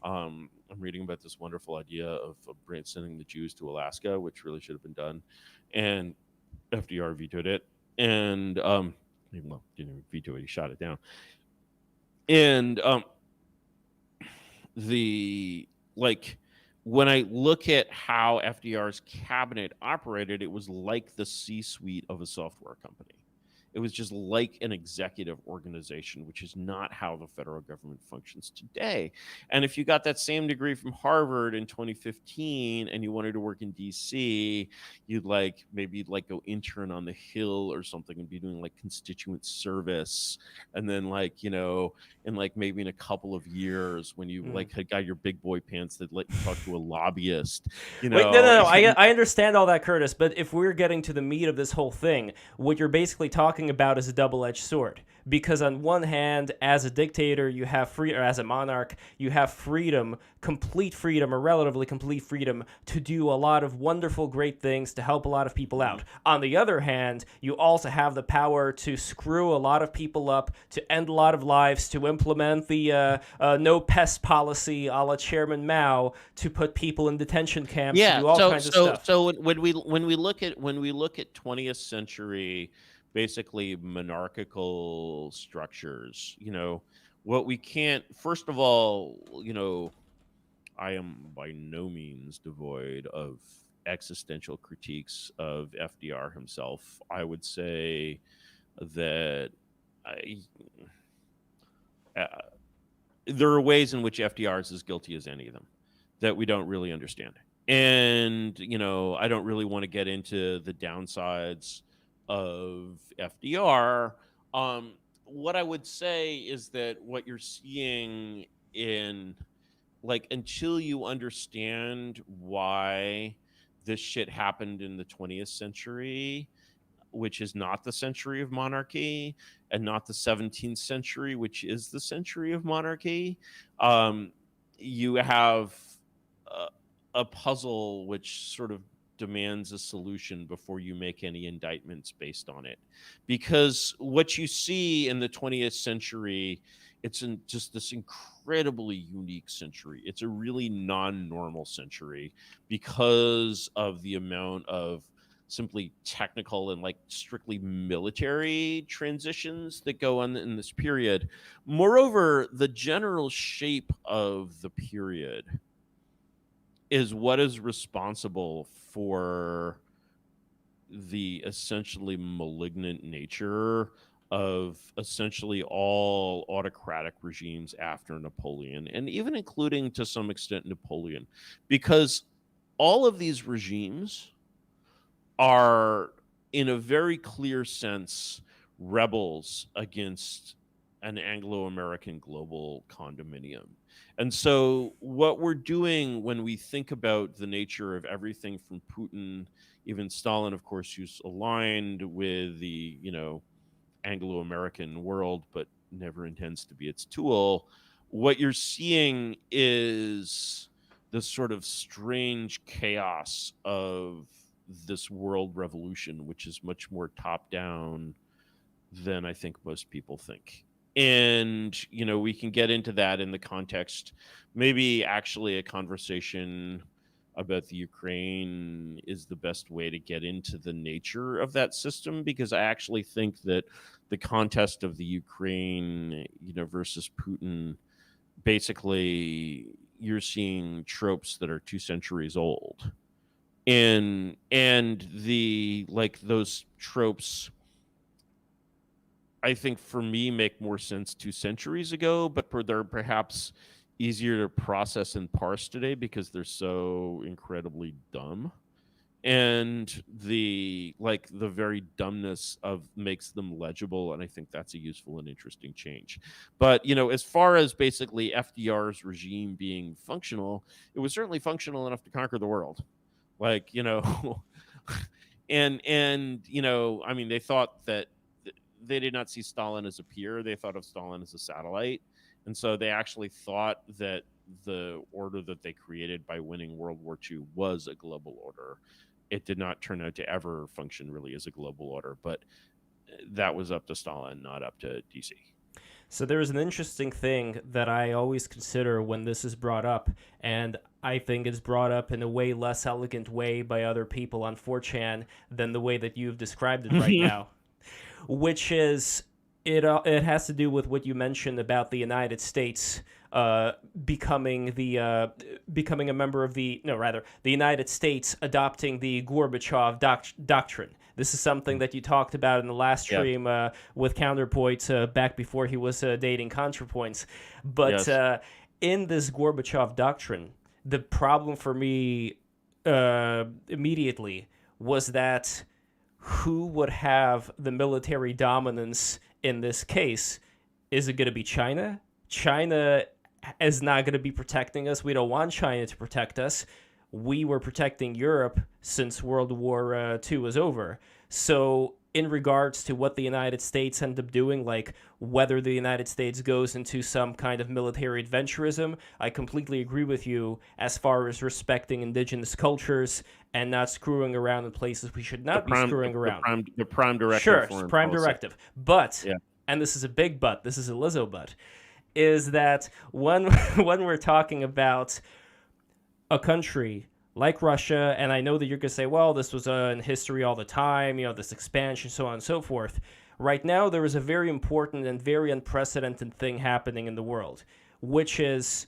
I'm reading about this wonderful idea of sending the Jews to Alaska, which really should have been done. And FDR vetoed it. And, well, didn't even veto it, he shot it down. And when I look at how FDR's cabinet operated, it was like the C-suite of a software company. It was just like an executive organization, which is not how the federal government functions today. And if you got that same degree from Harvard in 2015 and you wanted to work in DC, you'd maybe go intern on the Hill or something and be doing like constituent service. And then maybe in a couple of years when you had got your big boy pants that let you talk to a lobbyist, Wait, no. I understand all that, Curtis, but if we're getting to the meat of this whole thing, what you're basically talking about is a double-edged sword. Because on one hand, as a dictator, you have or as a monarch, you have freedom, complete freedom, or relatively complete freedom to do a lot of wonderful, great things to help a lot of people out. On the other hand, you also have the power to screw a lot of people up, to end a lot of lives, to implement the no pest policy a la Chairman Mao, to put people in detention camps, to do all kinds of stuff. So when we look at 20th century, basically monarchical structures, what we can't, first of all, I am by no means devoid of existential critiques of FDR himself. I would say that there are ways in which FDR is as guilty as any of them that we don't really understand. And, I don't really want to get into the downsides of FDR. What I would say is that what you're seeing until you understand why this shit happened in the 20th century, which is not the century of monarchy, and not the 17th century, which is the century of monarchy. You have a puzzle which sort of demands a solution before you make any indictments based on it. Because what you see in the 20th century, it's just this incredibly unique century. It's a really non-normal century because of the amount of simply technical and like strictly military transitions that go on in this period. Moreover, the general shape of the period is what is responsible for the essentially malignant nature of essentially all autocratic regimes after Napoleon, and even including to some extent Napoleon, because all of these regimes are, in a very clear sense, rebels against an Anglo-American global condominium. And so what we're doing when we think about the nature of everything from Putin, even Stalin, of course, who's aligned with the, Anglo-American world, but never intends to be its tool, what you're seeing is this sort of strange chaos of this world revolution, which is much more top-down than I think most people think. And, we can get into that in the context, maybe actually a conversation about the Ukraine is the best way to get into the nature of that system, because I actually think that the contest of the Ukraine, versus Putin, basically you're seeing tropes that are 2 centuries old. And those tropes, I think for me, make more sense 2 centuries ago, but they're perhaps easier to process and parse today because they're so incredibly dumb. And the very dumbness makes them legible, and I think that's a useful and interesting change. But as far as basically FDR's regime being functional, it was certainly functional enough to conquer the world. and they thought that they did not see Stalin as a peer. They thought of Stalin as a satellite. And so they actually thought that the order that they created by winning World War II was a global order. It did not turn out to ever function really as a global order, but that was up to Stalin, not up to DC. So there's an interesting thing that I always consider when this is brought up, and I think it's brought up in a way less elegant way by other people on 4chan than the way that you've described it right now, which is it has to do with what you mentioned about the United States becoming a member of the United States adopting the Gorbachev doctrine. This is something that you talked about in the last stream with Counterpoint back before he was dating ContraPoints. But in this Gorbachev doctrine, the problem for me immediately was that who would have the military dominance in this case? Is it going to be China? China is not going to be protecting us. We don't want China to protect us. We were protecting Europe since World War II was over. So in regards to what the United States end up doing, like whether the United States goes into some kind of military adventurism, I completely agree with you as far as respecting indigenous cultures and not screwing around in places we should not be screwing around. The prime directive. Sure, it's prime directive. But, and this is a big but, this is a Lizzo but, is that when we're talking about a country like Russia, and I know that you're going to say, well, this was in history all the time, this expansion, so on and so forth. Right now, there is a very important and very unprecedented thing happening in the world, which is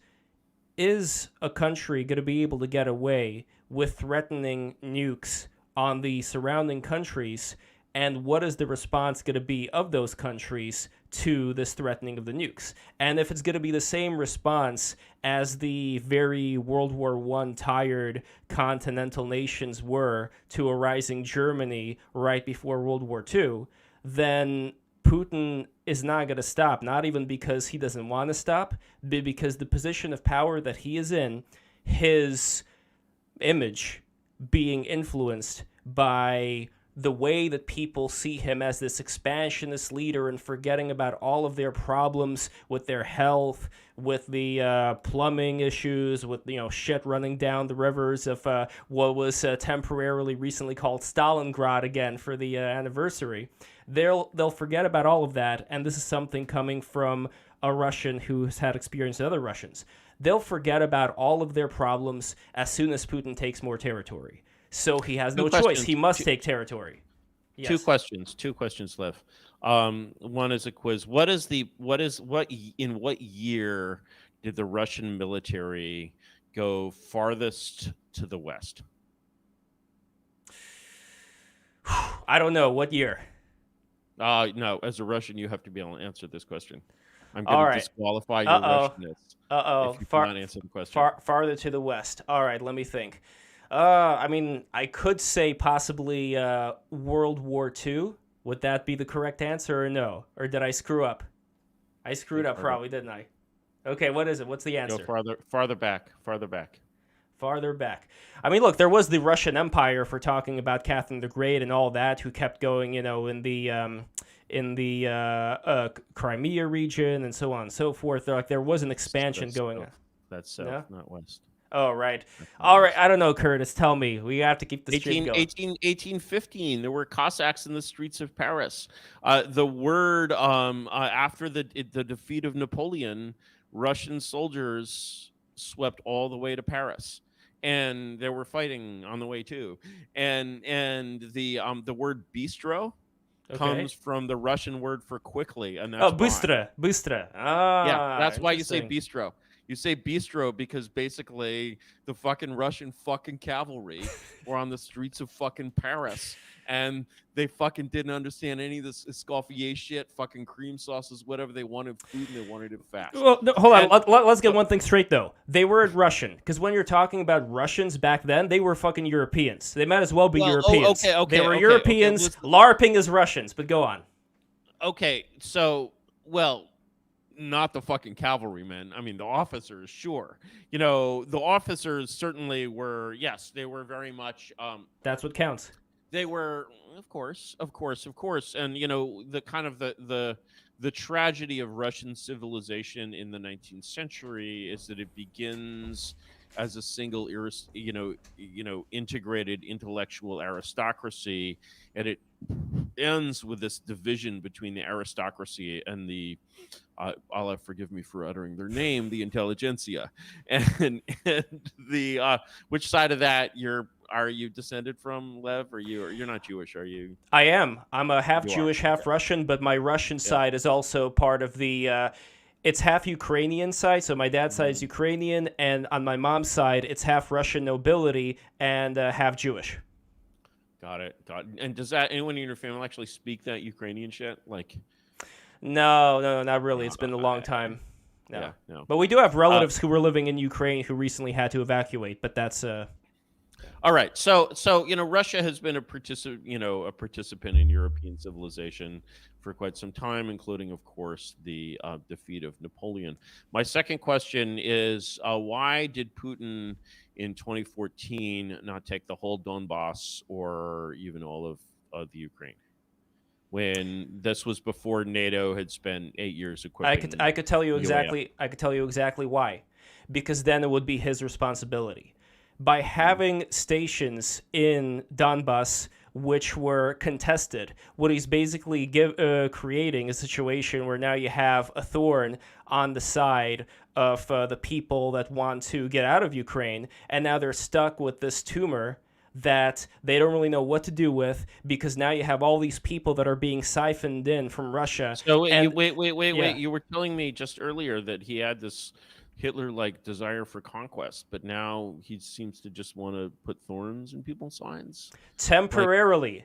a country going to be able to get away with threatening nukes on the surrounding countries, and what is the response going to be of those countries to this threatening of the nukes? And if it's going to be the same response as the very World War I tired continental nations were to a rising Germany right before World War II, then Putin is not going to stop, not even because he doesn't want to stop, but because the position of power that he is in, his image being influenced by the way that people see him as this expansionist leader and forgetting about all of their problems with their health, with the plumbing issues, with shit running down the rivers of what was temporarily recently called Stalingrad again for the anniversary. They'll forget about all of that, and this is something coming from a Russian who's had experience with other Russians. They'll forget about all of their problems as soon as Putin takes more territory. So he has no choice. He must take territory. Yes. Two questions, Lev. One is a quiz. In what year did the Russian military go farthest to the west? I don't know. What year? No, as a Russian, you have to be able to answer this question. I'm going to disqualify your Russianness. If you cannot answer the question. Farther to the west. All right, let me think. I could say possibly World War II. Would that be the correct answer or no? Or did I screw up? I screwed up probably, didn't I? Okay, what is it? What's the answer? Go farther back. Farther back. I mean, look, there was the Russian Empire, if we're talking about Catherine the Great and all that, who kept going, in the Crimea region and so on and so forth. There was an expansion going on. That's south, not west. Oh, right. All right. I don't know, Curtis. Tell me. We have to keep the streak going. 1815, there were Cossacks in the streets of Paris. The word after the defeat of Napoleon, Russian soldiers swept all the way to Paris. And they were fighting on the way too. And the word bistro comes from the Russian word for quickly, and that's bыстро. That's why you say bistro. You say bistro because basically the fucking Russian fucking cavalry were on the streets of fucking Paris, and they fucking didn't understand any of this Escoffier shit, fucking cream sauces, whatever. They wanted food and they wanted it fast. Well, no, hold on. Let's get one thing straight, though. They were Russian, because when you're talking about Russians back then, they were fucking Europeans. They might as well be Europeans. They were Europeans. LARPing as Russians, but go on. Okay, so, not the fucking cavalrymen. I mean, the officers, sure. The officers certainly were, yes, they were very much... That's what counts. They were, of course. And, the kind of the tragedy of Russian civilization in the 19th century is that it begins as a single, integrated intellectual aristocracy, and it ends with this division between the aristocracy and the Allah forgive me for uttering their name, the intelligentsia, and the which side of that are you descended from, Lev? You're not Jewish, are you? I am. I'm a half Jewish, half Russian, but my Russian side is also part of the. It's half Ukrainian side, so my dad's side is Ukrainian, and on my mom's side, it's half Russian nobility and half Jewish. Got it. And does anyone in your family actually speak that Ukrainian shit? No, not really. It's been a long time. No. Yeah, no. But we do have relatives who were living in Ukraine who recently had to evacuate, but that's... All right. So Russia has been a participant in European civilization for quite some time, including, of course, the defeat of Napoleon. My second question is, why did Putin in 2014 not take the whole Donbass or even all of the Ukraine, when this was before NATO had spent 8 years equipping? I could tell you exactly. I could tell you exactly why, because then it would be his responsibility. By having stations in Donbass which were contested, what he's basically creating a situation where now you have a thorn on the side of the people that want to get out of Ukraine, and now they're stuck with this tumor that they don't really know what to do with, because now you have all these people that are being siphoned in from Russia. So wait. You were telling me just earlier that he had this Hitler-like desire for conquest, but now he seems to just want to put thorns in people's sides? Temporarily.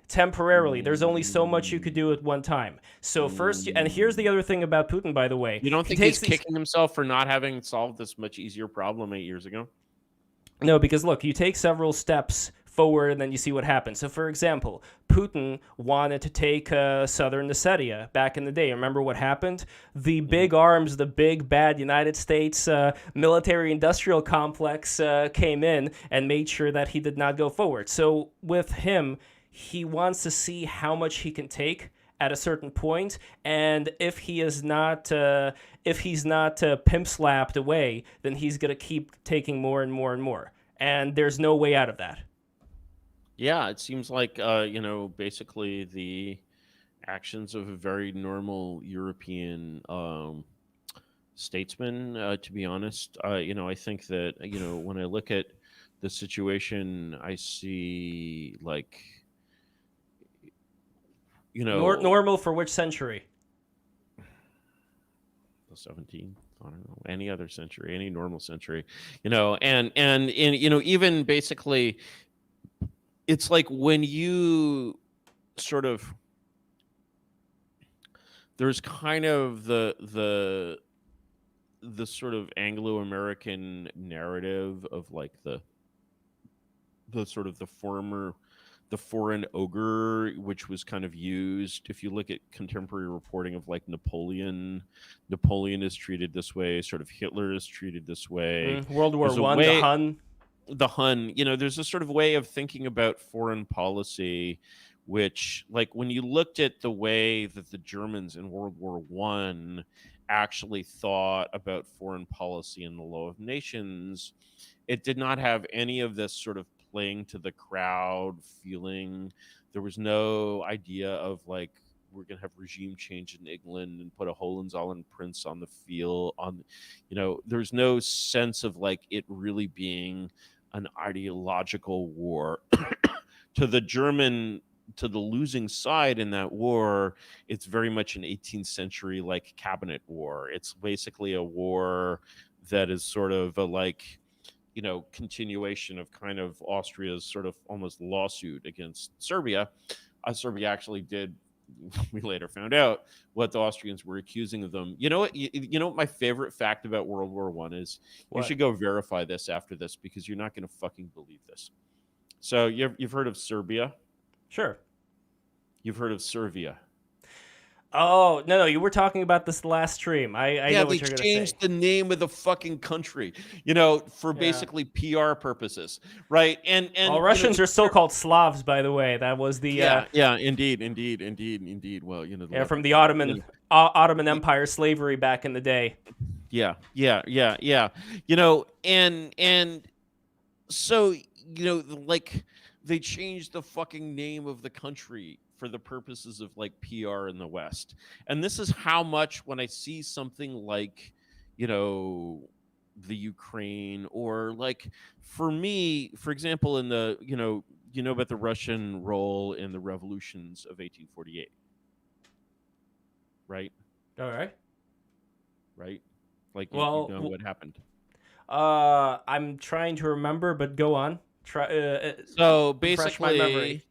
There's only so much you could do at one time. So first, and here's the other thing about Putin, by the way. You don't think he's kicking himself for not having solved this much easier problem 8 years ago? No, because look, you take several steps forward and then you see what happens. So, for example, Putin wanted to take southern Ossetia back in the day. Remember what happened? The big arms, the big bad United States military-industrial complex came in and made sure that he did not go forward. So with him, he wants to see how much he can take at a certain point, and if he's not pimp slapped away, then he's gonna keep taking more and more and more, and there's no way out of that. Yeah, it seems like basically the actions of a very normal European statesman. To be honest, I think that when I look at the situation, I see like Normal for which century? the 17th. I don't know, any other century, any normal century, and even basically, it's like when you sort of there's kind of the sort of Anglo-American narrative of like the sort of the foreign ogre, which was kind of used. If you look at contemporary reporting of like Napoleon is treated this way, sort of Hitler is treated this way. World War There's a One, way- the Hun. there's a sort of way of thinking about foreign policy, which, like, when you looked at the way that the Germans in World War One actually thought about foreign policy in the Law of Nations, it did not have any of this sort of playing to the crowd feeling. There was no idea of like, we're going to have regime change in England and put a Hohenzollern prince on the field there's no sense of like it really being an ideological war. To the losing side in that war, it's very much an 18th century like cabinet war. It's basically a war that is sort of a like continuation of kind of Austria's sort of almost lawsuit against Serbia. Serbia actually did. We later found out what the Austrians were accusing of them. You know what? You know what my favorite fact about World War One is? What? You should go verify this after this, because you're not going to fucking believe this. So you've heard of Serbia? Sure. You've heard of Servia? Oh, no, you were talking about this last stream. I know what you're going to say. They changed the name of the fucking country, for basically PR purposes, right? And all Russians are so-called Slavs, by the way. That was the indeed. Well, from the Ottoman Empire slavery back in the day. Yeah. And so like they changed the fucking name of the country for the purposes of like PR in the West. And this is how much, when I see something like, the Ukraine, or like, for me, for example, in the, about the Russian role in the revolutions of 1848. Right? All right. Right? Like, well, you know what happened. I'm trying to remember, but go on. So refresh my memory.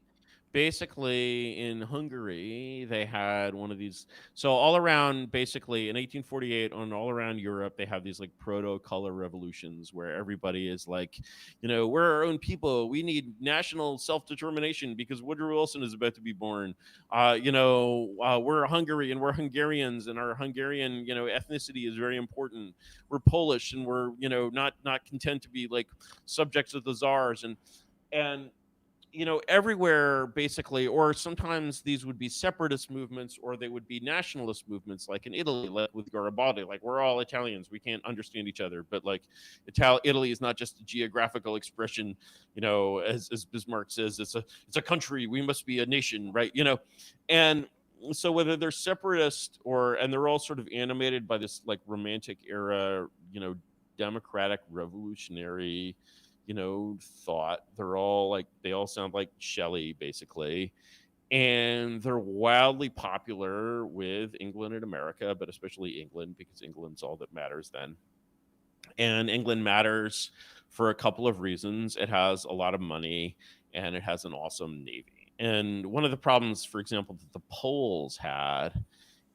Basically in Hungary, they had one of these. So all around, basically in 1848, all around Europe, they have these like proto-color revolutions where everybody is like, we're our own people. We need national self-determination because Woodrow Wilson is about to be born. We're Hungary and we're Hungarians, and our Hungarian, ethnicity is very important. We're Polish and we're, not content to be like subjects of the czars, and everywhere, basically. Or sometimes these would be separatist movements, or they would be nationalist movements, like in Italy, like with Garibaldi. Like, we're all Italians, we can't understand each other, but like Italy is not just a geographical expression, as Bismarck says, it's a country, we must be a nation, right? And so whether they're separatist and they're all sort of animated by this like romantic era, democratic revolutionary thought. They're all like, they all sound like Shelley, basically. And they're wildly popular with England and America, but especially England, because England's all that matters then. And England matters for a couple of reasons. It has a lot of money and it has an awesome navy. And one of the problems, for example, that the Poles had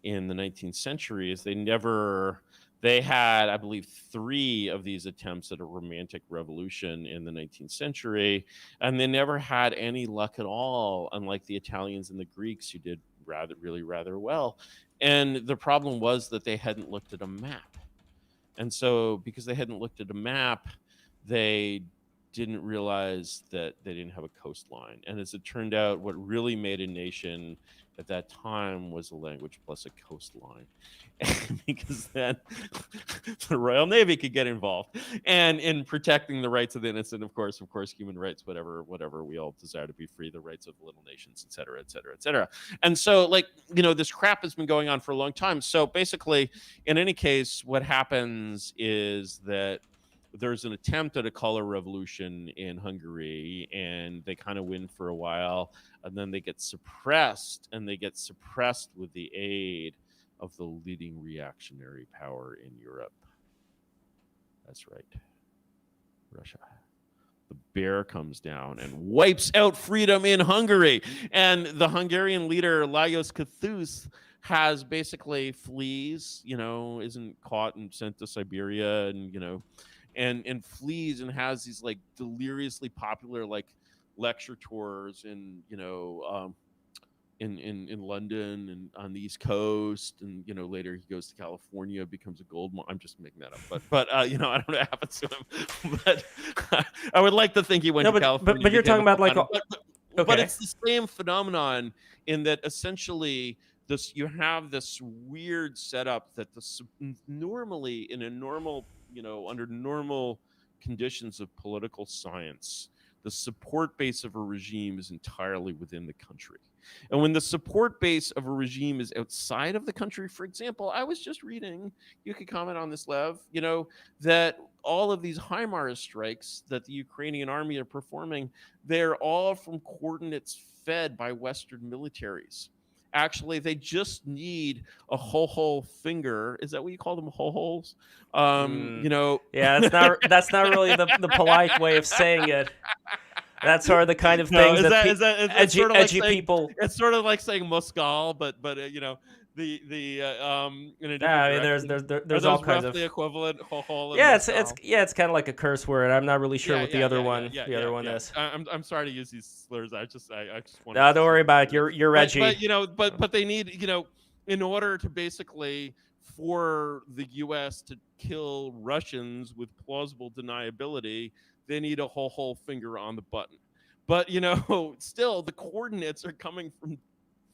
in the 19th century is they had, I believe, 3 of these attempts at a romantic revolution in the 19th century, and they never had any luck at all, unlike the Italians and the Greeks, who did rather well. And the problem was that they hadn't looked at a map. And so because they hadn't looked at a map, they didn't realize that they didn't have a coastline. And as it turned out, what really made a nation at that time was a language plus a coastline. Because then the Royal Navy could get involved and in protecting the rights of the innocent, of course, human rights, whatever we all desire to be free, the rights of little nations, et cetera, et cetera, et cetera. And so, like, this crap has been going on for a long time. So basically, in any case, what happens is that there's an attempt at a color revolution in Hungary, and they kind of win for a while, and then they get suppressed, with the aid of the leading reactionary power in Europe. That's right, Russia. The bear comes down and wipes out freedom in Hungary, and the Hungarian leader Lajos Kossuth has basically flees, isn't caught and sent to Siberia, and flees and has these like deliriously popular like lecture tours in London and on the East Coast, and later he goes to California, becomes a gold mine. I'm just making that up, but I don't know what happens to him. But I would like to think he went to California. But you're talking about like, but it's the same phenomenon in that essentially you have this weird setup that normally in a normal under normal conditions of political science, the support base of a regime is entirely within the country. And when the support base of a regime is outside of the country, for example, I was just reading, you could comment on this, Lev, that all of these HIMARS strikes that the Ukrainian army are performing, they're all from coordinates fed by Western militaries. Actually, they just need a whole finger. Is that what you call them, holes? Yeah, that's not really the polite way of saying it. That's sort of the kind of things edgy people. It's sort of like saying Moscow, but there's all kinds of equivalent. It's kind of like a curse word. I'm not really sure what the other one is. I'm sorry to use these slurs. I just want. No, don't worry about it. You're edgy. But they need in order to basically for the U.S. to kill Russians with plausible deniability, they need a whole finger on the button. But still the coordinates are coming from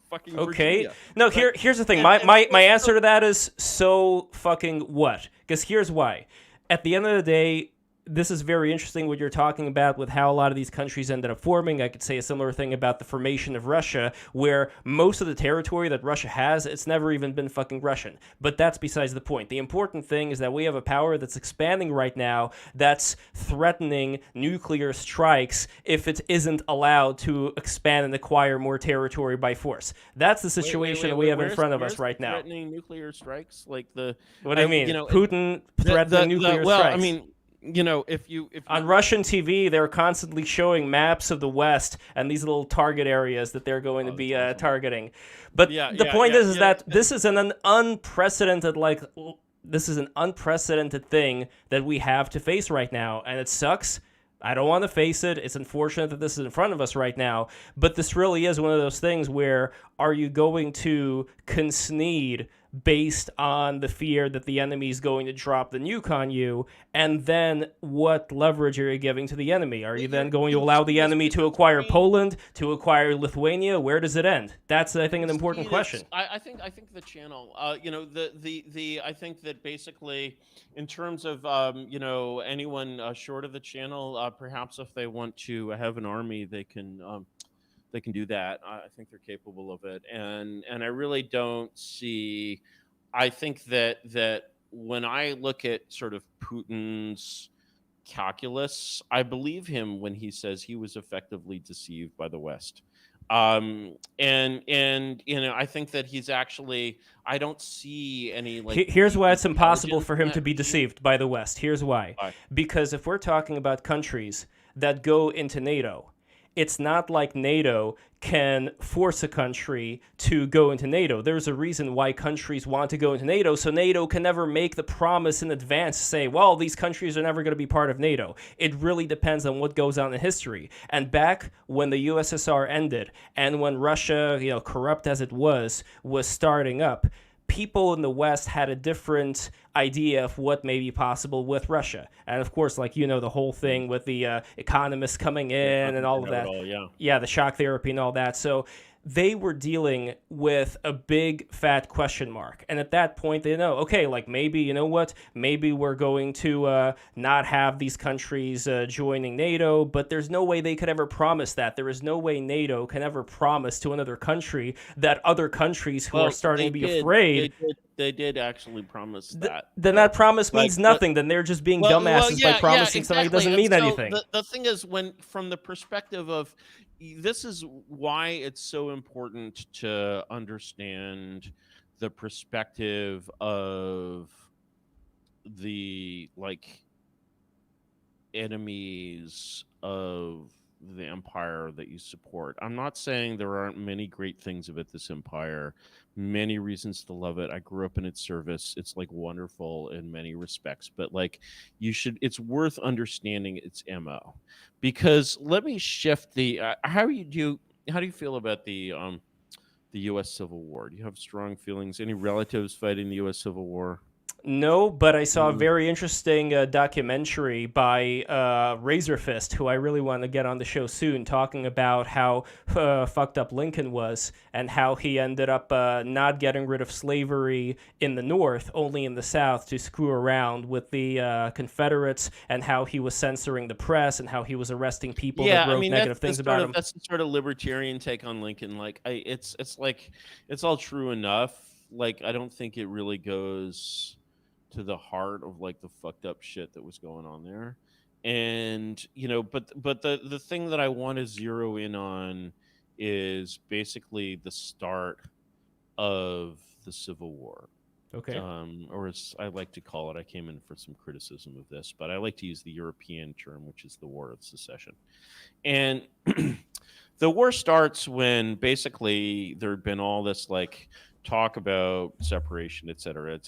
fucking Virginia. No, here's the thing. My answer to that is so fucking what? Because here's why. At the end of the day, this is very interesting what you're talking about with how a lot of these countries ended up forming. I could say a similar thing about the formation of Russia, where most of the territory that Russia has, it's never even been fucking Russian. But that's besides the point. The important thing is that we have a power that's expanding right now that's threatening nuclear strikes if it isn't allowed to expand and acquire more territory by force. That's the situation that we have in front of us right now. Threatening nuclear strikes? Like what do you mean? Putin threatening nuclear strikes? I mean, if on Russian TV, they're constantly showing maps of the West and these little target areas that they're going to be targeting. But the point is that this is an unprecedented thing that we have to face right now, and it sucks. I don't want to face it. It's unfortunate that this is in front of us right now, but this really is one of those things where are you going to concede based on the fear that the enemy is going to drop the nuke on you, and then what leverage are you giving to the enemy? Are you then going to allow the enemy to acquire Poland, to acquire Lithuania? Where does it end? That's, I think, an important question. I think the channel, I think that basically, in terms of anyone short of the channel, perhaps if they want to have an army, they can do that. I think they're capable of it, and I really don't see. I think that when I look at sort of Putin's calculus, I believe him when he says he was effectively deceived by the West. And I think that he's actually. I don't see any like. Here's why it's impossible for him to be deceived by the West. Here's why. Because if we're talking about countries that go into NATO, it's not like NATO can force a country to go into NATO. There's a reason why countries want to go into NATO, so NATO can never make the promise in advance to say, well, these countries are never going to be part of NATO. It really depends on what goes on in history. And back when the USSR ended, and when Russia, corrupt as it was starting up, people in the West had a different idea of what may be possible with Russia. And of course, like, the whole thing with the economists coming in and all of that. Yeah. Yeah, the shock therapy and all that. So they were dealing with a big fat question mark. And at that point, they know, okay, like maybe, you know what? Maybe we're going to not have these countries joining NATO, but there's no way they could ever promise that. There is no way NATO can ever promise to another country that other countries who are starting to be afraid. They did actually promise that. Then that promise means nothing. Then they're just being dumbasses by promising something that doesn't mean anything. The thing is, from the perspective of, this is why it's so important to understand the perspective of the enemies of the empire that you support. I'm not saying there aren't many great things about this empire, many reasons to love it. I grew up in its service. It's wonderful in many respects, but it's worth understanding its MO. Because let me shift the how do you feel about the US Civil War? Do you have strong feelings? Any relatives fighting the US Civil War? No, but I saw a very interesting documentary by Razor Fist, who I really want to get on the show soon, talking about how fucked up Lincoln was and how he ended up not getting rid of slavery in the North, only in the South, to screw around with the Confederates, and how he was censoring the press and how he was arresting people that wrote negative things about him. That's the sort of libertarian take on Lincoln. It's all true enough. I don't think it really goes to the heart of the fucked up shit that was going on there. And but the thing that I want to zero in on is basically the start of the Civil War. Okay. Or as I like to call it, I came in for some criticism of this, but I like to use the European term, which is the War of Secession. And the war starts when basically there had been all this talk about separation, et cetera,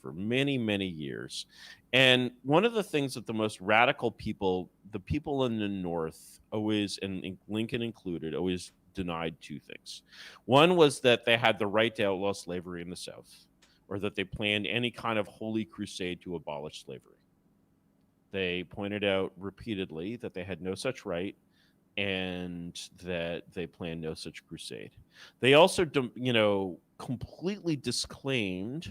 for many, many years. And one of the things that the most radical people, the people in the North, always, and Lincoln included, always denied two things. One was that they had the right to outlaw slavery in the South, or that they planned any kind of holy crusade to abolish slavery. They pointed out repeatedly that they had no such right, and that they planned no such crusade. They also, completely disclaimed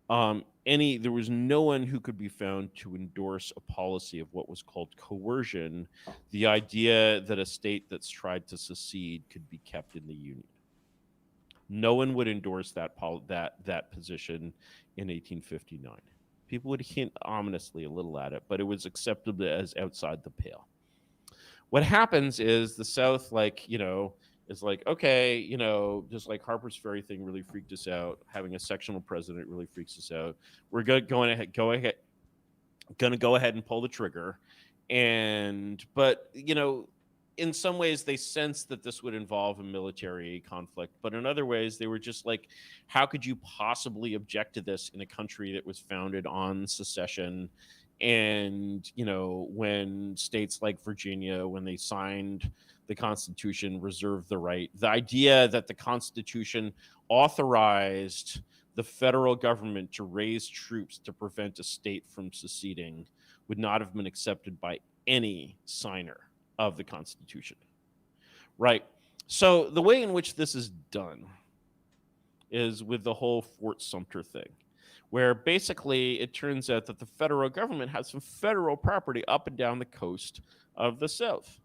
there was no one who could be found to endorse a policy of what was called coercion, the idea that a state that's tried to secede could be kept in the Union. No one would endorse that position in 1859. People would hint ominously a little at it, but it was accepted as outside the pale. What happens is the South, is okay, just Harper's Ferry thing really freaked us out. Having a sectional president really freaks us out. We're going to go ahead and pull the trigger. But in some ways they sensed that this would involve a military conflict, but in other ways they were just how could you possibly object to this in a country that was founded on secession? And, when states like Virginia, when they signed the Constitution, reserved the right, the idea that the Constitution authorized the federal government to raise troops to prevent a state from seceding would not have been accepted by any signer of the Constitution. Right. So the way in which this is done is with the whole Fort Sumter thing, where basically it turns out that the federal government has some federal property up and down the coast of the South.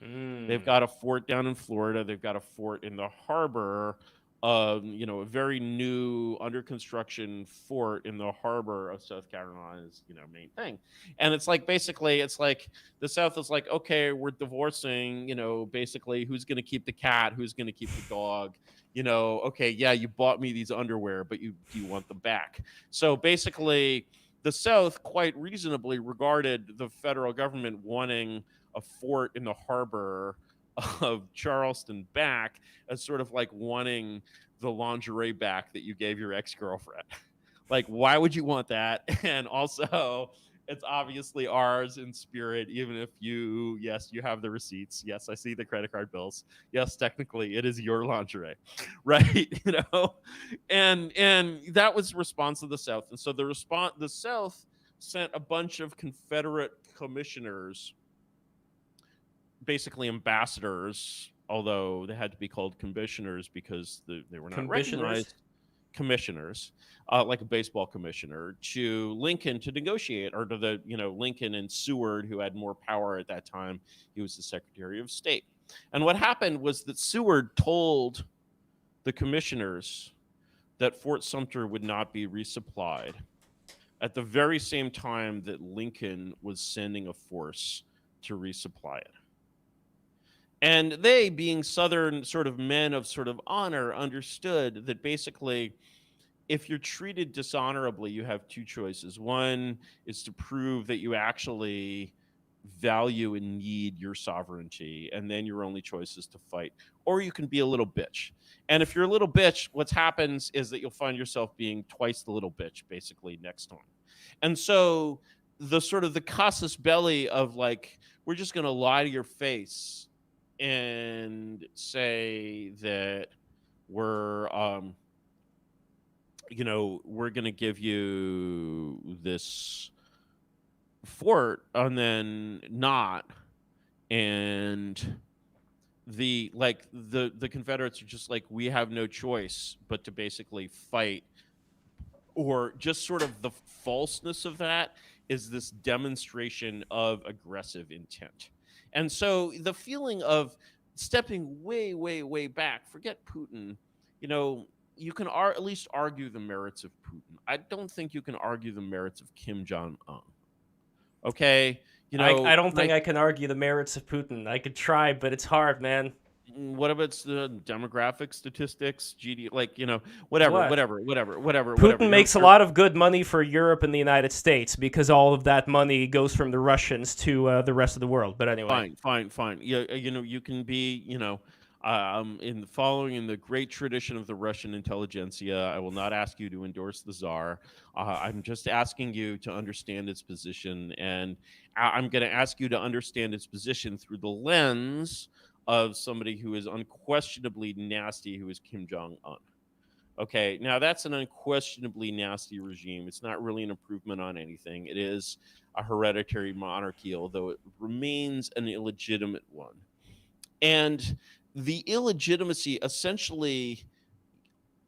They've got a fort down in Florida. They've got a fort in the harbor of, a very new under construction fort in the harbor of South Carolina's, main thing. And it's basically, the South is okay, we're divorcing, basically who's going to keep the cat, who's going to keep the dog, okay, yeah, you bought me these underwear, but you want them back. So basically the South quite reasonably regarded the federal government wanting a fort in the harbor of Charleston back as sort of wanting the lingerie back that you gave your ex-girlfriend. Why would you want that? And also, It's obviously ours in spirit, even if yes, you have the receipts. Yes, I see the credit card bills. Yes, technically, it is your lingerie, right? And that was the response of the South, and so the South sent a bunch of Confederate commissioners, basically ambassadors, although they had to be called commissioners because they were not Commissioners? recognized. Commissioners, like a baseball commissioner, to Lincoln to negotiate, or to Lincoln and Seward, who had more power at that time. He was the Secretary of State. And what happened was that Seward told the commissioners that Fort Sumter would not be resupplied at the very same time that Lincoln was sending a force to resupply it. And they, being Southern sort of men of sort of honor, understood that basically, if you're treated dishonorably, you have two choices. One is to prove that you actually value and need your sovereignty, and then your only choice is to fight. Or you can be a little bitch. And if you're a little bitch, what happens is that you'll find yourself being twice the little bitch, basically, next time. And so the sort of the casus belli of like, we're just going to lie to your face and say that we're we're going to give you this fort and then not. And the Confederates are just like, we have no choice but to basically fight. Or just sort of the falseness of that is this demonstration of aggressive intent. And so the feeling of stepping way, way, way back, forget Putin, you can at least argue the merits of Putin. I don't think you can argue the merits of Kim Jong-un. Okay? I don't think I can argue the merits of Putin. I could try, but it's hard, man. What about the demographic statistics, whatever. What? Whatever. Putin makes a lot of good money for Europe and the United States because all of that money goes from the Russians to the rest of the world. But anyway, fine. Yeah, you can be, following in the great tradition of the Russian intelligentsia. I will not ask you to endorse the Tsar. I'm just asking you to understand its position, and I'm going to ask you to understand its position through the lens of somebody who is unquestionably nasty, who is Kim Jong-un. Okay, now that's an unquestionably nasty regime. It's not really an improvement on anything. It is a hereditary monarchy, although it remains an illegitimate one. And the illegitimacy, essentially,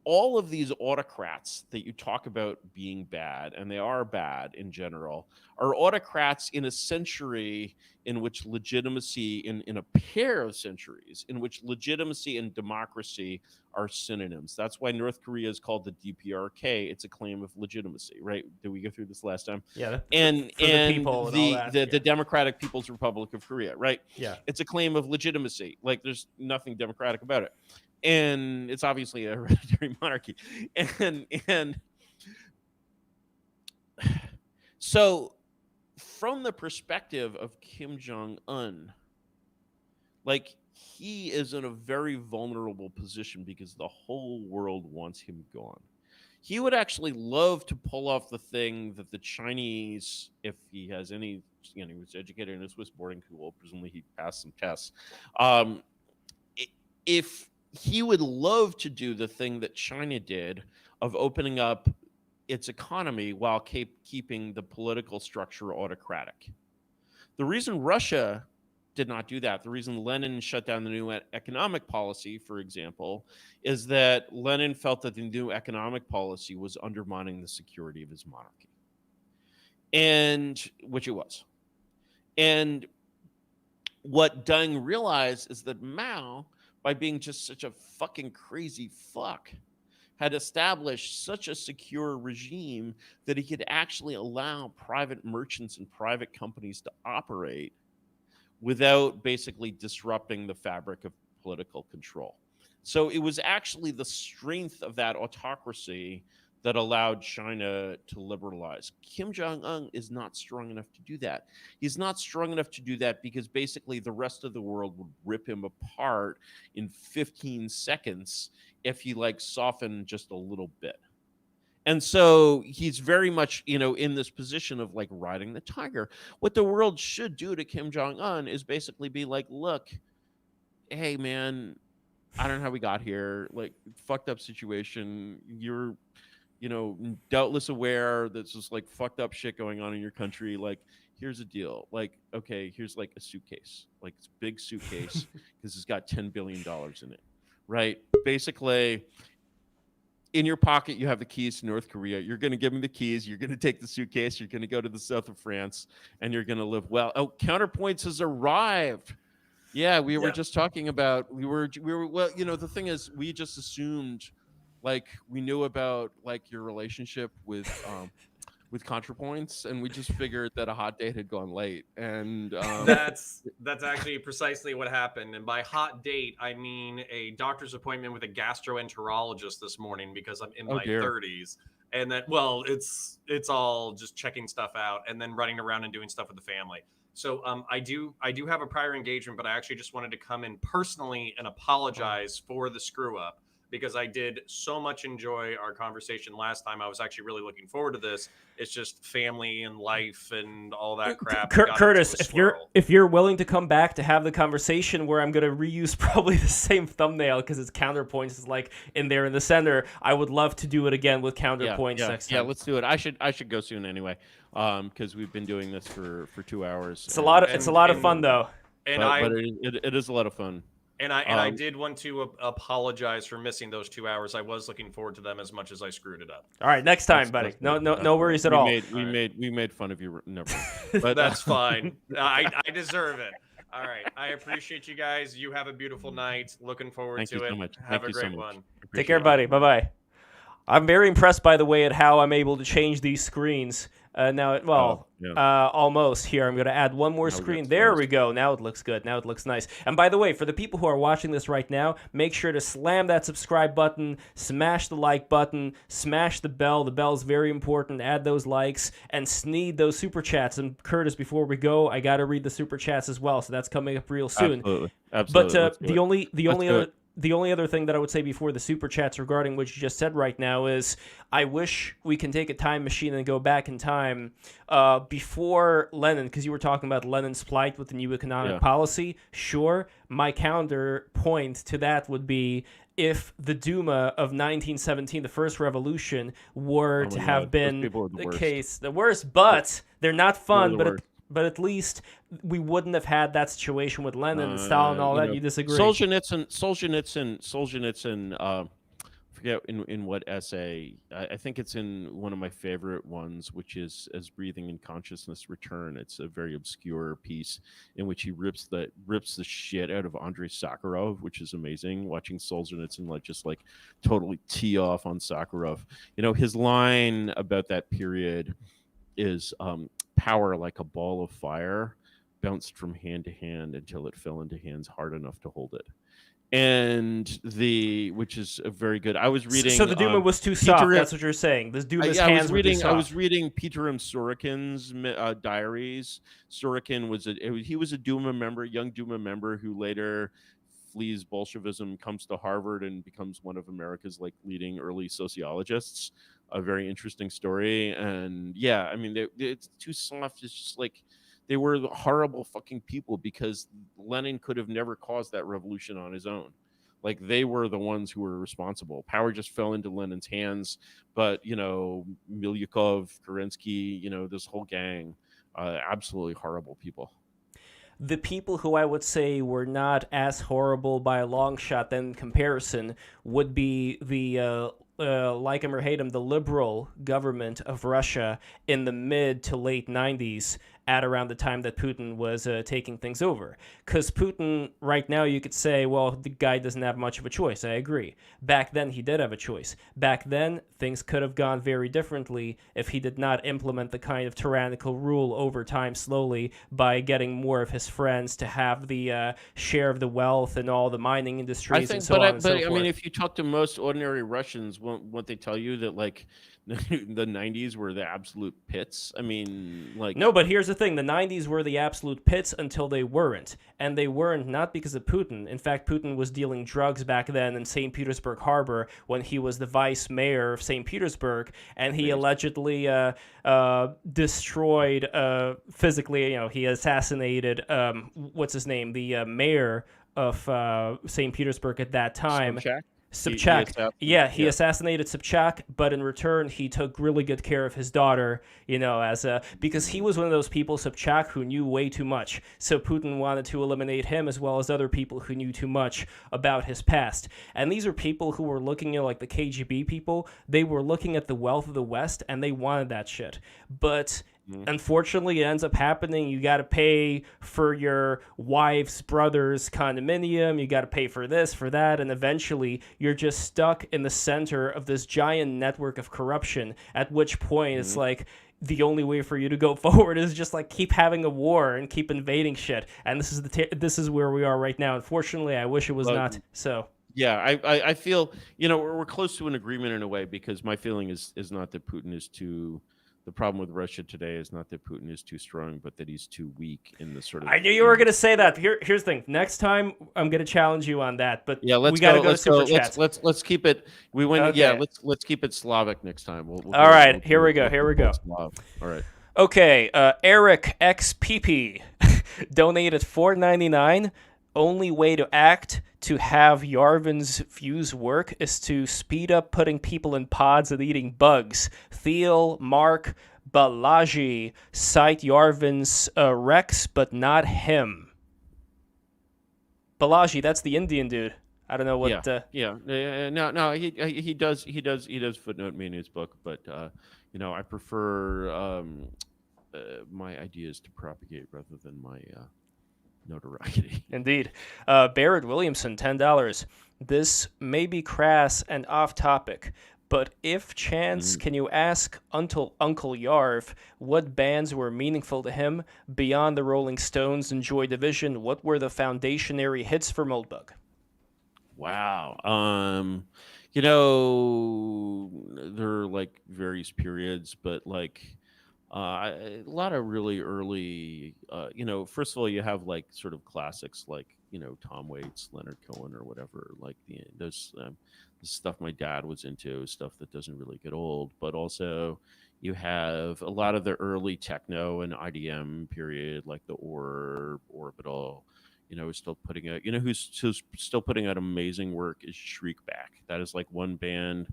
all of these autocrats that you talk about being bad, and they are bad in general, are autocrats in a century in which legitimacy, in a pair of centuries, in which legitimacy and democracy are synonyms. That's why North Korea is called the DPRK. It's a claim of legitimacy, right? Did we go through this last time? yeah, And for the people and all that. the Democratic People's Republic of Korea, right? Yeah. It's a claim of legitimacy. Like, there's nothing democratic about it. And it's obviously a hereditary monarchy. And so from the perspective of Kim Jong-un, like, he is in a very vulnerable position because the whole world wants him gone. He would actually love to pull off the thing that the Chinese, if he has any, he was educated in a Swiss boarding school, presumably he passed some tests. If he would love to do the thing that China did of opening up its economy while keeping the political structure autocratic. The reason Russia did not do that, the reason Lenin shut down the new economic policy, for example, is that Lenin felt that the new economic policy was undermining the security of his monarchy. And which it was. And what Deng realized is that Mao, by being just such a fucking crazy fuck, had established such a secure regime that he could actually allow private merchants and private companies to operate without basically disrupting the fabric of political control. So it was actually the strength of that autocracy that allowed China to liberalize. Kim Jong-un is not strong enough to do that. He's not strong enough to do that because basically the rest of the world would rip him apart in 15 seconds if he softened just a little bit. And so he's very much, in this position of like riding the tiger. What the world should do to Kim Jong-un is basically be like, look, hey man, I don't know how we got here. Like, fucked up situation. You're, doubtless aware that there's like fucked up shit going on in your country. Like, here's the deal. Like, okay, here's like a suitcase, like it's a big suitcase because it's got $10 billion in it, right? Basically, in your pocket, you have the keys to North Korea. You're going to give me the keys. You're going to take the suitcase. You're going to go to the south of France, and you're going to live well. Oh, Counterpoints has arrived. Yeah, we were just talking about. We were. Well, the thing is, we just assumed, like, we knew about like your relationship with ContraPoints, and we just figured that a hot date had gone late, and that's actually precisely what happened. And by hot date, I mean a doctor's appointment with a gastroenterologist this morning because I'm in my 30s, and that it's all just checking stuff out and then running around and doing stuff with the family. So I do have a prior engagement, but I actually just wanted to come in personally and apologize for the screw up, because I did so much enjoy our conversation last time. I was actually really looking forward to this. It's just family and life and all that crap. Curtis, if you're willing to come back to have the conversation where I'm going to reuse probably the same thumbnail because it's Counterpoints is like in there in the center, I would love to do it again with Counterpoints next time. Yeah, let's do it. I should go soon anyway, because we've been doing this for 2 hours. It's a lot of fun though. But it is a lot of fun. And I did want to apologize for missing those 2 hours. I was looking forward to them as much as I screwed it up. All right, next time, buddy. No worries at all. We made fun of you. Never mind. But that's fine. I deserve it. All right. I appreciate you guys. You have a beautiful night. Looking forward to it. Thank you so much. Have a great one. Take care, buddy. Bye-bye. I'm very impressed, by the way, at how I'm able to change these screens. Almost. Here, I'm going to add one more screen. There we go. Now it looks good. Now it looks nice. And by the way, for the people who are watching this right now, make sure to slam that subscribe button, smash the like button, smash the bell. The bell is very important. Add those likes, and sneed those super chats. And Curtis, before we go, I got to read the super chats as well, so that's coming up real soon. Absolutely. But the only other thing that I would say before the super chats regarding what you just said right now is I wish we can take a time machine and go back in time before Lenin, because you were talking about Lenin's plight with the new economic policy. Sure, my counterpoint to that would be if the Duma of 1917, the first revolution, were to have been the worst, but they're not fun, but at least we wouldn't have had that situation with Lenin and Stalin and all that. You disagree? Solzhenitsyn. Forget in what essay. I think it's in one of my favorite ones, which is "As Breathing and Consciousness Return." It's a very obscure piece in which he rips the shit out of Andrei Sakharov, which is amazing. Watching Solzhenitsyn just totally tee off on Sakharov. His line about that period is power like a ball of fire bounced from hand to hand until it fell into hands hard enough to hold it. And which is a very good. I was reading. So the Duma was too soft. That's what you're saying. The Duma's hands were too soft. I was reading Peterim Sorokin's diaries. Sorokin was a Duma member, young Duma member who later flees Bolshevism, comes to Harvard, and becomes one of America's leading early sociologists. A very interesting story. And yeah, I mean, it's too soft. It's just they were horrible fucking people, because Lenin could have never caused that revolution on his own. They were the ones who were responsible. Power just fell into Lenin's hands. But, Milyukov, Kerensky, this whole gang, absolutely horrible people. The people who I would say were not as horrible by a long shot in comparison would be the like him or hate him, the liberal government of Russia in the mid to late 90s, at around the time that Putin was taking things over. Because Putin, right now, you could say, well, the guy doesn't have much of a choice. I agree. Back then, he did have a choice. Back then, things could have gone very differently if he did not implement the kind of tyrannical rule over time slowly by getting more of his friends to have the share of the wealth and all the mining industries and so on and so forth. I mean, if you talk to most ordinary Russians, won't they tell you that, the 90s were the absolute pits. I mean, like No, but here's the thing. The 90s were the absolute pits until they weren't. And they weren't not because of Putin. In fact, Putin was dealing drugs back then in St. Petersburg Harbor when he was the vice mayor of St. Petersburg. And he allegedly destroyed, physically, he assassinated, what's his name? The mayor of St. Petersburg at that time. Sobchak. He assassinated Sobchak, but in return, he took really good care of his daughter, because he was one of those people, Sobchak, who knew way too much. So Putin wanted to eliminate him as well as other people who knew too much about his past. And these are people who were looking at, like the KGB people, they were looking at the wealth of the West, and they wanted that shit. But unfortunately, it ends up happening. You got to pay for your wife's brother's condominium. You got to pay for this, for that. And eventually, you're just stuck in the center of this giant network of corruption, at which point it's like the only way for you to go forward is just like keep having a war and keep invading shit. And this is where we are right now. Unfortunately, I wish it was not so. Yeah, I feel, we're close to an agreement in a way, because my feeling is not that Putin is too... The problem with Russia today is not that Putin is too strong, but that he's too weak in the sort of... I knew you were going to say that. Here's the thing. Next time, I'm going to challenge you on that. But yeah, we got to go to Super Chats. Let's keep it... We went... Okay. Yeah, let's keep it Slavic next time. All right, here we go. All right. Okay, Eric XPP donated $4.99. Only way to act to have Yarvin's views work is to speed up putting people in pods and eating bugs. Thiel, Mark, Balaji cite Yarvin's Rex, but not him. Balaji, that's the Indian dude. I don't know what. No, he does footnote me in his book, but I prefer my ideas to propagate rather than my notoriety. Indeed. Barrett Williamson, $10. This may be crass and off topic, but if chance, can you ask Uncle Yarv what bands were meaningful to him beyond the Rolling Stones and Joy Division? What were the foundationary hits for Moldbug? Wow. There are like various periods, but like a lot of really early, first of all, you have like sort of classics like, Tom Waits, Leonard Cohen, or whatever, like those stuff my dad was into, stuff that doesn't really get old. But also you have a lot of the early techno and IDM period, like the Orbital, is still putting out, who's still putting out amazing work is Shriekback. That is like one band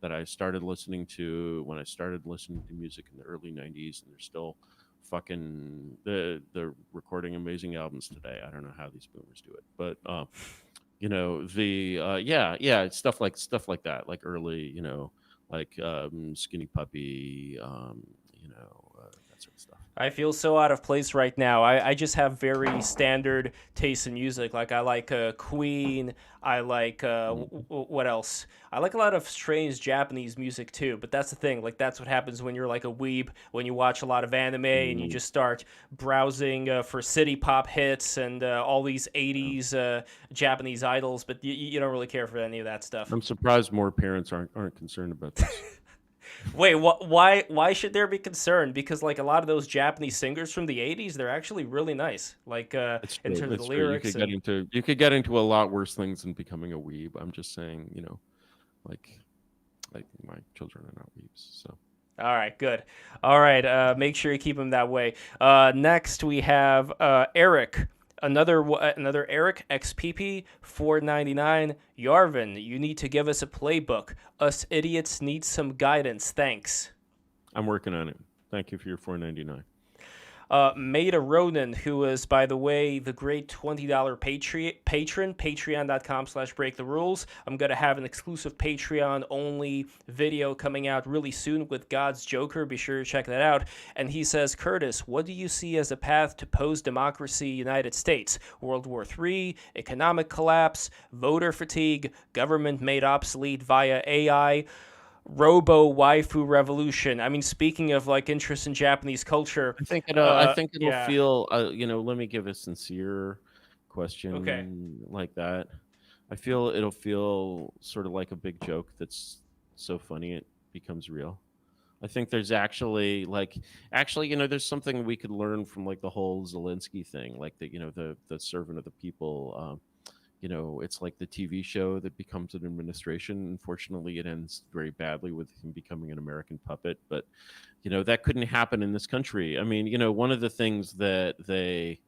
that I started listening to when I started listening to music in the early 90s, and they're still fucking they're recording amazing albums today. I don't know how these boomers do it, but stuff like that, like early, like Skinny Puppy, that sort of stuff. I feel so out of place right now. I just have very standard tastes in music. Like I like Queen. I like what else? I like a lot of strange Japanese music too. But that's the thing. Like that's what happens when you're like a weeb, when you watch a lot of anime and you just start browsing for city pop hits and all these 80s Japanese idols. But you don't really care for any of that stuff. I'm surprised more parents aren't concerned about this. Wait, why should there be concern? Because like a lot of those Japanese singers from the 80s, they're actually really nice. Like in terms of the lyrics. You could get into a lot worse things than becoming a weeb. I'm just saying, like my children are not weebs, so. All right, good. All right, make sure you keep them that way. Next we have Eric. Another Eric XPP, $4.99. Yarvin, you need to give us a playbook. Us idiots need some guidance. Thanks. I'm working on it. Thank you for your $4.99. Maida Ronan, who is, by the way, the great $20 patron, patreon.com/breaktherules. I'm going to have an exclusive Patreon-only video coming out really soon with God's Joker. Be sure to check that out. And he says, Curtis, what do you see as a path to post-democracy United States? World War III, economic collapse, voter fatigue, government made obsolete via AI, robo-waifu revolution. I mean, speaking of like interest in Japanese culture, I think it'll feel. Let me give a sincere question like that. I feel it'll feel sort of like a big joke that's so funny it becomes real. I think there's actually there's something we could learn from like the whole Zelensky thing, like the servant of the people. It's like the TV show that becomes an administration. Unfortunately, it ends very badly with him becoming an American puppet. But that couldn't happen in this country. I mean, one of the things that they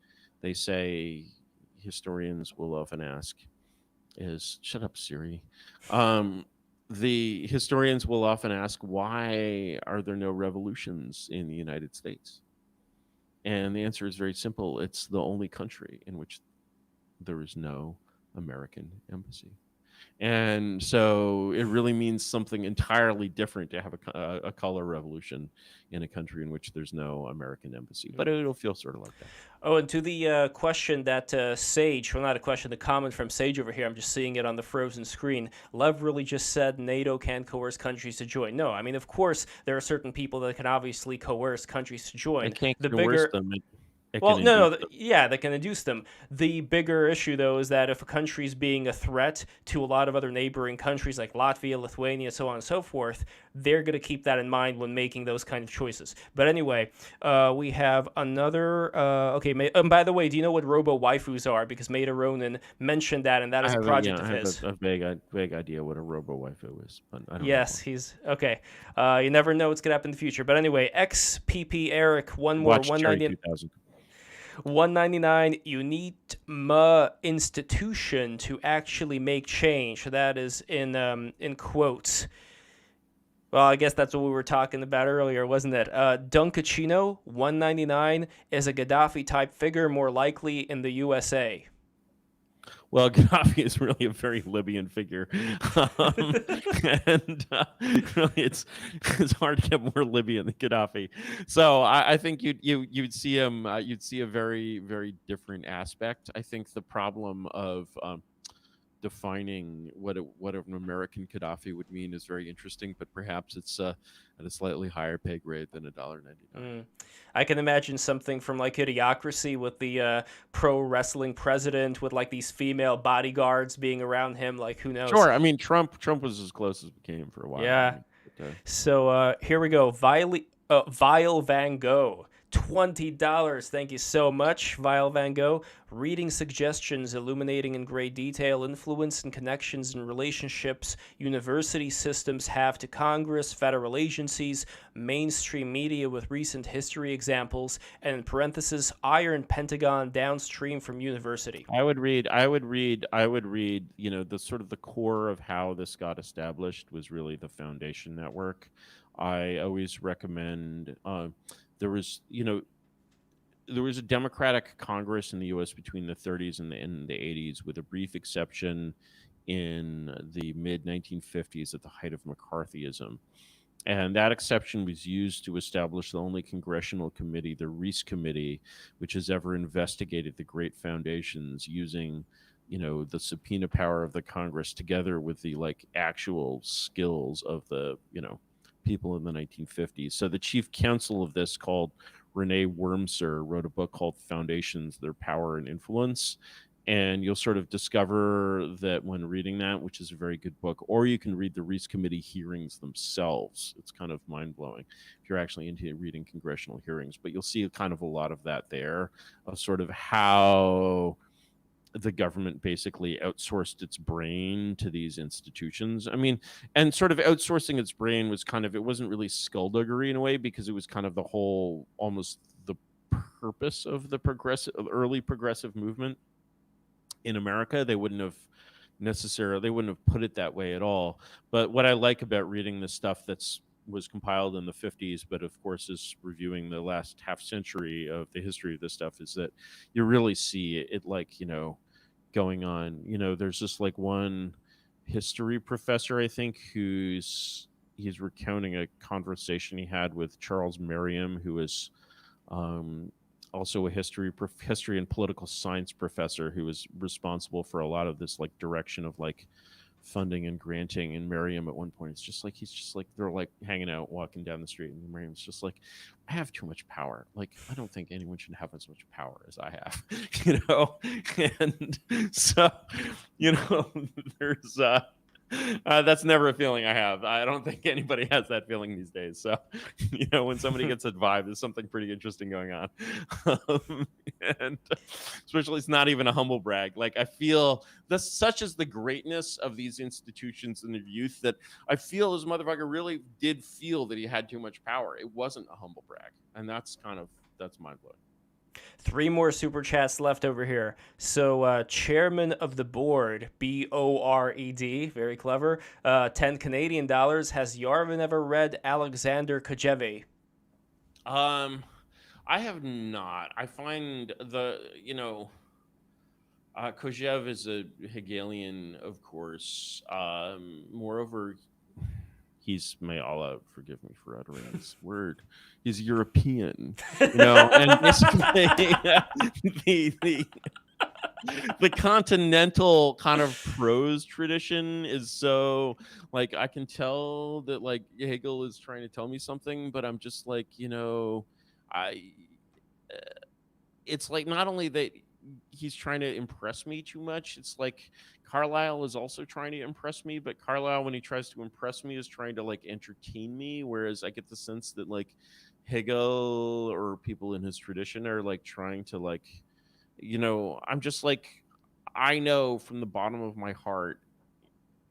say historians will often ask is, shut up, Siri. The historians will often ask, why are there no revolutions in the United States? And the answer is very simple. It's the only country in which there is no American embassy. And so it really means something entirely different to have a color revolution in a country in which there's no American embassy. But it'll feel sort of like that. Oh, and to the question that Sage, well, not a question, the comment from Sage over here, I'm just seeing it on the frozen screen. Lev really just said NATO can coerce countries to join. No, I mean, of course, there are certain people that can obviously coerce countries to join. They can't coerce them. Yeah, that can induce them. The bigger issue, though, is that if a country is being a threat to a lot of other neighboring countries like Latvia, Lithuania, so on and so forth, they're going to keep that in mind when making those kind of choices. But anyway, we have another... by the way, do you know what robo-waifus are? Because Maida Ronan mentioned that, and that is a project of his. I have a vague idea what a robo-waifu is, but I don't know. Yes, he's... Okay. You never know what's going to happen in the future. But anyway, XPP Eric, one more... Watch Cherry 2000. 199, you need ma institution to actually make change. That is in quotes. Well, I guess that's what we were talking about earlier, wasn't it? Dunkachino, 199, is a Gaddafi-type figure more likely in the USA. Well, Gaddafi is really a very Libyan figure, and really, it's hard to get more Libyan than Gaddafi. So I think you'd see him. You'd see a very, very different aspect. I think the problem of defining what an American Gaddafi would mean is very interesting, but perhaps it's at a slightly higher pay grade than $1.99. I can imagine something from like Idiocracy with the pro wrestling president with like these female bodyguards being around him. Like, who knows? Sure. I mean, Trump was as close as we came for a while. Yeah. So here we go. Vile Van Gogh. $20. Thank you so much, Vile Van Gogh. Reading suggestions illuminating in great detail influence and connections and relationships university systems have to Congress, federal agencies, mainstream media with recent history examples, and in parentheses, Iron Pentagon downstream from university. I would read, the sort of the core of how this got established was really the Foundation Network. I always recommend, there was a Democratic Congress in the U.S. between the 30s and the 80s, with a brief exception in the mid-1950s at the height of McCarthyism. And that exception was used to establish the only congressional committee, the Reese Committee, which has ever investigated the great foundations using, the subpoena power of the Congress together with the actual skills of the, people in the 1950s. So the chief counsel of this, called Renee Wormser, wrote a book called Foundations, Their Power and Influence. And you'll sort of discover that when reading that, which is a very good book, or you can read the Reese Committee hearings themselves. It's kind of mind-blowing if you're actually into reading congressional hearings. But you'll see kind of a lot of that there, of sort of how the government basically outsourced its brain to these institutions. I mean, and sort of outsourcing its brain was kind of, it wasn't really skullduggery in a way, because it was kind of the whole, almost the purpose of the early progressive movement in America. They wouldn't have put it that way at all. But what I like about reading this stuff was compiled in the 50s, but of course is reviewing the last half century of the history of this stuff, is that you really see it going on. There's just one history professor, I think, he's recounting a conversation he had with Charles Merriam, who is also a history and political science professor, who was responsible for a lot of this direction of funding and granting. And Merriam at one point, they're hanging out, walking down the street, and Merriam's just like, I have too much power. I don't think anyone should have as much power as I have, and so, there's That's never a feeling I have. I don't think anybody has that feeling these days. So, when somebody gets that vibe, there's something pretty interesting going on. And especially, it's not even a humble brag. Like, I feel such is the greatness of these institutions and the youth that I feel this motherfucker really did feel that he had too much power. It wasn't a humble brag. And that's mind blowing. 3 more super chats left over here. So, chairman of the board, BORED, very clever. 10 Canadian dollars. Has Yarvin ever read Alexander Kojevy? I have not. I find Kojev is a Hegelian, of course. Moreover, may Allah forgive me for uttering this word. He's European, and basically the continental kind of prose tradition is so like I can tell that like Hegel is trying to tell me something, but I'm just like it's like not only that he's trying to impress me too much. It's like Carlyle is also trying to impress me, but Carlyle, when he tries to impress me, is trying to like entertain me. Whereas I get the sense that like Hegel or people in his tradition are like trying to like, I'm just like, I know from the bottom of my heart,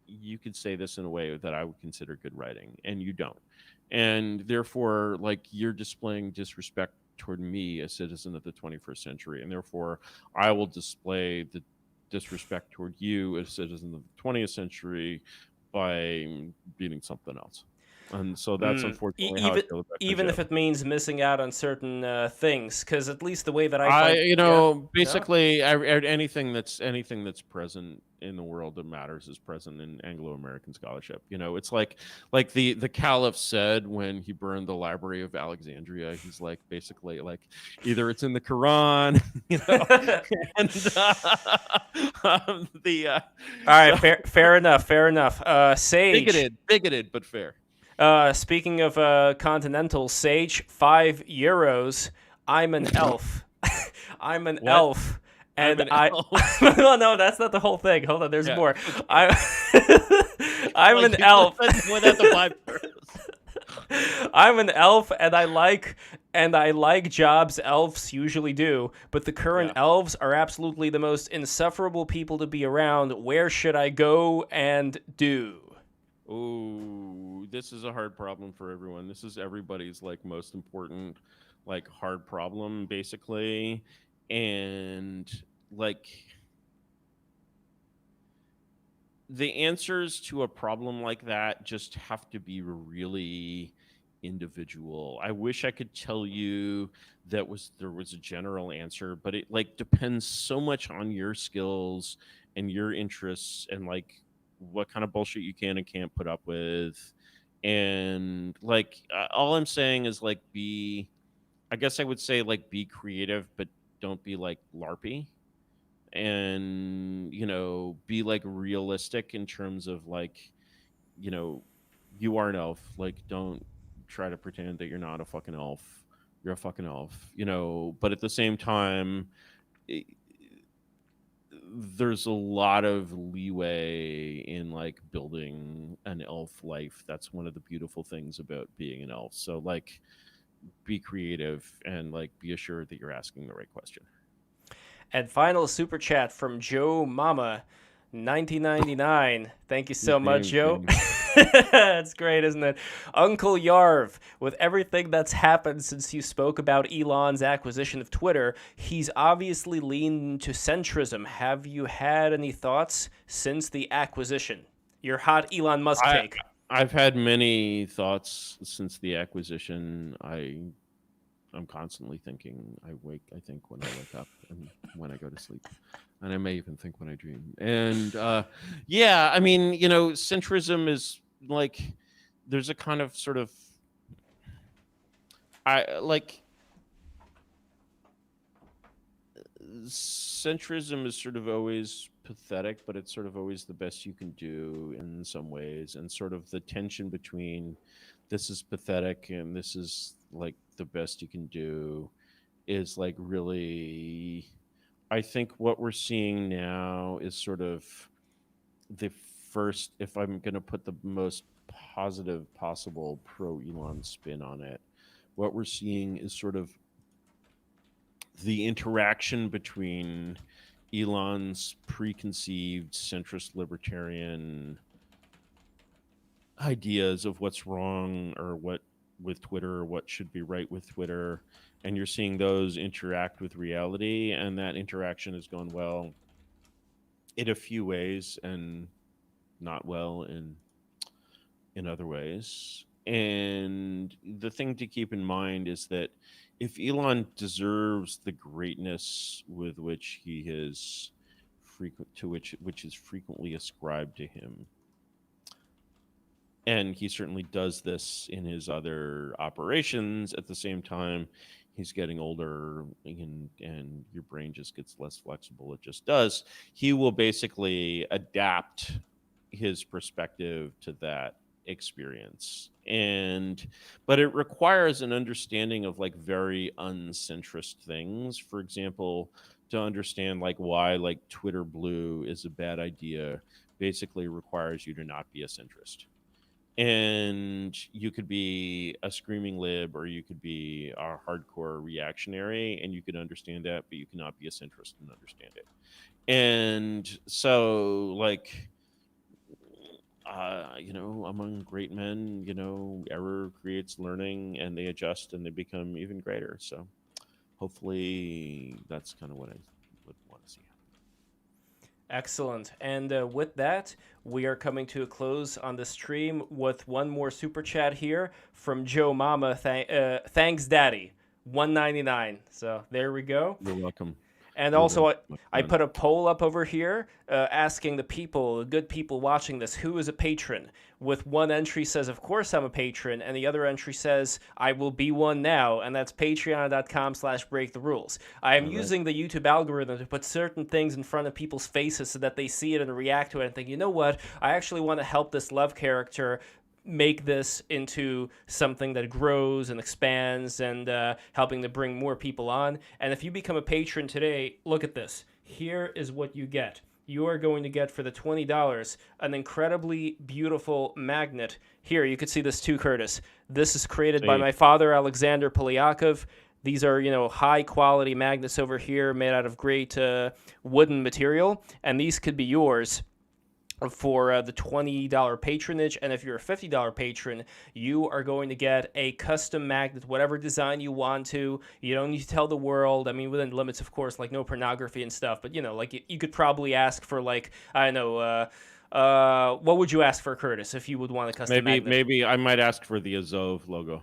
you could say this in a way that I would consider good writing, and you don't. And therefore, like, you're displaying disrespect toward me, a citizen of the 21st century, and therefore I will display the disrespect toward you, a citizen of the 20th century, by beating something else. And so that's unfortunately how I feel about even if it means missing out on certain things, because at least the way that basically anything that's present in the world that matters is present in Anglo-American scholarship. It's like the Caliph said when he burned the Library of Alexandria. He's like basically like either it's in the Quran, all right, fair enough. Sage, bigoted, but fair. Speaking of continental, Sage, €5. I'm an elf. I'm an elf. And well, no, that's not the whole thing. Hold on, there's more. I'm an elf. I'm an elf, and I like jobs elves usually do, but the current elves are absolutely the most insufferable people to be around. Where should I go and do? Oh, this is a hard problem for everyone. This is everybody's like most important, like hard problem, basically. And like the answers to a problem like that just have to be really individual. I wish I could tell you there was a general answer, but it like depends so much on your skills and your interests and like what kind of bullshit you can and can't put up with. And like all I'm saying is like I guess I would say like be creative, but don't be like LARPy. And be like realistic in terms of like you are an elf. Like don't try to pretend that you're not a fucking elf. You're a fucking elf, but at the same time there's a lot of leeway in like building an elf life. That's one of the beautiful things about being an elf. So like be creative and like be assured that you're asking the right question. And final super chat from Joe Mama, 1999. Thank you so much, Joe. That's great, isn't it? Uncle Yarv, with everything that's happened since you spoke about Elon's acquisition of Twitter, he's obviously leaned into centrism. Have you had any thoughts since the acquisition? Your hot Elon Musk take. I've had many thoughts since the acquisition. I'm constantly thinking. I think when I wake up and when I go to sleep. And I may even think when I dream. And I mean, centrism is like there's a kind of sort of centrism is sort of always pathetic, but it's sort of always the best you can do in some ways. And sort of the tension between this is pathetic and this is like the best you can do is like really, I think what we're seeing now is sort of the first, if I'm going to put the most positive possible pro Elon spin on it, what we're seeing is sort of the interaction between Elon's preconceived centrist libertarian ideas of what's wrong or what with Twitter or what should be right with Twitter, and you're seeing those interact with reality, and that interaction has gone well in a few ways and not well in other ways. And the thing to keep in mind is that if Elon deserves the greatness with which he is which is frequently ascribed to him, and he certainly does this in his other operations, at the same time he's getting older and your brain just gets less flexible. It just does. He will basically adapt his perspective to that experience, but it requires an understanding of like very uncentrist things. For example, to understand like why like Twitter blue is a bad idea basically requires you to not be a centrist. And you could be a screaming lib or you could be a hardcore reactionary, and you could understand that, but you cannot be a centrist and understand it. And so like among great men, error creates learning, and they adjust and they become even greater. So hopefully that's kind of what I would want to see. Excellent. And with that, we are coming to a close on the stream with one more super chat here from Joe Mama. Thanks, Daddy. $1.99. So there we go. You're welcome. And also, I put a poll up over here asking the good people watching this, who is a patron? With one entry says, of course I'm a patron, and the other entry says, I will be one now, and that's patreon.com/breaktherules. I am using the YouTube algorithm to put certain things in front of people's faces so that they see it and react to it and think, you know what, I actually want to help this Lev character make this into something that grows and expands and helping to bring more people on. And if you become a patron today, look at this. Here is what you get. You are going to get, for the $20, an incredibly beautiful magnet. Here, you could see this too, Curtis. This is created by my father, Alexander Polyakov. These are, high-quality magnets over here made out of great wooden material, and these could be yours for the $20 patronage. And if you're a $50 patron, you are going to get a custom magnet, whatever design you want to. You don't need to tell the world. I mean, within limits, of course, like no pornography and stuff. But, like you could probably ask for, like, I don't know, what would you ask for, Curtis, if you would want a custom magnet? Maybe I might ask for the Azov logo.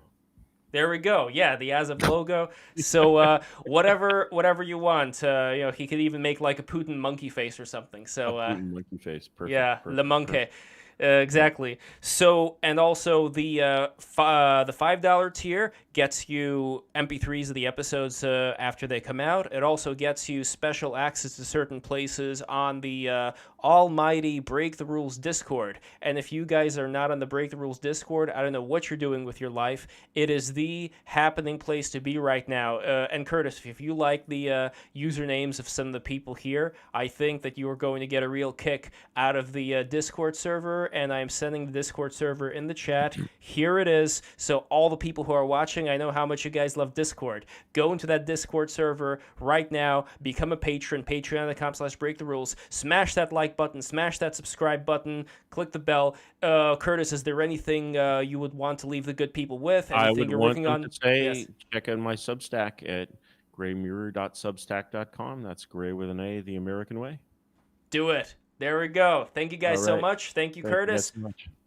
There we go. Yeah, the Azov logo. So whatever you want. He could even make like a Putin monkey face or something. So a Putin monkey face. Perfect. Yeah, perfect, le monkey. Exactly. So, and also the $5 tier gets you MP3s of the episodes after they come out. It also gets you special access to certain places on the almighty Break the Rules Discord. And if you guys are not on the Break the Rules Discord, I don't know what you're doing with your life. It is the happening place to be right now. And Curtis, if you like the usernames of some of the people here, I think that you are going to get a real kick out of the Discord server. And I'm sending the Discord server in the chat. Here it is. So all the people who are watching, I know how much you guys love Discord. Go into that Discord server right now. Become a patron. Patreon.com/breaktherules. Smash that like button. Smash that subscribe button. Click the bell. Curtis, is there anything you would want to leave the good people with? Anything I would you're want working them on? to say, Yes. check out my Substack at graymirror.substack.com. That's Gray with an A, the American way. Do it. There we go. Thank you guys so much. Thank you, Curtis. Thank you guys so much.